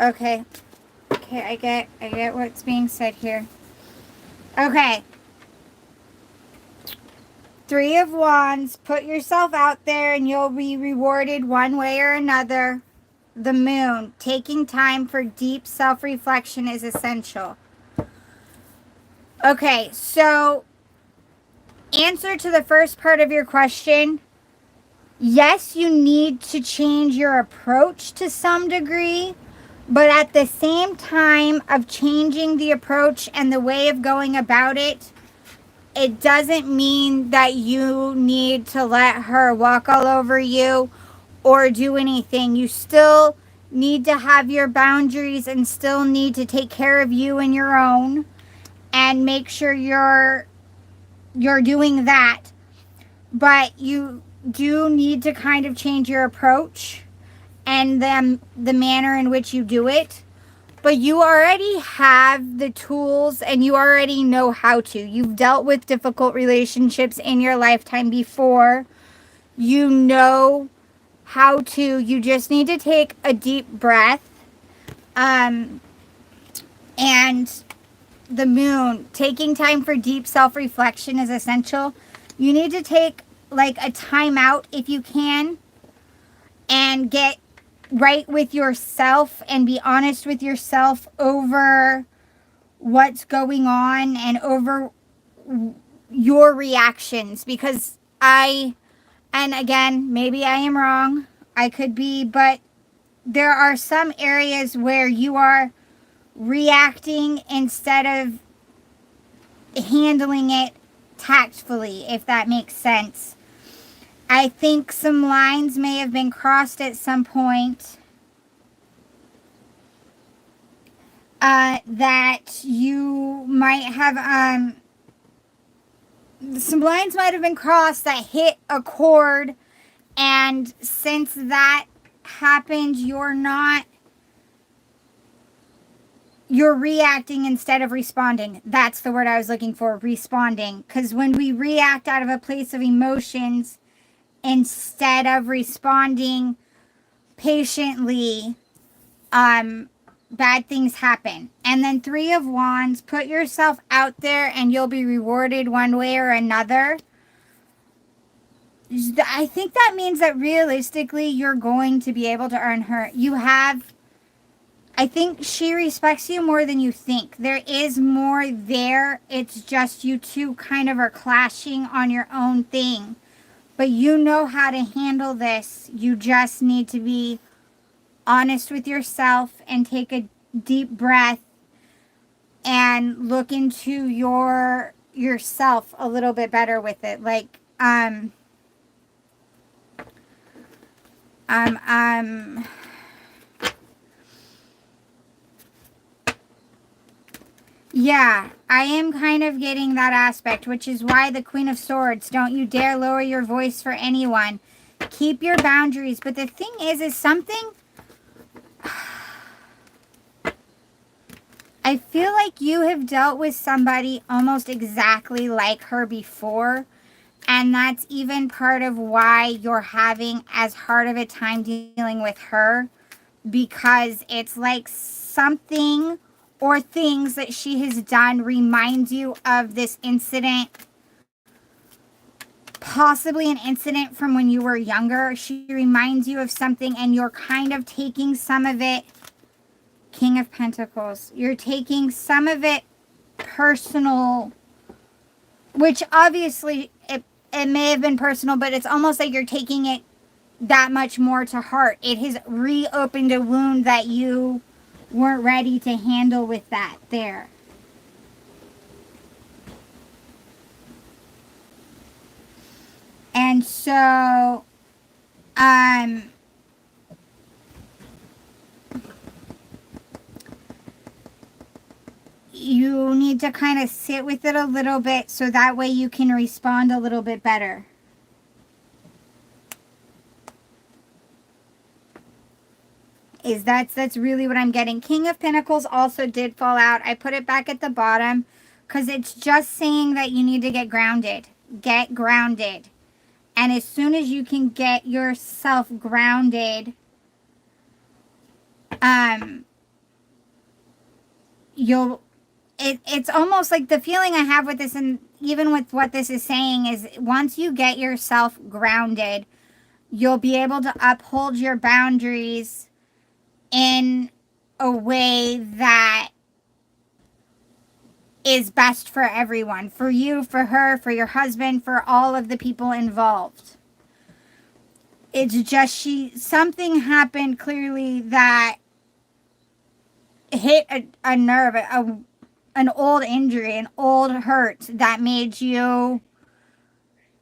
Okay. Okay, I get what's being said here. Okay. Three of Wands, put yourself out there and you'll be rewarded one way or another. The Moon, taking time for deep self-reflection is essential. Okay, so answer to the first part of your question. Yes, you need to change your approach to some degree, but at the same time of changing the approach and the way of going about it, it doesn't mean that you need to let her walk all over you or do anything. You still need to have your boundaries and still need to take care of you and your own and make sure you're doing that. But you do need to kind of change your approach and the manner in which you do it. But you already have the tools and you already know how to. You've dealt with difficult relationships in your lifetime before. You know how to. You just need to take a deep breath. And the Moon, taking time for deep self-reflection is essential. You need to take like a time out if you can and get right with yourself and be honest with yourself over what's going on and over your reactions, because and again, maybe I am wrong, I could be, but there are some areas where you are reacting instead of handling it tactfully, if that makes sense. I think some lines may have been crossed at some point that you might have, some lines might have been crossed that hit a chord, and since that happened, you're reacting instead of responding. That's the word I was looking for, responding. Because when we react out of a place of emotions instead of responding patiently, bad things happen. And then Three of Wands, put yourself out there and you'll be rewarded one way or another. I think that means that realistically you're going to be able to earn her. I think she respects you more than you think. There is more there. It's just you two kind of are clashing on your own thing. But you know how to handle this. You just need to be honest with yourself and take a deep breath and look into yourself a little bit better with it. Like, yeah, I am kind of getting that aspect, which is why the Queen of Swords, don't you dare lower your voice for anyone. Keep your boundaries. But the thing is something, I feel like you have dealt with somebody almost exactly like her before. And that's even part of why you're having as hard of a time dealing with her. Because it's like something or things that she has done reminds you of this incident. Possibly an incident from when you were younger. She reminds you of something and you're kind of taking some of it. King of Pentacles. You're taking some of it personal, which obviously it may have been personal, but it's almost like you're taking it that much more to heart. It has reopened a wound that you weren't ready to handle with that there. And so, you need to kind of sit with it a little bit so that way you can respond a little bit better. That's really what I'm getting. King of Pentacles also did fall out. I put it back at the bottom because it's just saying that you need to get grounded. Get grounded. And as soon as you can get yourself grounded, it's almost like the feeling I have with this, and even with what this is saying, is once you get yourself grounded, you'll be able to uphold your boundaries in a way that is best for everyone. For you, for her, for your husband, for all of the people involved. It's just something happened clearly that hit a nerve, an old injury, an old hurt that made you...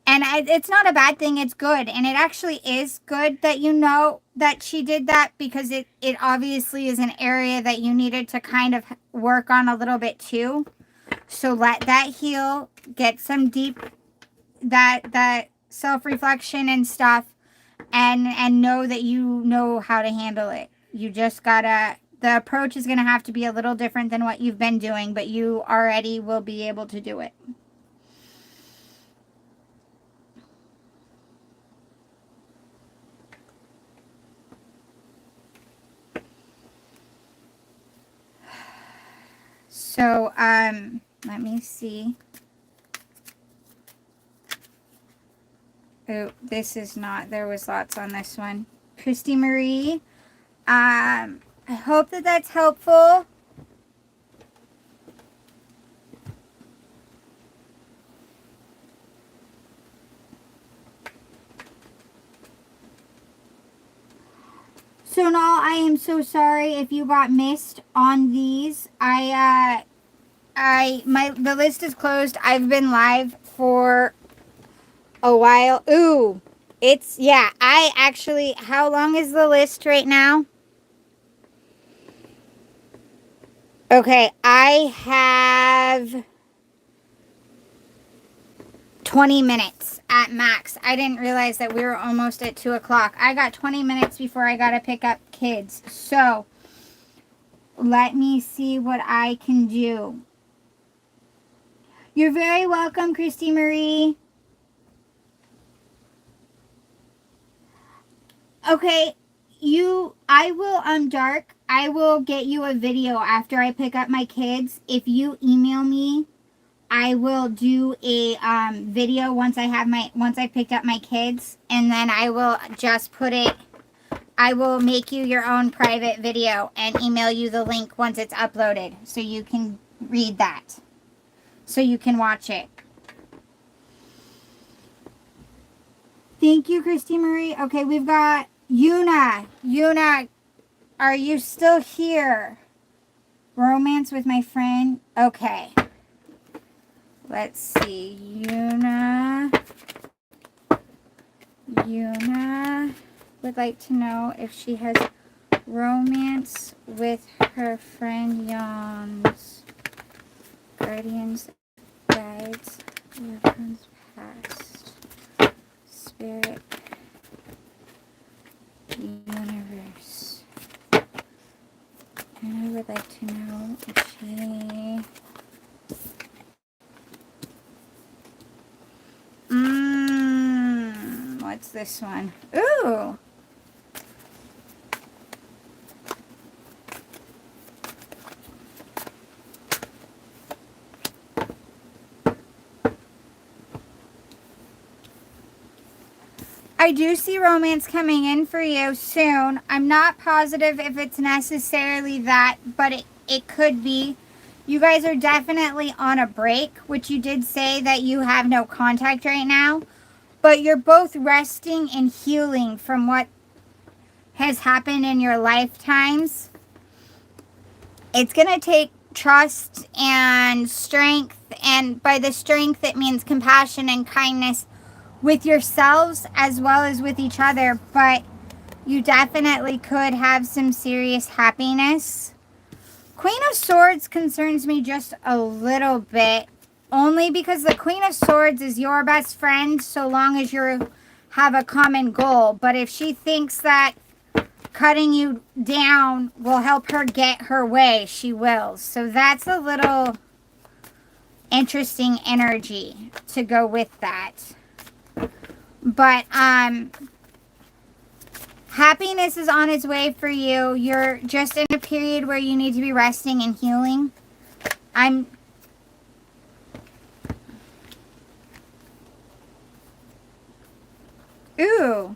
And it's not a bad thing, it's good. And it actually is good that you know that she did that, because it obviously is an area that you needed to kind of work on a little bit too. So let that heal, get some deep, that self-reflection and stuff, and know that you know how to handle it. You just gotta, the approach is gonna have to be a little different than what you've been doing, but you already will be able to do it. So, let me see. Oh, this is not, there was lots on this one. Christy Marie, I hope that that's helpful. So now I am so sorry if you got missed on these. The list is closed. I've been live for a while. Ooh, I actually, how long is the list right now? Okay, I have 20 minutes at max. I didn't realize that we were almost at 2 o'clock. I got 20 minutes before I got to pick up kids. So, let me see what I can do. You're very welcome, Christy Marie. Okay, Dark, I will get you a video after I pick up my kids. If you email me, I will do a video once I picked up my kids, and then I will just I will make you your own private video and email you the link once it's uploaded so you can read that. So you can watch it. Thank you, Christy Marie. Okay, we've got Yuna. Yuna, are you still here? Romance with my friend. Okay. Let's see. Yuna would like to know if she has romance with her friend Yon's. Guardians, guides, weapons, past, spirit, universe. And I would like to know if she this one? Ooh. I do see romance coming in for you soon. I'm not positive if it's necessarily that, but it could be. You guys are definitely on a break, which you did say that you have no contact right now. But you're both resting and healing from what has happened in your lifetimes. It's going to take trust and strength. And by the strength, it means compassion and kindness with yourselves as well as with each other. But you definitely could have some serious happiness. Queen of Swords concerns me just a little bit. Only because the Queen of Swords is your best friend so long as you have a common goal. But if she thinks that cutting you down will help her get her way, she will. So that's a little interesting energy to go with that. But happiness is on its way for you. You're just in a period where you need to be resting and healing. Ooh.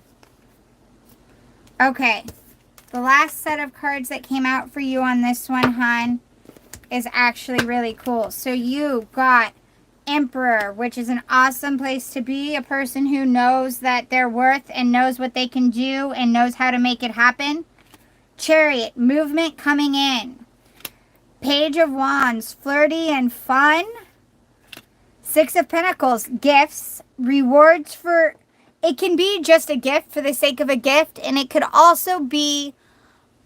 Okay. The last set of cards that came out for you on this one, hon, is actually really cool. So you got Emperor, which is an awesome place to be. A person who knows that they're worth and knows what they can do and knows how to make it happen. Chariot, movement coming in. Page of Wands, flirty and fun. Six of Pentacles, gifts, rewards for... It can be just a gift for the sake of a gift, and it could also be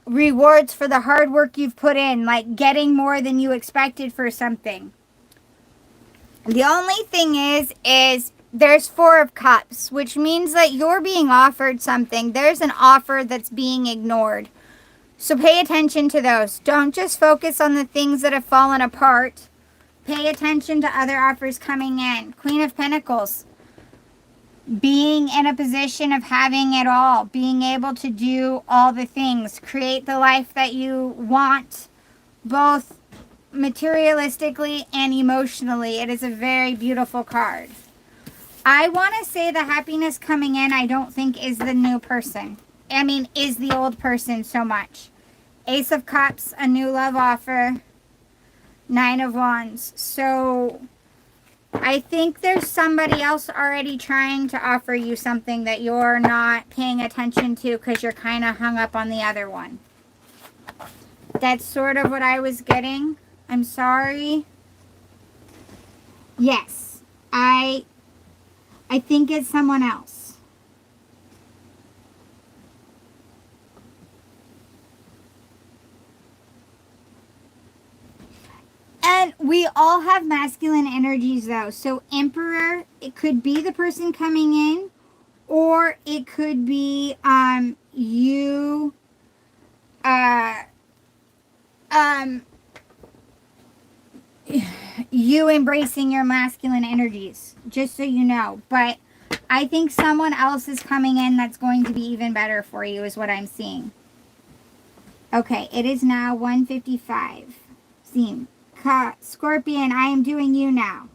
rewards for the hard work you've put in, like getting more than you expected for something. The only thing is there's Four of Cups, which means that you're being offered something. There's an offer that's being ignored. So pay attention to those. Don't just focus on the things that have fallen apart. Pay attention to other offers coming in. Queen of Pentacles. Being in a position of having it all, being able to do all the things, create the life that you want, both materialistically and emotionally. It is a very beautiful card. I want to say the happiness coming in, I don't think is the new person. I mean, is the old person so much. Ace of Cups, a new love offer. Nine of Wands. So I think there's somebody else already trying to offer you something that you're not paying attention to because you're kind of hung up on the other one. That's sort of what I was getting. I'm sorry. Yes, I think it's someone else. And we all have masculine energies though. So Emperor, it could be the person coming in, or it could be you you embracing your masculine energies, just so you know. But I think someone else is coming in that's going to be even better for you is what I'm seeing. Okay, it is now 1:55. Scene. Scorpion, I am doing you now.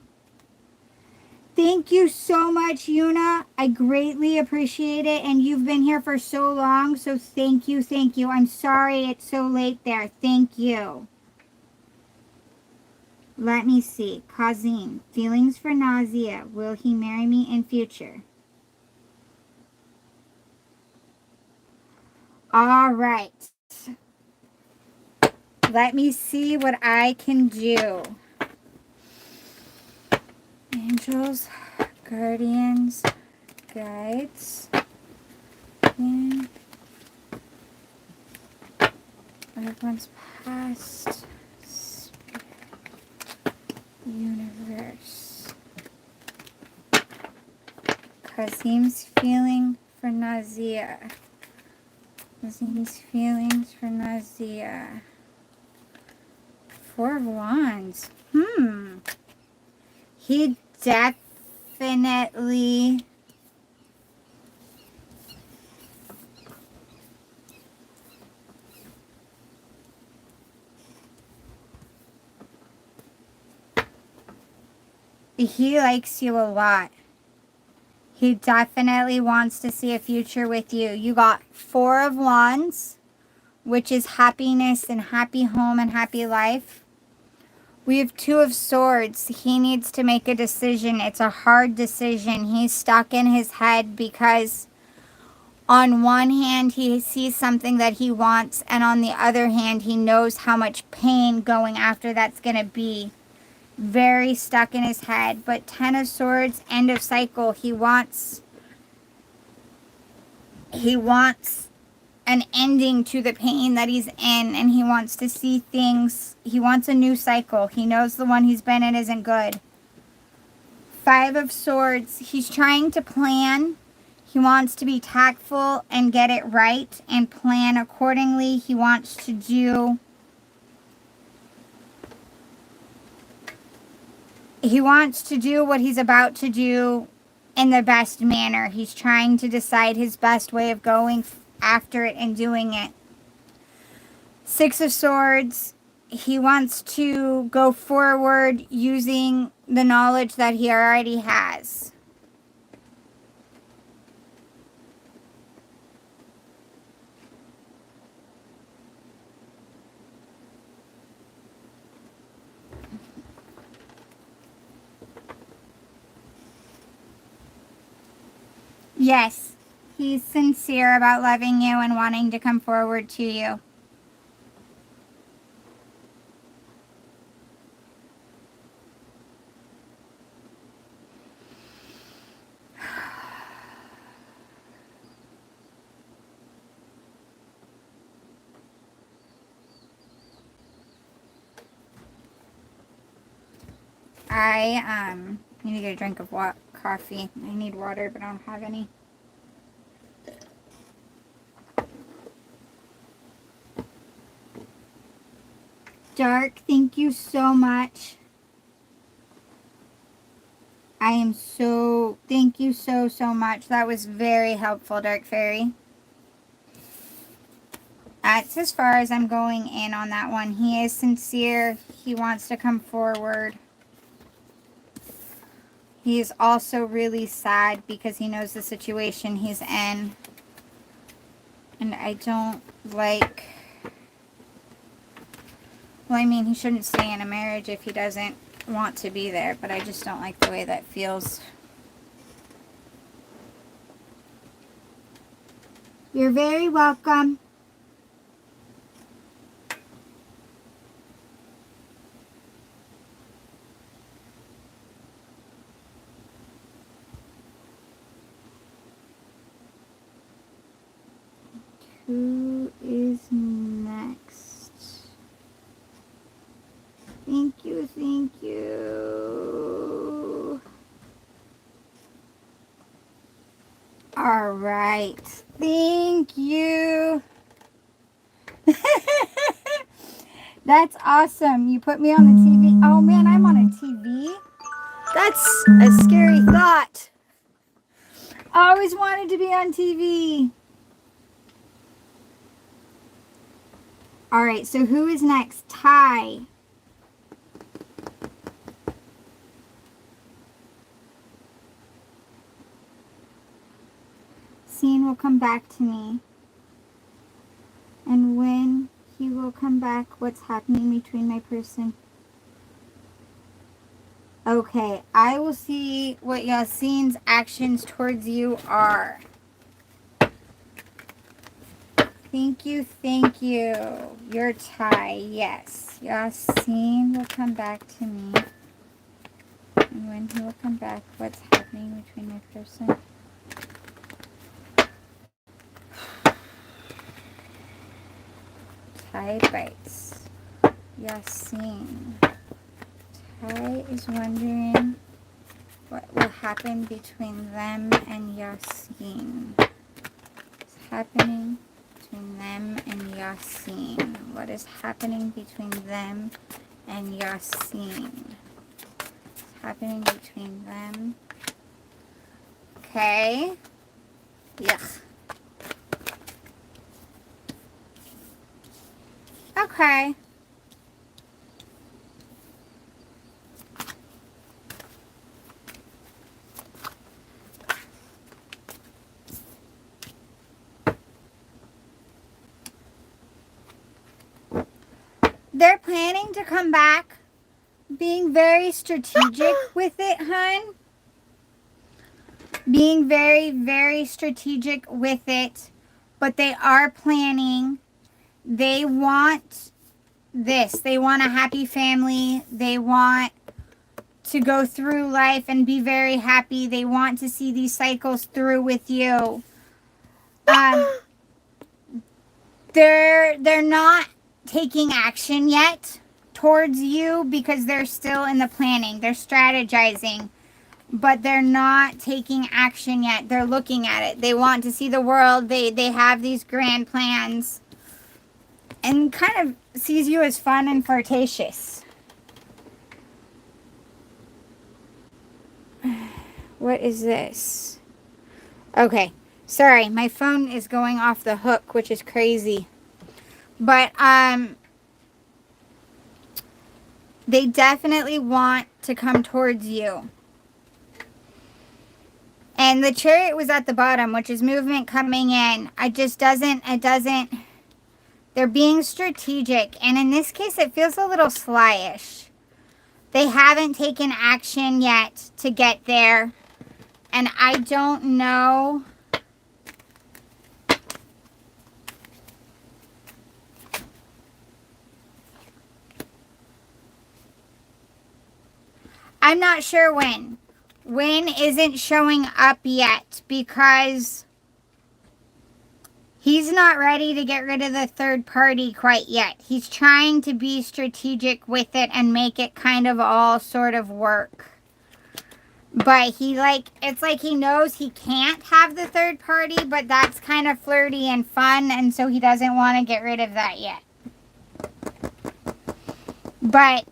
Thank you so much, Yuna. I greatly appreciate it. And you've been here for so long, so thank you, thank you. I'm sorry it's so late there. Thank you. Let me see. Kazim, feelings for Nazia. Will he marry me in future? All right. Let me see what I can do. Angels, guardians, guides, and everyone's past, spirit, universe. Kazim's feeling for Nazia. Kazim's feelings for Nazia. Four of Wands. He definitely He likes you a lot. He definitely wants to see a future with you. You got 4 of Wands, which is happiness and happy home and happy life. We have 2 of Swords. He needs to make a decision. It's a hard decision. He's stuck in his head because on one hand, he sees something that he wants, and on the other hand, he knows how much pain going after that's going to be. Very stuck in his head. But 10 of Swords, end of cycle. He wants an ending to the pain that he's in, and he wants to see things. He wants a new cycle. He knows the one he's been in isn't good. 5 of Swords, he's trying to plan. He wants to be tactful and get it right and plan accordingly. He wants to do what he's about to do in the best manner. He's trying to decide his best way of going after it and doing it. 6 of Swords, he wants to go forward using the knowledge that he already has. Yes, he's sincere about loving you and wanting to come forward to you. I need to get a drink of coffee. I need water, but I don't have any. Dark, thank you so much. Thank you so much. That was very helpful, Dark Fairy. That's as far as I'm going in on that one. He is sincere. He wants to come forward. He is also really sad because he knows the situation he's in. And I don't like... Well, I mean, he shouldn't stay in a marriage if he doesn't want to be there, but I just don't like the way that feels. You're very welcome. Who is next? Thank you, thank you. All right. Thank you. That's awesome. You put me on the TV. Oh, man, I'm on a TV? That's a scary thought. I always wanted to be on TV. All right, so who is next? Ty. Cene will come back to me. And when he will come back, what's happening between my person? Okay, I will see what Yassine's actions towards you are. Thank you, thank you. You're Ty, yes. Yassine will come back to me. And when he will come back, what's happening between my person? Ty bites. Yassine. Ty is wondering what will happen between them and Yassine. What's happening between them and Yassine? What is happening between them and Yassine? What's happening between them? Okay. Yuck. Okay. they're planning to come back, being very strategic with it, hun. Being very, very strategic with it. But they are planning. They want this. They want a happy family. They want to go through life and be very happy. They want to see these cycles through with you. They're not taking action yet towards you because they're still in the planning. They're strategizing, but they're not taking action yet. They're looking at it. They want to see the world. They have these grand plans and kind of sees you as fun and flirtatious. What is this? Okay. Sorry, my phone is going off the hook, which is crazy. But, they definitely want to come towards you. And the Chariot was at the bottom, which is movement coming in. It doesn't, they're being strategic. And in this case, it feels a little slyish. They haven't taken action yet to get there. And I don't know. I'm not sure when. When isn't showing up yet because he's not ready to get rid of the third party quite yet. He's trying to be strategic with it and make it kind of all sort of work. But it's like he knows he can't have the third party, but that's kind of flirty and fun, and so he doesn't want to get rid of that yet. But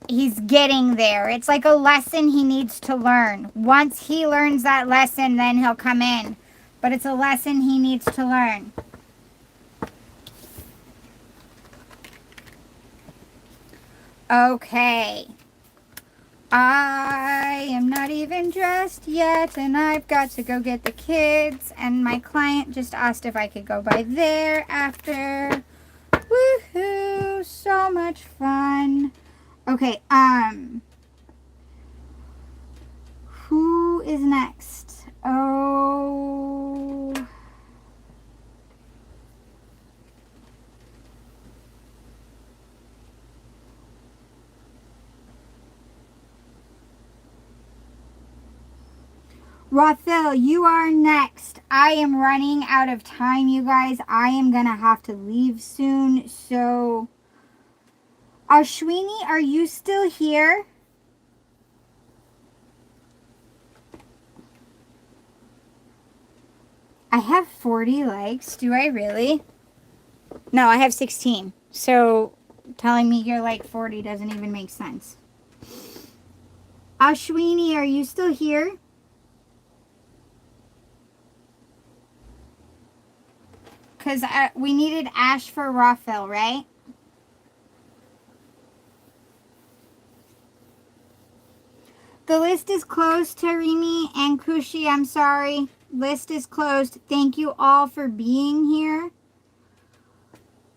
he's getting there. It's like a lesson he needs to learn. Once he learns that lesson, then he'll come in. But it's a lesson he needs to learn. Okay. I am not even dressed yet, and I've got to go get the kids. And my client just asked if I could go by there after. Woohoo! So much fun. Okay, who is next? Oh, Rafel, you are next. I am running out of time, you guys. I am gonna have to leave soon, so Asheni, are you still here? I have 40 likes. Do I really? No, I have 16. So telling me you're like 40 doesn't even make sense. Asheni, are you still here? Because we needed Ash for Rafel, right? The list is closed, Tarimi and Kushi. I'm sorry. List is closed. Thank you all for being here.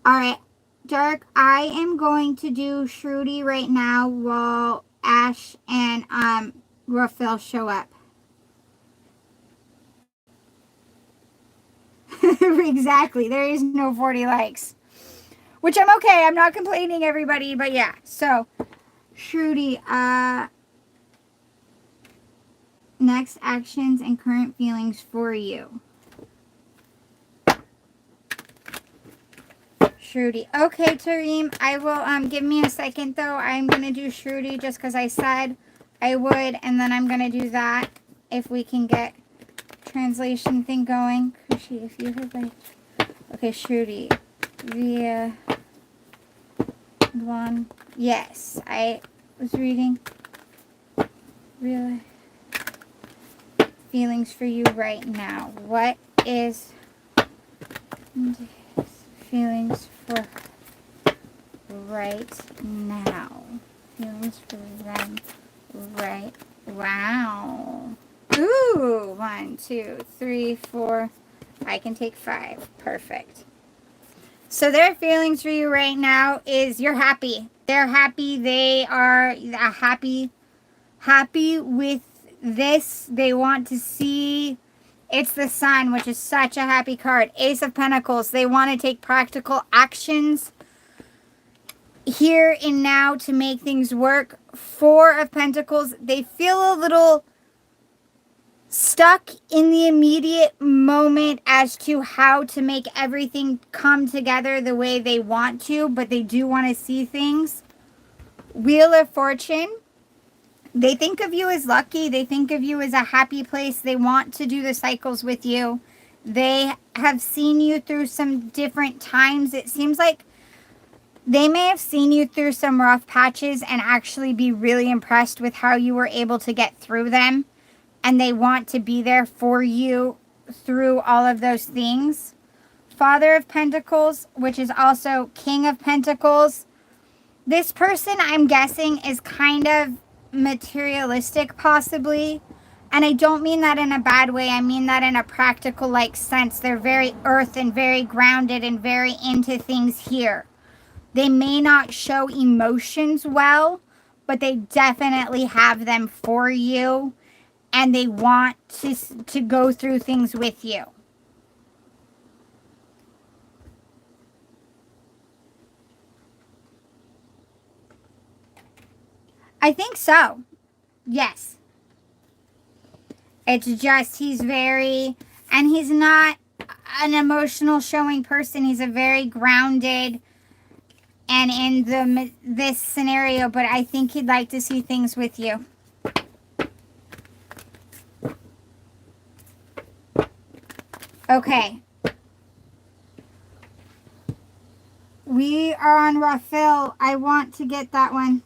Alright, Dark, I am going to do Shudy right now while Ash and Rafel show up. Exactly. There is no 40 likes. Which I'm okay. I'm not complaining, everybody. But yeah. So, Shudy, next actions and current feelings for you. Shudy. Okay, Tareem. I will, give me a second, though. I'm going to do Shudy just because I said I would. And then I'm going to do that if we can get translation thing going. Kushi, if you had like... Okay, Shudy. Via... One. Yes, I was reading. Real feelings for you right now. What is feelings for right now? Feelings for them right. Wow. Ooh, 1, 2, 3, 4. I can take 5. Perfect. So their feelings for you right now is you're happy. They're happy. They are happy with this. They want to see. It's the Sun, which is such a happy card. Ace of Pentacles. They want to take practical actions here and now to make things work. Four of Pentacles. They feel a little stuck in the immediate moment as to how to make everything come together the way they want to, but they do want to see things. Wheel of Fortune. They think of you as lucky. They think of you as a happy place. They want to do the cycles with you. They have seen you through some different times. It seems like they may have seen you through some rough patches and actually be really impressed with how you were able to get through them. And they want to be there for you through all of those things. Father of Pentacles, which is also King of Pentacles. This person, I'm guessing, is kind of materialistic, possibly. And I don't mean that in a bad way. I mean that in a practical, like, sense. They're very earth and very grounded and very into things here. They may not show emotions well, but they definitely have them for you. And they want to go through things with you. I think so. Yes. It's just he's very, and he's not an emotional showing person. He's a very grounded and in this scenario, but I think he'd like to see things with you. Okay. We are on Rafel. I want to get that one.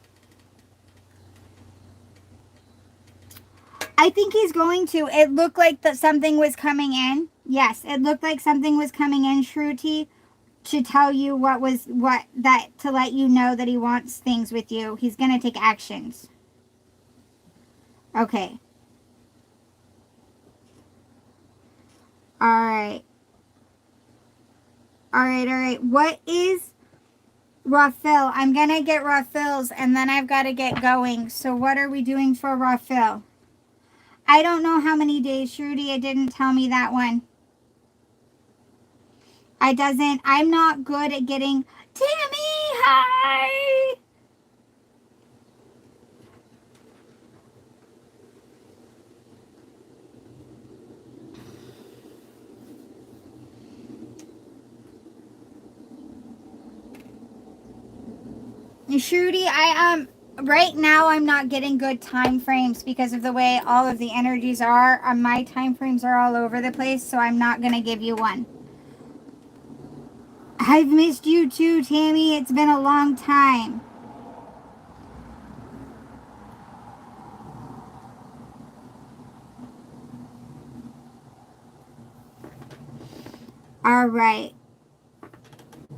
I think he's going to. It looked like that something was coming in. Yes, it looked like something was coming in, Shruti, to tell you to let you know that he wants things with you. He's going to take actions. Okay. All right. All right. What is Rafel? I'm going to get Rafel's and then I've got to get going. So what are we doing for Rafel? I don't know how many days, Shruti. It didn't tell me that one. I'm not good at getting, Tammy, hi! Shruti, right now I'm not getting good time frames because of the way all of the energies are. My time frames are all over the place, so I'm not going to give you one. I've missed you too, Tammy. It's been a long time. All right.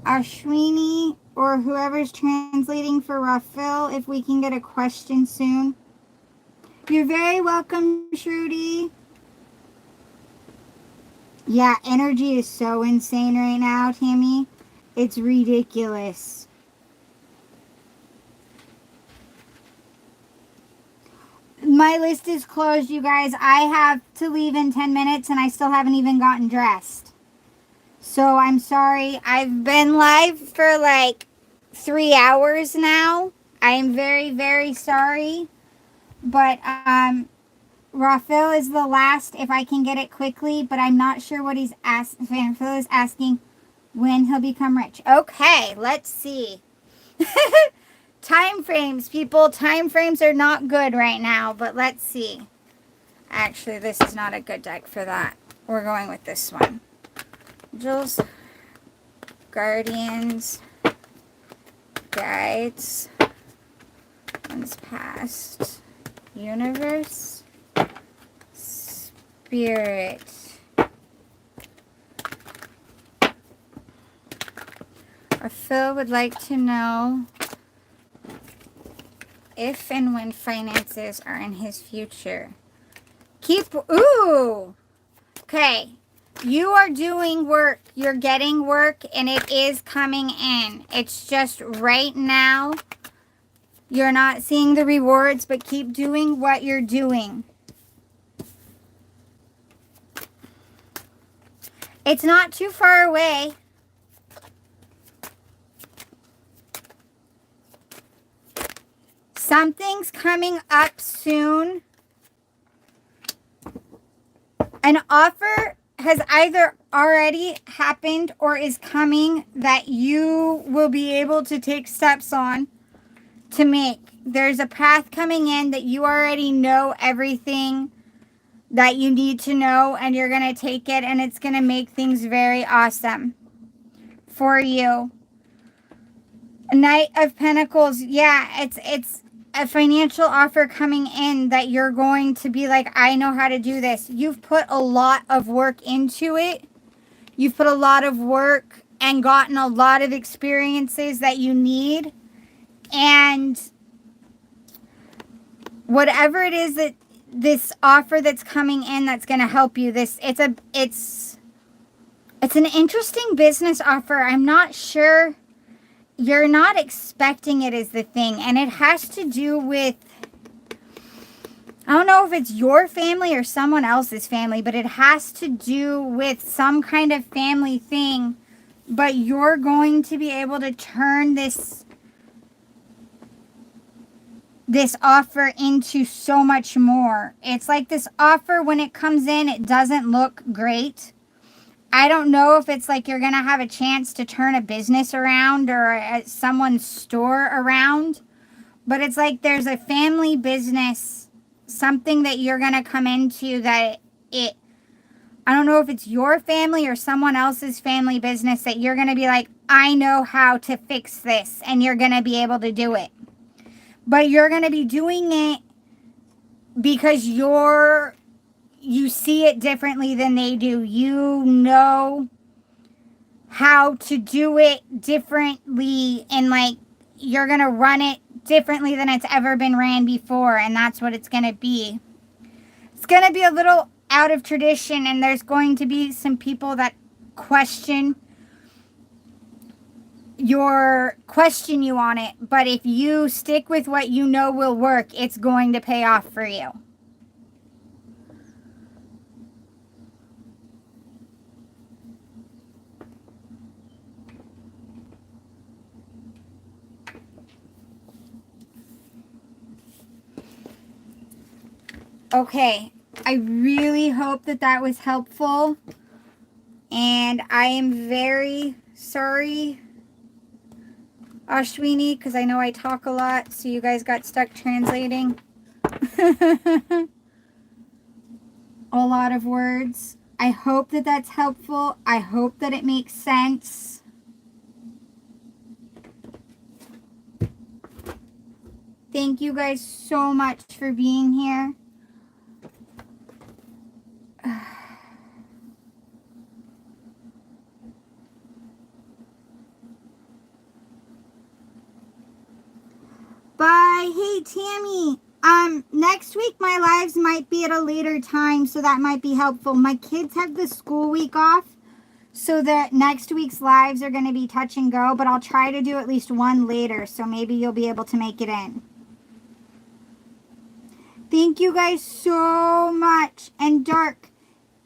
Asheni or whoever's translating for Rafel, if we can get a question soon. You're very welcome, Shruti. Yeah, energy is so insane right now, Tammy. It's ridiculous. My list is closed, you guys. I have to leave in 10 minutes and I still haven't even gotten dressed. So I'm sorry. I've been live for like 3 hours now. I am very, very sorry. But Rafel is the last if I can get it quickly, but I'm not sure what he's asking. Rafel is asking when he'll become rich. Okay, let's see. Time frames, people. Time frames are not good right now, but let's see. Actually, this is not a good deck for that. We're going with this one. Angels, Guardians, Guides, one's past, Universe, Spirit. Phil would like to know if and when finances are in his future. Ooh! Okay. You are doing work. You're getting work and it is coming in. It's just right now you're not seeing the rewards, but keep doing what you're doing. It's not too far away. Something's coming up soon. An offer has either already happened or is coming that you will be able to take steps on to make. There's a path coming in that you already know everything that you need to know, and you're going to take it, and it's going to make things very awesome for you. Knight of Pentacles. Yeah, it's a financial offer coming in that you're going to be like, I know how to do this. You've put a lot of work into it. You've put a lot of work and gotten a lot of experiences that you need. And whatever it is that this offer that's coming in that's going to help you, it's an interesting business offer. I'm not sure. You're not expecting it is the thing. And it has to do with, I don't know if it's your family or someone else's family, but it has to do with some kind of family thing. But you're going to be able to turn this offer into so much more. It's like this offer, when it comes in, it doesn't look great. I don't know if it's like you're going to have a chance to turn a business around or someone's store around. But it's like there's a family business, something that you're going to come into that I don't know if it's your family or someone else's family business that you're going to be like, I know how to fix this, and you're going to be able to do it. But you're going to be doing it because you see it differently than they do. You know how to do it differently, and like you're going to run it differently than it's ever been ran before, and that's what it's going to be. It's going to be a little out of tradition, and there's going to be some people that question you on it, but if you stick with what you know will work, it's going to pay off for you. Okay, I really hope that was helpful, and I am very sorry, Asheni, because I know I talk a lot, so you guys got stuck translating a lot of words. I hope that's helpful. I hope that it makes sense. Thank you guys so much for being here. Bye. Hey, Tammy. Next week my lives might be at a later time, so that might be helpful. My kids have the school week off, so that next week's lives are going to be touch and go, but I'll try to do at least one later, so maybe you'll be able to make it in. Thank you guys so much. And Dark,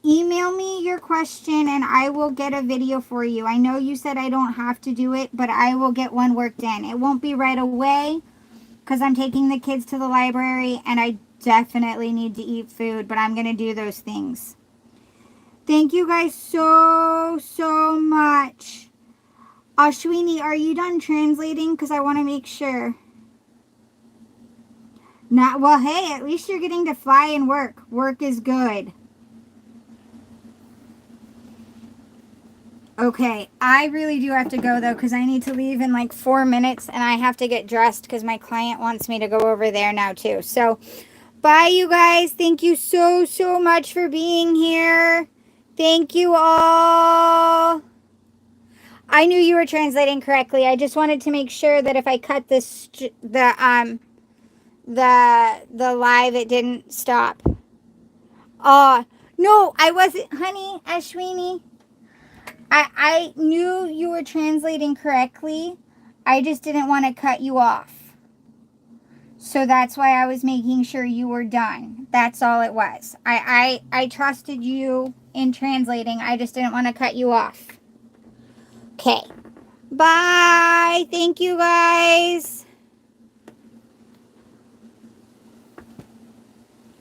email me your question and I will get a video for you. I know you said I don't have to do it, but I will get one worked in. It won't be right away because I'm taking the kids to the library and I definitely need to eat food, but I'm going to do those things. Thank you guys so much. Asheni, are you done translating? Because I want to make sure. Well, hey, at least you're getting to fly and work. Work is good. Okay, I really do have to go, though, because I need to leave in like 4 minutes, and I have to get dressed because my client wants me to go over there now, too. So, bye, you guys. Thank you so much for being here. Thank you all. I knew you were translating correctly. I just wanted to make sure that if I cut this, the live, it didn't stop. No, No, I wasn't, honey, Ashwini. I knew you were translating correctly. I just didn't want to cut you off. So that's why I was making sure you were done. That's all it was. I trusted you in translating. I just didn't want to cut you off. Okay. Bye. Thank you, guys.